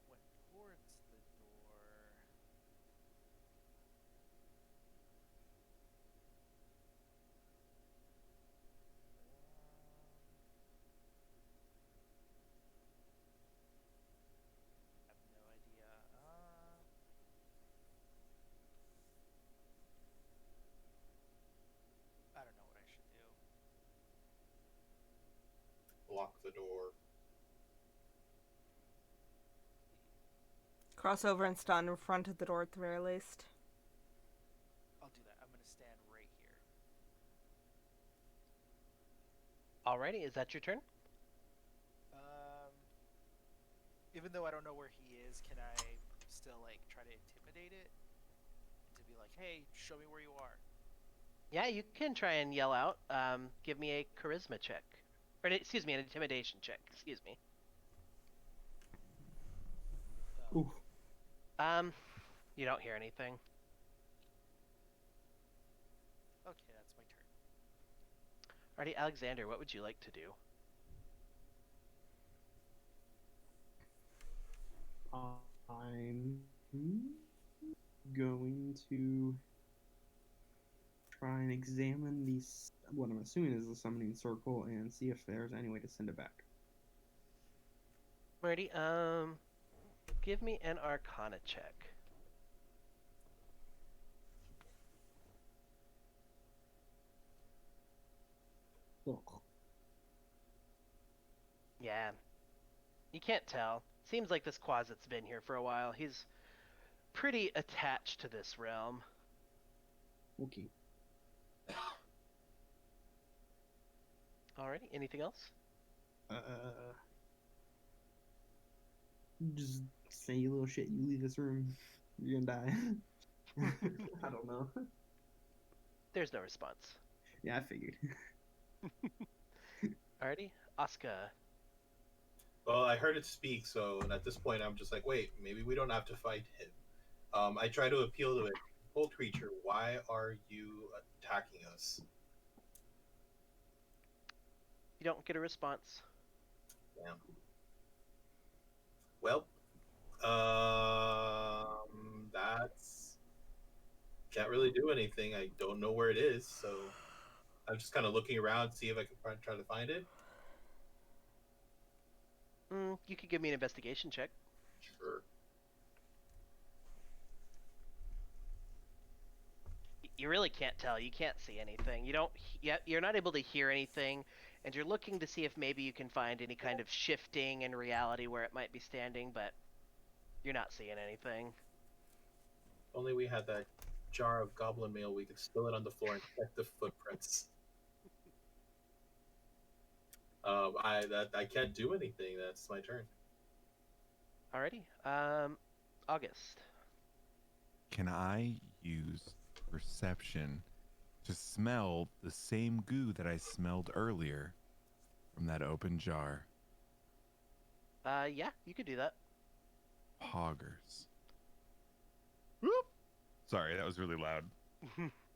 Went towards the door. Have no idea. I don't know what I should do. Lock the door. Cross over and stand in front of the door at the very least. I'll do that. I'm gonna stand right here. Alrighty, is that your turn? Even though I don't know where he is, can I still like try to intimidate it? To be like, hey, show me where you are. Yeah, you can try and yell out. Give me a charisma check. Or, excuse me, an intimidation check. Excuse me. Ooh. You don't hear anything. Okay, that's my turn. Alrighty, Alexander, what would you like to do? I'm going to try and examine these, what I'm assuming is the summoning circle, and see if there's any way to send it back. Alrighty, give me an Arcana check. Ugh. Yeah. You can't tell. Seems like this Quasit's been here for a while. He's pretty attached to this realm. Okay. Alrighty, anything else? Just say, you little shit, you leave this room, you're gonna die. I don't know. There's no response. Yeah, I figured. Alrighty, Asuka. Well, I heard it speak, so and at this point, I'm just like, wait, maybe we don't have to fight him. I try to appeal to it. Old creature, why are you attacking us? You don't get a response. Damn. Well, that's can't really do anything. I don't know where it is, so I'm just kind of looking around, see if I can try to find it. You could give me an investigation check. Sure. You really can't tell. You can't see anything. You don't. You're not able to hear anything, and you're looking to see if maybe you can find any kind of shifting in reality where it might be standing, but you're not seeing anything. If only we had that jar of goblin meal, we could spill it on the floor and check the footprints. I can't do anything. That's my turn. Alrighty. August. Can I use perception to smell the same goo that I smelled earlier from that open jar? Yeah, you could do that. Poggers. Whoop. Sorry, that was really loud.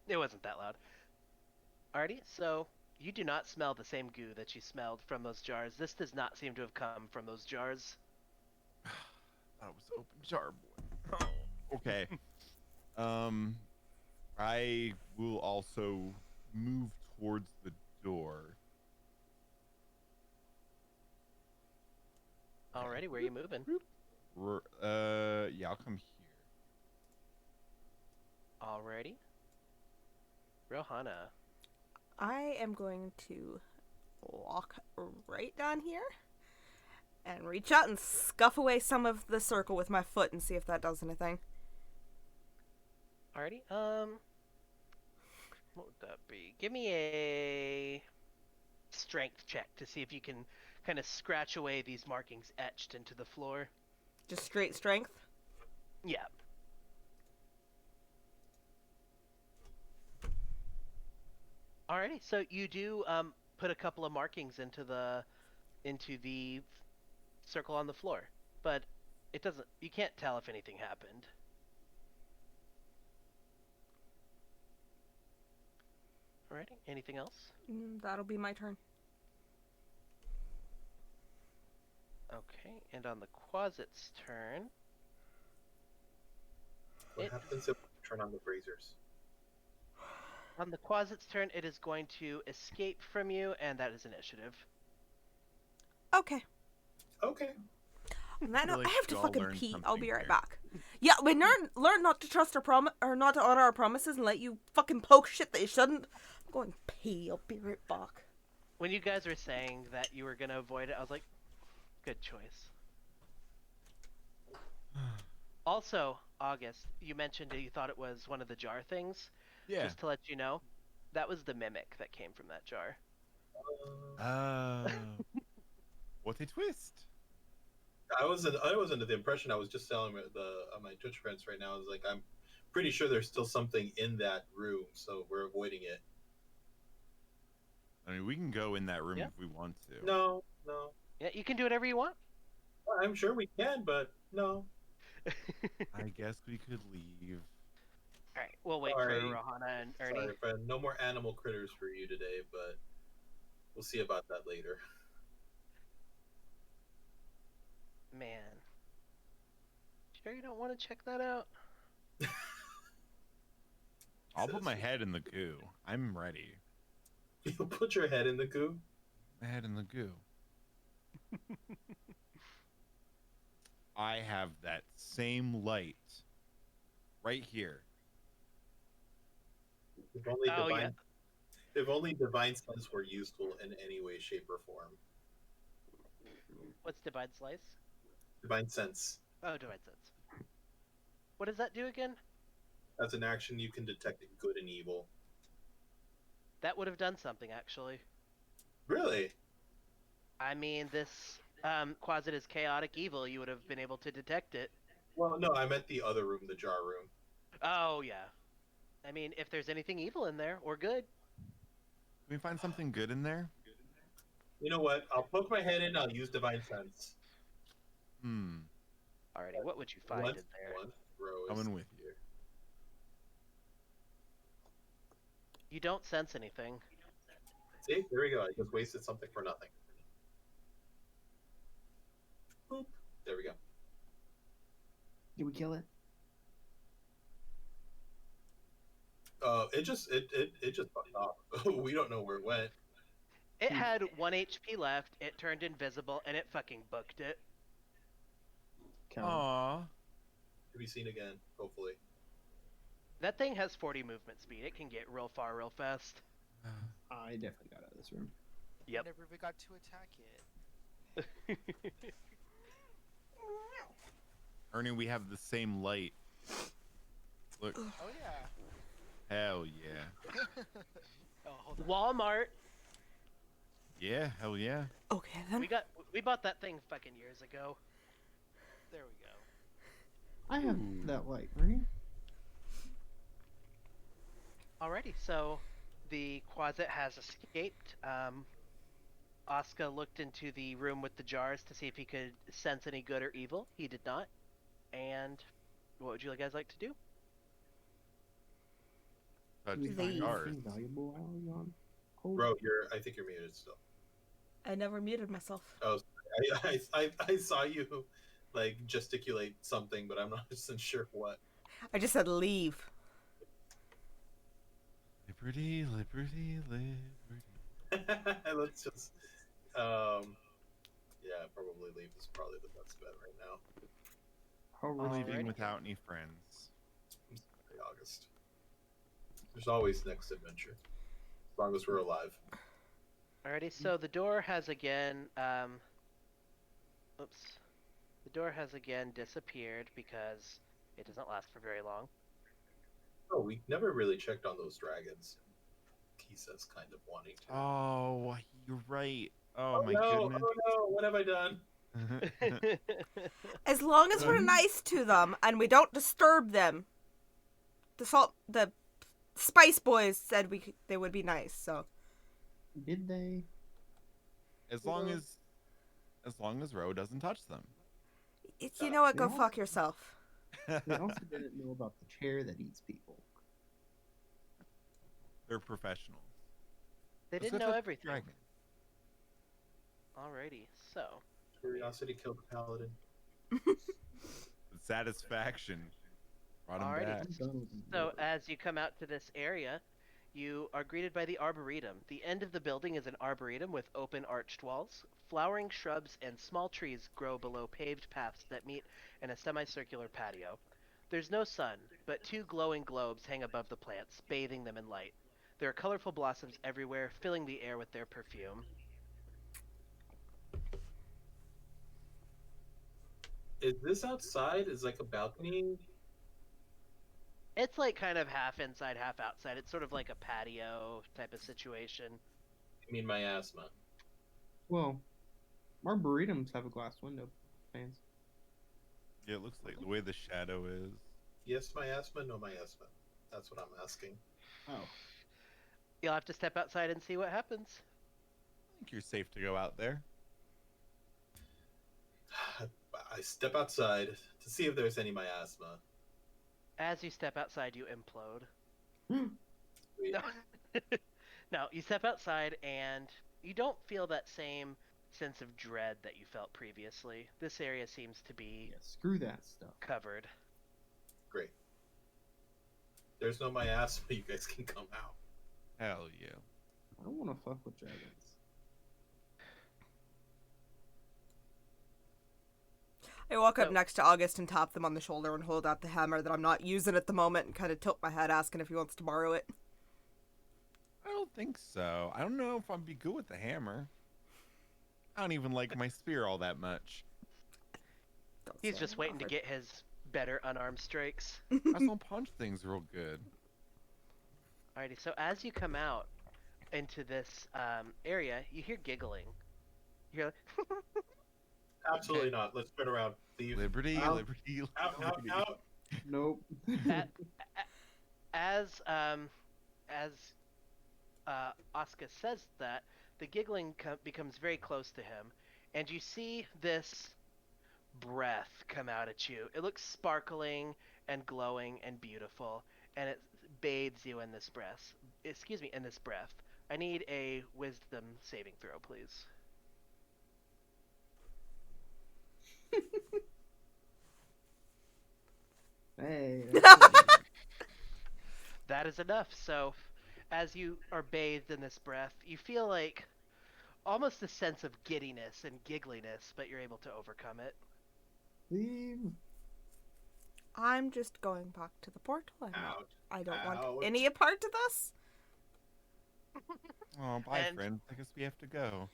It wasn't that loud. Alrighty, so you do not smell the same goo that you smelled from those jars. This does not seem to have come from those jars. That was open jar, boy. Oh, okay. I will also move towards the door. Alrighty, where are you moving? Yeah, I'll come here. Alrighty. Rohana. I am going to walk right down here And reach out and scuff away some of the circle with my foot and see if that does anything. Alrighty. What would that be? Give me a strength check to see if you can kind of scratch away these markings etched into the floor. Just straight strength? Yeah. Alrighty, so you do put a couple of markings into the circle on the floor, but it doesn't. You can't tell if anything happened. Alrighty, anything else? That'll be my turn. Okay, and on the Quasit's turn, What happens if we turn on the braziers? it is going to escape from you, and that is initiative. Okay. Okay. On that feel note, like I have to we all fucking learned pee. I'll something be right here. back. Yeah, we learn not to trust or not to honor our promises and let you fucking poke shit that you shouldn't. I'm going pee. I'll be right back. When you guys were saying that you were gonna avoid it, I was like, good choice. Also, August, you mentioned that you thought it was one of the jar things. Yeah. Just to let you know, that was the mimic that came from that jar. Oh. What a twist. I was under the impression, I was just telling my Twitch friends right now. I was like, I'm pretty sure there's still something in that room, so we're avoiding it. I mean, we can go in that room Yeah. if we want to. No. Yeah, you can do whatever you want. I'm sure we can, but no. I guess we could leave. Alright, we'll wait Sorry. for Rohana and Ernie. Sorry, friend. No more animal critters for you today, but we'll see about that later. Man. Sure you don't want to check that out? I'll put my head in the goo. I'm ready. You put your head in the goo? My head in the goo. I have that same light right here. If only Oh, divine, yeah. if only divine sense were useful in any way, shape, or form. What's Divine Slice? Divine sense. Oh, Divine Sense. What does that do again? As an action, you can detect good and evil. That would have done something, actually. Really? I mean, this Quasit is chaotic evil. You would have been able to detect it. Well, no, I meant the other room, the jar room. Oh, yeah. I mean, if there's anything evil in there, or good. Can we find something good in there? You know what? I'll poke my head in. I'll use divine sense. Alrighty, what would you find in there? One row is Coming with you. here. You don't sense anything. See, there we go. I just wasted something for nothing. Boop. There we go. Did we kill it? It just fucked off. We don't know where it went. It had 1 HP left, it turned invisible, and it fucking booked it. Count. Aww. To be seen again, hopefully. That thing has 40 movement speed. It can get real far real fast. I definitely got out of this room. Yep. I never even got to attack it. Ernie, we have the same light. Look. Oh yeah. Hell yeah. Oh, hold on. Walmart. Yeah, hell yeah. Okay, then. We bought that thing fucking years ago. There we go. I have Ooh. that light, Ernie. Alrighty, so the Quasit has escaped. Oscar looked into the room with the jars to see if he could sense any good or evil. He did not. And what would you guys like to do? Touch Do we the find jars. anything valuable while we're on hold? Bro, I think you're muted still. I never muted myself. Oh, I saw you like gesticulate something, but I'm not 100% sure what. I just said leave. Liberty, liberty, liberty. Let's just, yeah, probably leave is probably the best bet right now. How We're leaving Alrighty. without any friends. Sorry, August. There's always next adventure, as long as we're alive. Alrighty, so the door has again, Oops. The door has again disappeared because it doesn't last for very long. Oh, we never really checked on those dragons. He says, kind of wanting to. Oh, you're right. Oh, Oh my no! goodness. Oh no! What have I done? As long as we're nice to them and we don't disturb them. The Spice Boys said they would be nice, so. Did they? as long as Ro doesn't touch them. You know what? They Go also- fuck yourself. They also didn't know about the chair that eats people. They're professionals. They Let's didn't go know touch the everything. dragon. Alrighty, so Curiosity killed the paladin. The satisfaction brought him Alrighty. back. I'm done with them. So as you come out to this area, you are greeted by the Arboretum. The end of the building is an arboretum with open arched walls. Flowering shrubs and small trees grow below paved paths that meet in a semicircular patio. There's no sun, but two glowing globes hang above the plants, bathing them in light. There are colorful blossoms everywhere, filling the air with their perfume. Is this outside? Is like a balcony? It's like kind of half inside, half outside. It's sort of like a patio type of situation. I mean, my asthma. Well, arboretums have a glass window. Fans. Yeah, it looks like the way the shadow is. Yes, my asthma. No, my asthma. That's what I'm asking. Oh. You'll have to step outside and see what happens. I think you're safe to go out there. I step outside to see if there's any miasma. As you step outside, you implode. Wait, No. No, you step outside and you don't feel that same sense of dread that you felt previously. This area seems to be Yeah, screw that stuff. covered. great. There's no miasma. You guys can come out. Hell yeah. I don't want to fuck with dragons. I walk up So- next to August and tap them on the shoulder and hold out the hammer that I'm not using at the moment and kind of tilt my head asking if he wants to borrow it. I don't think so. I don't know if I'd be good with the hammer. I don't even like my spear all that much. Don't He's say just I'm waiting to offered. get his better unarmed strikes. I just don't punch things real good. Alrighty, so as you come out into this area, you hear giggling. You hear Absolutely not. Let's turn around. Leave. Liberty, Out. liberty, Out, out, liberty. out. Nope. as Asuka says that, the giggling becomes very close to him, and you see this breath come out at you. It looks sparkling and glowing and beautiful, and it bathes you in this breath. Excuse me, in this breath. I need a wisdom saving throw, please. Hey. That's That is enough. So, as you are bathed in this breath, you feel like almost a sense of giddiness and giggliness, but you're able to overcome it. Leave. I'm just going back to the portal. Out. I don't want Out. any part of this. Oh, bye, And- friend. I guess we have to go.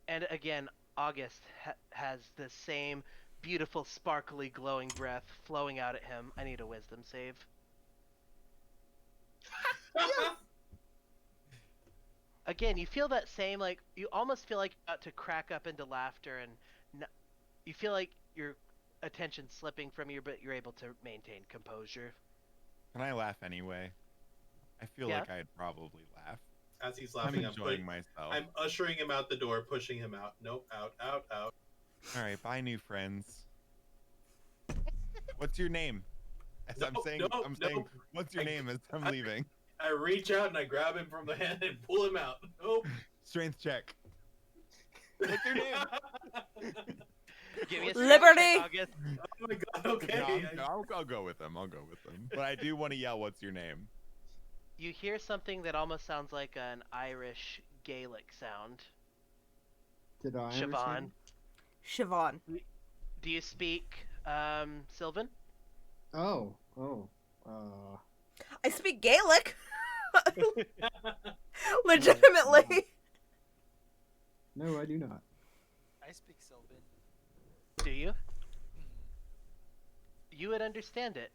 And again, August has the same beautiful, sparkly, glowing breath flowing out at him. I need a wisdom save. Again, you feel that same, like, you almost feel like you're about to crack up into laughter, and you feel like your attention's slipping from you, but you're able to maintain composure. Can I laugh anyway? I feel Yeah. like I'd probably laugh. As he's I'm laughing, enjoying myself. I'm ushering him out the door, pushing him out. Nope, out, out, out. All right, bye, new friends. What's your name? As I'm No, saying, no, I'm saying, no. what's your I- name as I'm I- leaving? I reach out and I grab him from the hand and pull him out. Nope. Strength check. What's your name? Give me a Liberty! check, August. Oh my god, okay. No, I'll go with them. I'll go with them. But I do want to yell, "What's your name?" You hear something that almost sounds like an Irish Gaelic sound. Did I Siobhan. understand? Siobhan. Do you speak Sylvan? Oh. I speak Gaelic. Legitimately. No, I do not. I speak Sylvan. Do you? Mhm. You would understand it.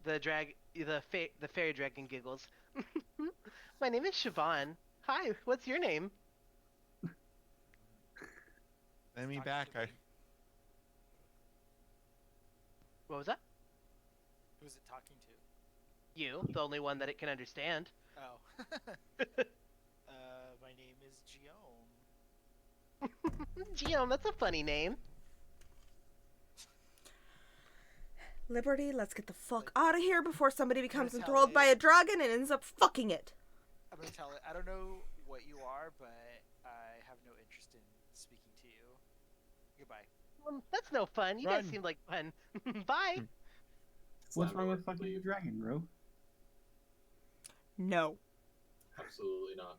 The fairy dragon giggles. My name is Siobhan. Hi, what's your name? Send me Talking back. to me. What was that? Who's it talking to? You, the only one that it can understand. Oh. My name is Giome. Geom, that's a funny name. Liberty, let's get the fuck out of here before somebody becomes tell enthralled by it- a dragon and ends up fucking it. I'm gonna tell it. I don't know what you are, but I have no interest in speaking to you. Goodbye. That's no fun. You Run. guys seem like fun. Bye. What's Slam wrong door, with fucking leave. the dragon, bro? No. Absolutely not.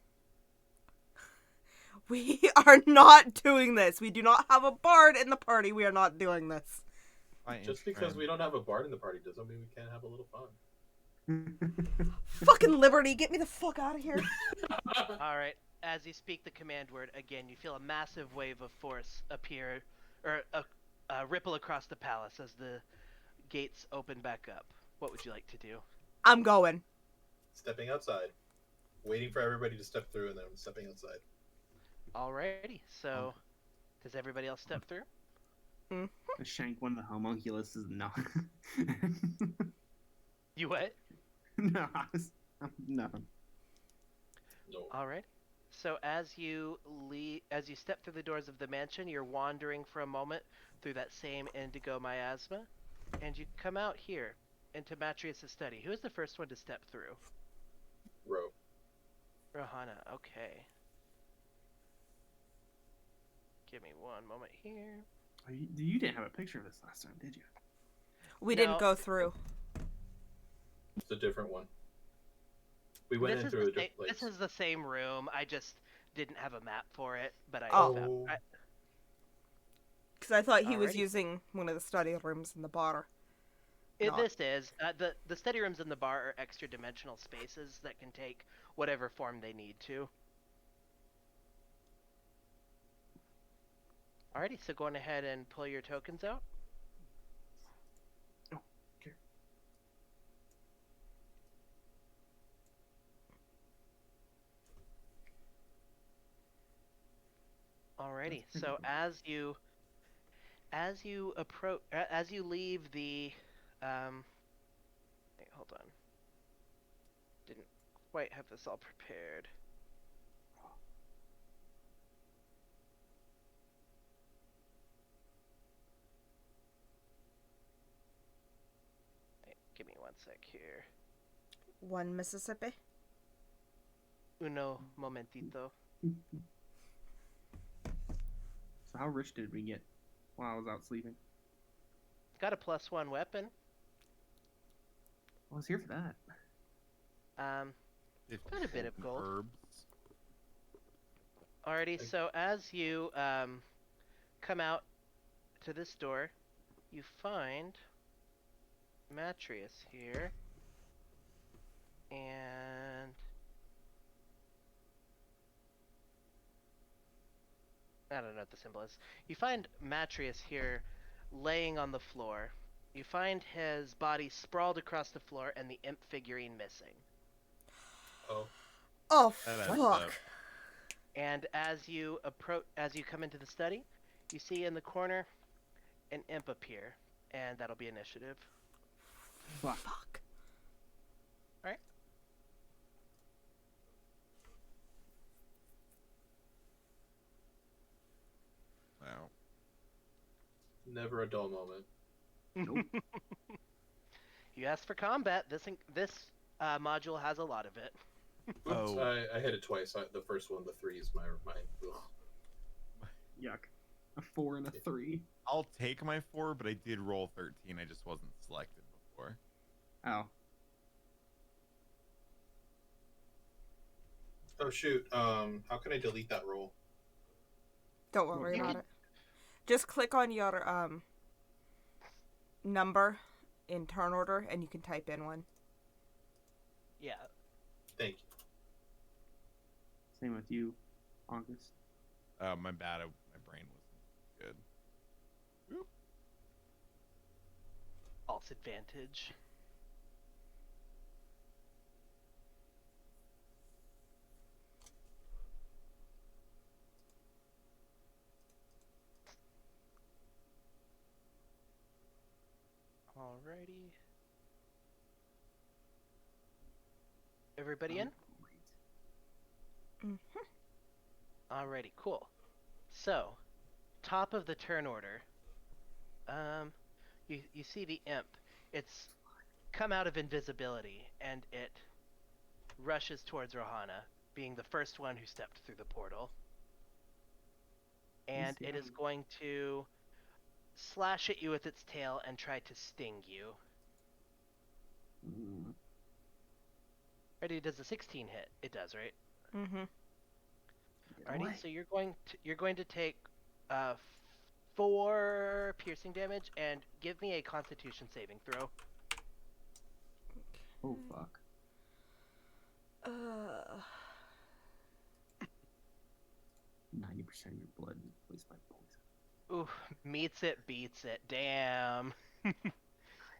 We are not doing this. We do not have a bard in the party. We are not doing this. Just because we don't have a bard in the party doesn't mean we can't have a little fun. Fucking Liberty, get me the fuck out of here. All right. As you speak the command word again, you feel a massive wave of force appear, or ripple across the palace as the gates open back up. What would you like to do? I'm going. Stepping outside. Waiting for everybody to step through and then I'm stepping outside. Alrighty. So, does everybody else step through? Shank one of the homunculus is not. You what? No, no. No. Alright. So as you step through the doors of the mansion, you're wandering for a moment through that same indigo miasma, and you come out here into Matrius' study. Who is the first one to step through? Row. Rohana. Okay. Give me one moment here. You didn't have a picture of this last time, did you? We No. didn't go through. It's a different one. We went This in is through a the different same, place. this is the same room. I just didn't have a map for it, but I Oh. found. Because I thought he was Alrighty. using one of the study rooms in the bar. Not. This is the study rooms in the bar are extra dimensional spaces that can take whatever form they need to. Alrighty, so going ahead and pull your tokens out. Oh, okay. Alrighty, That's so pretty as you approach, as you leave the, wait, hold on. Didn't quite have this all prepared. Wait, give me one sec here. One Mississippi. Uno momentito. So how rich did we get while I was out sleeping? Got a +1 weapon. I was here for that. Quite a bit of gold. Herbs. Alrighty, so as you come out to this door, you find Matrius here, and I don't know what the symbol is. You find Matrius here laying on the floor. You find his body sprawled across the floor and the imp figurine missing. Oh. Oh, That adds fuck. up. And as you come into the study, you see in the corner an imp appear, and that'll be initiative. Fuck. Fuck. Wow. Never a dull moment. Nope. You asked for combat. This module has a lot of it. Oops, Oh. I hit it twice. The first one, the 3 is mine. Ugh. Yuck. A 4 and a 3. I'll take my 4, but I did roll 13. I just wasn't selected before. Oh. Oh shoot. How can I delete that roll? Don't worry You about can- it. Just click on your number in turn order and you can type in one. Yeah. Thank you. Same with you, August. My bad. My brain wasn't good. Oop. false advantage. Alrighty. Everybody in? Alrighty, cool. So, top of the turn order. You see the imp. It's come out of invisibility, and it rushes towards Rohana, being the first one who stepped through the portal. And it is going to slash at you with its tail and try to sting you. Ready? Does a 16 hit? It does, right? Mm-hmm. Alrighty, so you're going to take 4 piercing damage and give me a Constitution saving throw. Oh fuck. 90% of your blood is replaced by poison. Ooh, meets it, beats it. Damn.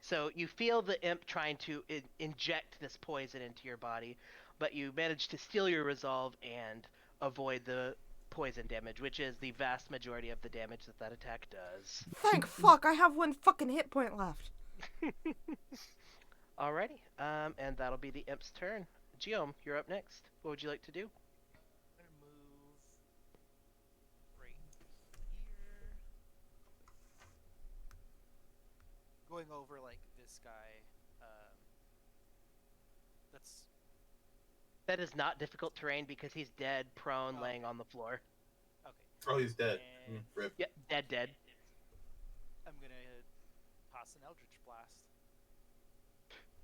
So you feel the imp trying to inject this poison into your body, but you manage to steal your resolve and avoid the poison damage, which is the vast majority of the damage that attack does. Thank fuck, I have 1 fucking hit point left. Alrighty, and that'll be the imp's turn. Geom, you're up next. What would you like to do? I'm gonna move right here. Going over like this guy. That's That is not difficult terrain because he's dead, prone, Oh, laying okay. on the floor. okay. Oh, he's dead. And Rip. Yeah, dead. I'm gonna toss an Eldritch Blast.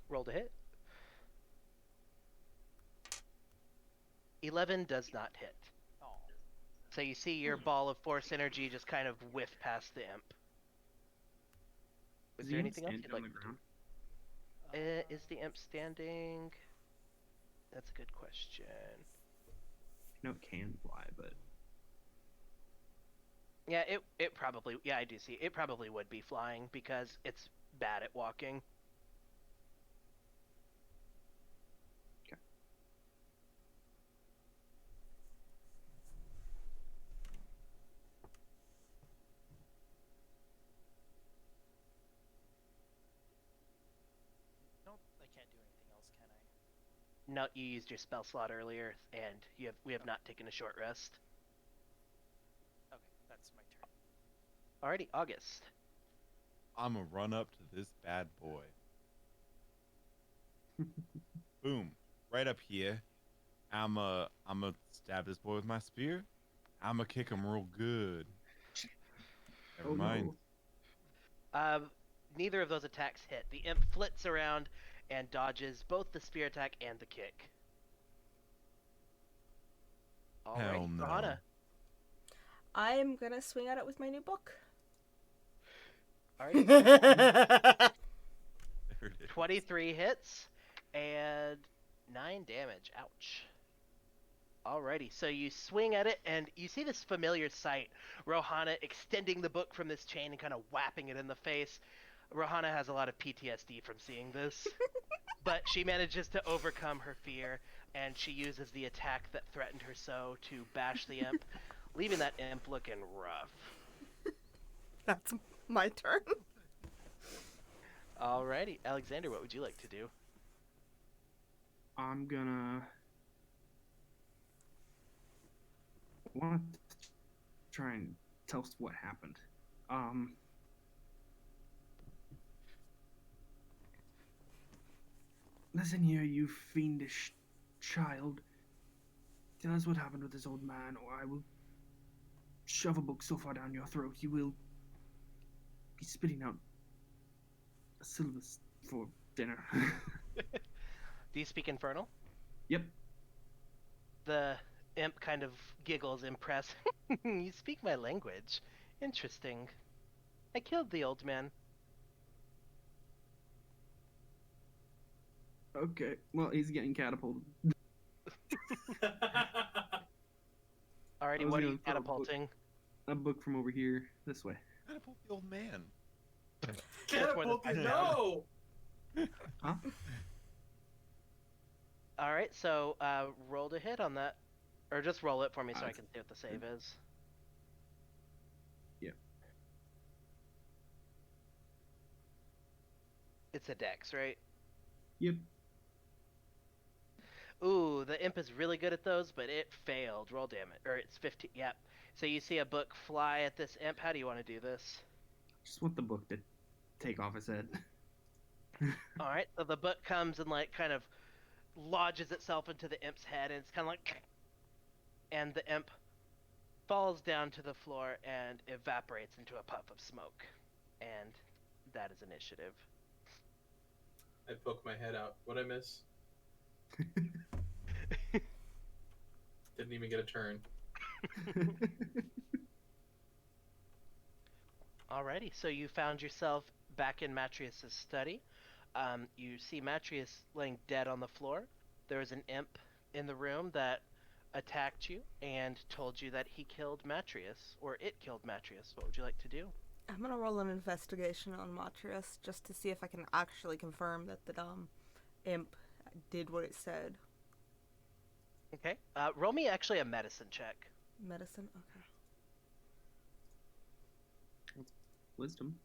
Roll to hit. 11 does not hit. Oh. So you see your ball of force energy just kind of whiff past the imp. Was Does there the imp anything else stand you'd on like the to ground? do? Is the imp standing? That's a good question. No, it can fly, but Yeah, it probably, yeah, I do see. It probably would be flying because it's bad at walking. Okay. Nope, I can't do anything else, can I? No, you used your spell slot earlier, and we have not taken a short rest. Okay, that's my turn. Alrighty, August. I'm gonna run up to this bad boy. Boom. Right up here. I'ma stab this boy with my spear. I'ma kick him real good. Never mind. no. Neither of those attacks hit. The imp flits around and dodges both the spear attack and the kick. Alright, Hell no. Rohana. I'm gonna swing at it with my new book. Alright. There it is. 23 hits and 9 damage. Ouch. Alrighty, so you swing at it and you see this familiar sight. Rohana extending the book from this chain and kind of whapping it in the face. Rohana has a lot of PTSD from seeing this, but she manages to overcome her fear and she uses the attack that threatened her so to bash the imp, leaving that imp looking rough. That's my turn. Alrighty, Alexander, what would you like to do? I'm gonna want to try and tell us what happened. Listen here, you fiendish child. Tell us what happened with this old man, or I will shove a book so far down your throat you will be spitting out a syllabus for dinner. Do you speak Infernal? Yep. The imp kind of giggles, impressed. You speak my language. Interesting. I killed the old man. Okay. Well, he's getting catapulted. Alrighty, I was what are gonna you throw a book. catapulting? A book from over here, this way. Catapult the old man. more than Catapult it, 5 pounds. no! Huh? All right, so roll to hit on that, or just roll it for me so I Alright. can see what the save is. Yeah. It's a dex, right? Yep. Ooh, the imp is really good at those, but it failed. Roll damage, or it's 15. Yep. So you see a book fly at this imp. How do you want to do this? Just want the book to take off his head. All right. So the book comes and like kind of lodges itself into the imp's head, and it's kind of like, and the imp falls down to the floor and evaporates into a puff of smoke. And that is initiative. I poke my head out. What'd I miss? Didn't even get a turn. Alrighty, so you found yourself back in Matrius's study. You see Matrius laying dead on the floor. There was an imp in the room that attacked you and told you that he killed Matrius, or it killed Matrius. What would you like to do? I'm gonna roll an investigation on Matrius just to see if I can actually confirm that the imp did what it said. Okay. Roll me actually a medicine check. Medicine? Okay. Wisdom.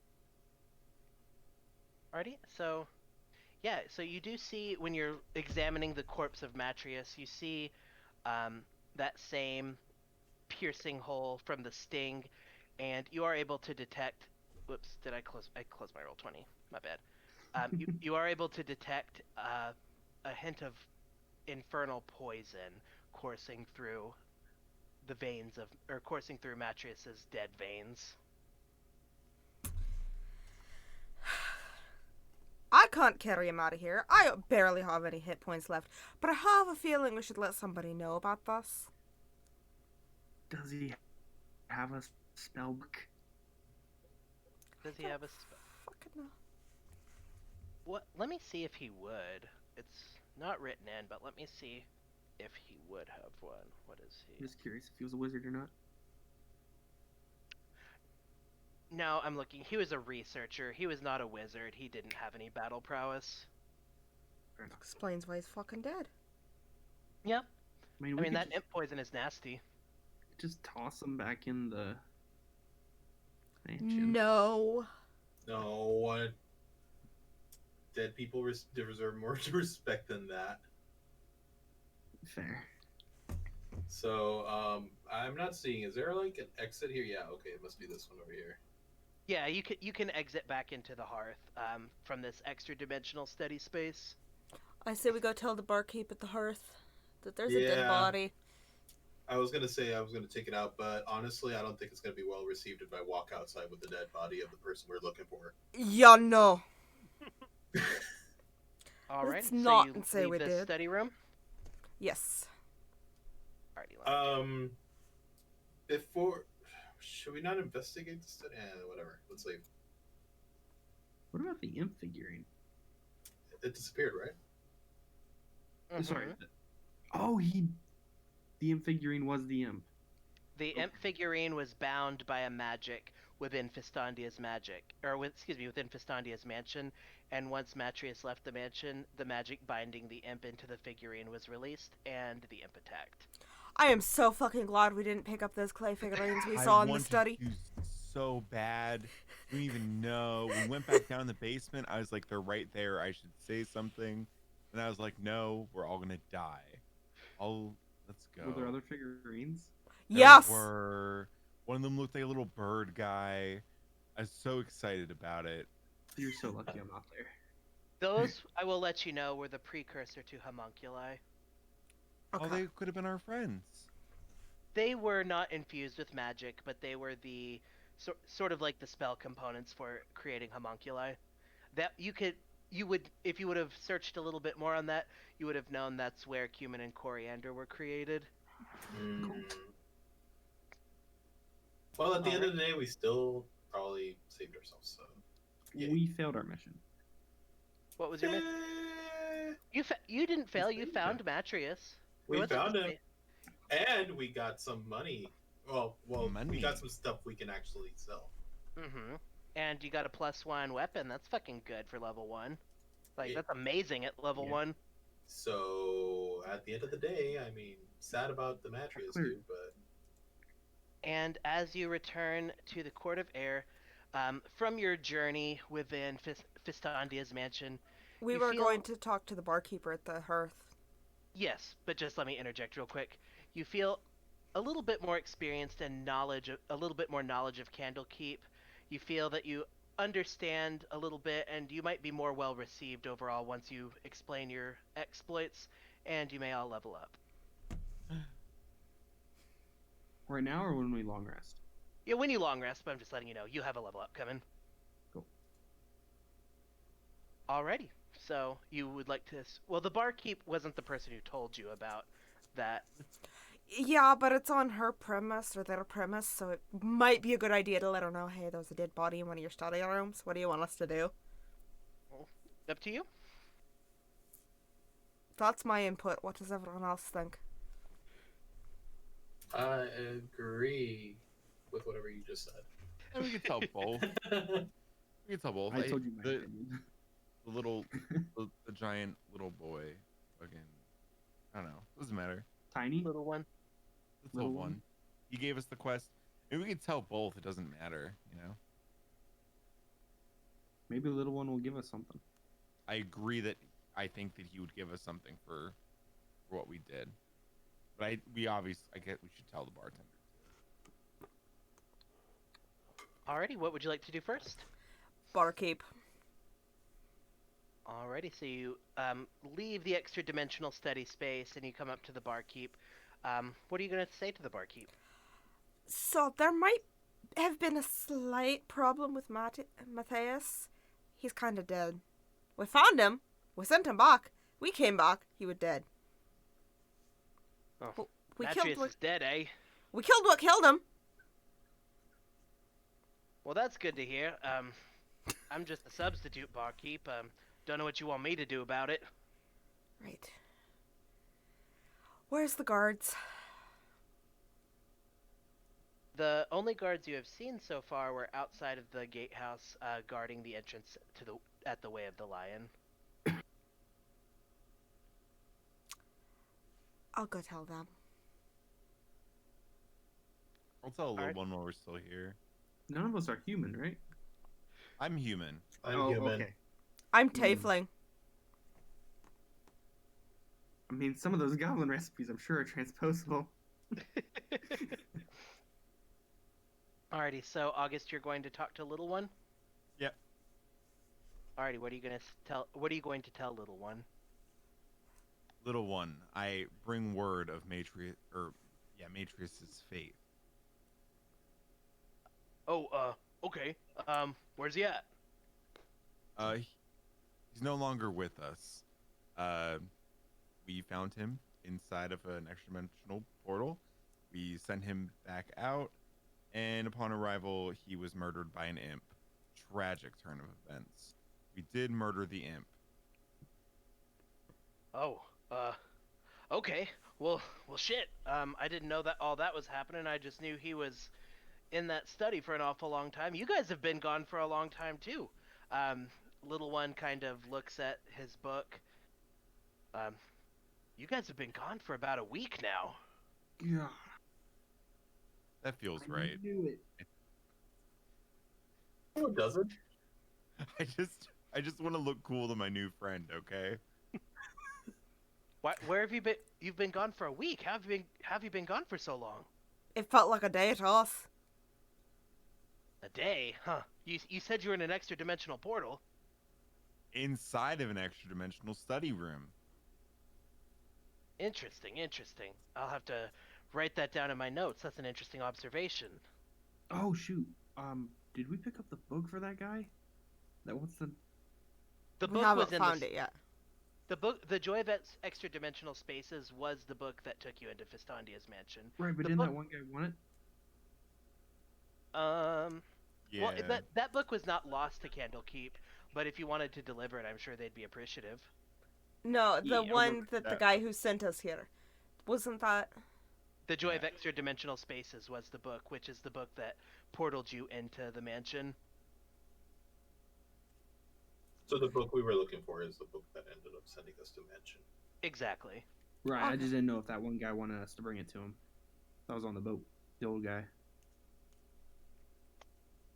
Alrighty, so yeah, so you do see when you're examining the corpse of Matrius, you see that same piercing hole from the sting, and you are able to detect. Whoops, did I close? I closed my roll 20. My bad. You are able to detect a hint of infernal poison coursing through the veins of, or coursing through Matrius's dead veins. I can't carry him out of here. I barely have any hit points left, but I have a feeling we should let somebody know about this. Does he have a spell book? Does he have a spell? Fucking no. What? Let me see if he would. It's not written in, but let me see if he would have one. What is I'm he? just curious if he was a wizard or not. No, I'm looking. He was a researcher. He was not a wizard. He didn't have any battle prowess. Fair enough. Explains why he's fucking dead. Yep. I mean, I we mean, could that imp poison is nasty. just toss him back in the mansion. No. No. Dead people deserve more respect than that. Fair. So, I'm not seeing. Is there like an exit here? Yeah, okay, it must be this one over here. Yeah, you can exit back into the hearth from this extra dimensional study space. I say we go tell the barkeep at the hearth that there's a dead Yeah. body. I was gonna say I was gonna take it out, but honestly, I don't think it's gonna be well received if I walk outside with the dead body of the person we're looking for. Yeah, no. All right. Let's So not you say leave we the did. study room. Yes. Alrighty. Before, should we not investigate the study? Whatever. Let's leave. What about the imp figurine? It disappeared, right? Sorry. Oh, the imp figurine was the imp. The imp figurine was bound by a magic within Fistandia's within Fistandia's mansion, and once Matrius left the mansion, the magic binding the imp into the figurine was released, and the imp attacked. I am so fucking glad we didn't pick up those clay figurines we I saw in the wanted study. to so bad. We didn't even know. We went back down in the basement. I was like, they're right there. I should say something. And I was like, no, we're all gonna die. Let's go. Were there other figurines? There Yes. were. One of them looked like a little bird guy. I was so excited about it. You're so lucky I'm not there. Those, I will let you know, were the precursor to homunculi. Okay. Oh, they could have been our friends. They were not infused with magic, but they were the sort of like the spell components for creating homunculi. That you would if you would have searched a little bit more on that, you would have known that's where cumin and coriander were created. Well, at the end of the day, we still probably saved ourselves. So yeah. We failed our mission. What was your mission? You didn't fail. You found Matrius. We found him, and we got some money. Well, we Money. got some stuff we can actually sell. Mm-hmm. And you got a +1 weapon. That's fucking good for level 1. Like, It- that's amazing at level Yeah. 1. So at the end of the day, I mean, sad about the mattress, Clear. dude, but And as you return to the Court of Air, from your journey within Fistandia's mansion, We you were feel. going to talk to the barkeeper at the hearth. Yes, but just let me interject real quick. You feel a little bit more experienced and a little bit more knowledge of Candlekeep. You feel that you understand a little bit, and you might be more well received overall once you explain your exploits, and you may all level up. Right now, or when we long rest? Yeah, when you long rest, but I'm just letting you know, you have a level up coming. Cool. Alrighty. So you would like to. Well, the barkeep wasn't the person who told you about that. Yeah, but it's on her premise or their premise, so it might be a good idea to let her know, hey, there's a dead body in one of your study rooms. What do you want us to do? Well, up to you. That's my input. What does everyone else think? I agree with whatever you just said. And we can tell both. We can tell both. I told you my the opinion. the little the giant little boy, fucking, I don't know. Doesn't matter. Tiny? Little one. The little Little one? one. He gave us the quest. Maybe we can tell both. It doesn't matter. You know. Maybe the little one will give us something. I agree that I think that he would give us something for what we did. But I get we should tell the bartender. Alrighty, what would you like to do first? Barkeep. Alrighty, so you leave the extra dimensional study space and you come up to the barkeep. What are you going to say to the barkeep? So there might have been a slight problem with Matthias. He's kind of dead. We found him. We sent him back. We came back. He was dead. Oh, We Matrius killed what, is dead, eh? we killed what killed him. Well, that's good to hear. I'm just a substitute barkeep. Don't know what you want me to do about it. Right. Where's the guards? The only guards you have seen so far were outside of the gatehouse, guarding the entrance to at the Way of the Lion. I'll go tell them. I'll tell a little Alright. one while we're still here. None of us are human, right? I'm human. I'm human. Okay. I'm Tiefling. I mean, some of those goblin recipes, I'm sure, are transposable. Alrighty, so August, you're going to talk to Little One? Yep. Alrighty, what are you going to tell? What are you going to tell Little One? Little one, I bring word of Matrius's fate. Oh, okay. Where's he at? He's no longer with us. We found him inside of an extra-dimensional portal. We sent him back out, and upon arrival, he was murdered by an imp. Tragic turn of events. We did murder the imp. Oh, okay. Well, shit. I didn't know that all that was happening. I just knew he was in that study for an awful long time. You guys have been gone for a long time too. Little One kind of looks at his book. You guys have been gone for about a week now. Yeah. That feels I right. knew it. No, it doesn't. I just want to look cool to my new friend, okay? Where have you been? You've been gone for a week. How have you been gone for so long? It felt like a day to us. A day, huh? You said you were in an extra dimensional portal. Inside of an extra-dimensional study room. Interesting. I'll have to write that down in my notes. That's an interesting observation. Oh, shoot. Did we pick up the book for that guy? What's the... The We book haven't was in found it yet. The book, The Joy of Extra Dimensional Spaces, was the book that took you into Fistandia's mansion. Right, but The didn't book- that one guy want it? Yeah. Well, that book was not lost to Candlekeep, but if you wanted to deliver it, I'm sure they'd be appreciative. No, the Yeah, one that the that- guy who sent us here. Wasn't that... The Joy of Yeah. Extra Dimensional Spaces was the book, which is the book that portaled you into the mansion. So the book we were looking for is the book that ended up sending us to Mansion. Exactly. Right. I Okay. just didn't know if that one guy wanted us to bring it to him. That was on the boat. The old guy.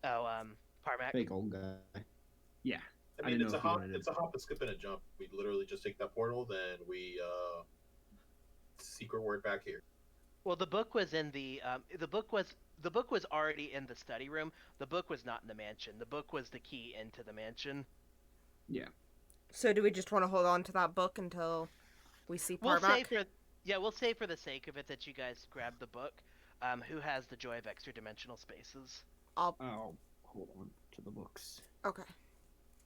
Oh, Parmac. Fake old guy. Yeah. I I mean, didn't know if he wanted it. it's a hop, a skip, and a jump. We literally just take that portal, then we secret word back here. Well, the book was in the book was already in the study room. The book was not in the mansion. The book was the key into the mansion. Yeah. So do we just want to hold on to that book until we see We'll say Parmac? we'll say for the sake of it that you guys grab the book. Who has the Joy of Extra Dimensional Spaces? I'll. I'll hold on to the books. Okay.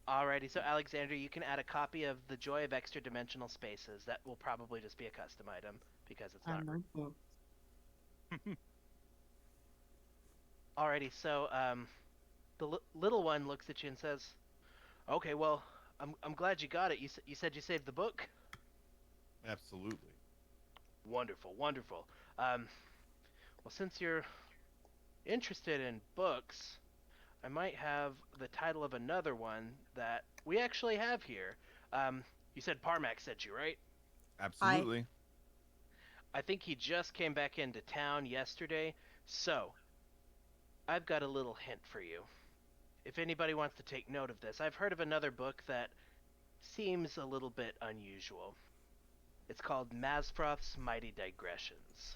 Alrighty, so Alexander, you can add a copy of the Joy of Extra Dimensional Spaces. That will probably just be a custom item because it's not. book. Alrighty, so the little one looks at you and says, "Okay, well, I'm glad you got it. You said you saved the book. Absolutely. Wonderful, wonderful. Well, since you're interested in books, I might have the title of another one that we actually have here. You said Parmac sent you, right? Absolutely. I think he just came back into town yesterday, so I've got a little hint for you. If anybody wants to take note of this, I've heard of another book that seems a little bit unusual. It's called Mazfroth's Mighty Digressions.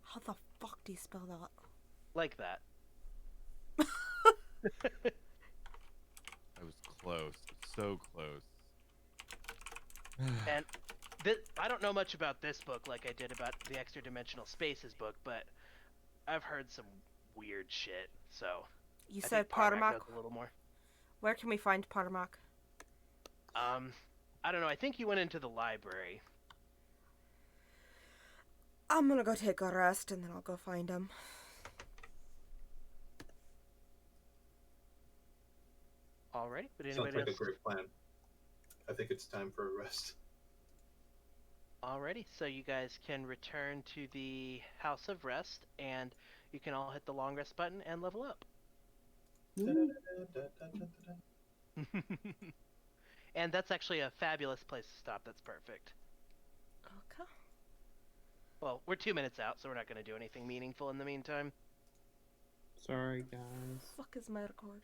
How the fuck do you spell that? Like that. I was close. So close. And I don't know much about this book like I did about the Extra Dimensional Spaces book, but I've heard some weird shit, so You I said think Parmac Parmac. knows a little more. Where can we find Parmac? I don't know. I think he went into the library. I'm gonna go take a rest and then I'll go find him. Alrighty, but Sounds anybody like else? a great plan. I think it's time for a rest. Alrighty, so you guys can return to the House of Rest, and you can all hit the long rest button and level up. And that's actually a fabulous place to stop. That's perfect. Okay. Well, we're 2 minutes out, so we're not going to do anything meaningful in the meantime. Sorry, guys. Fuck is my record?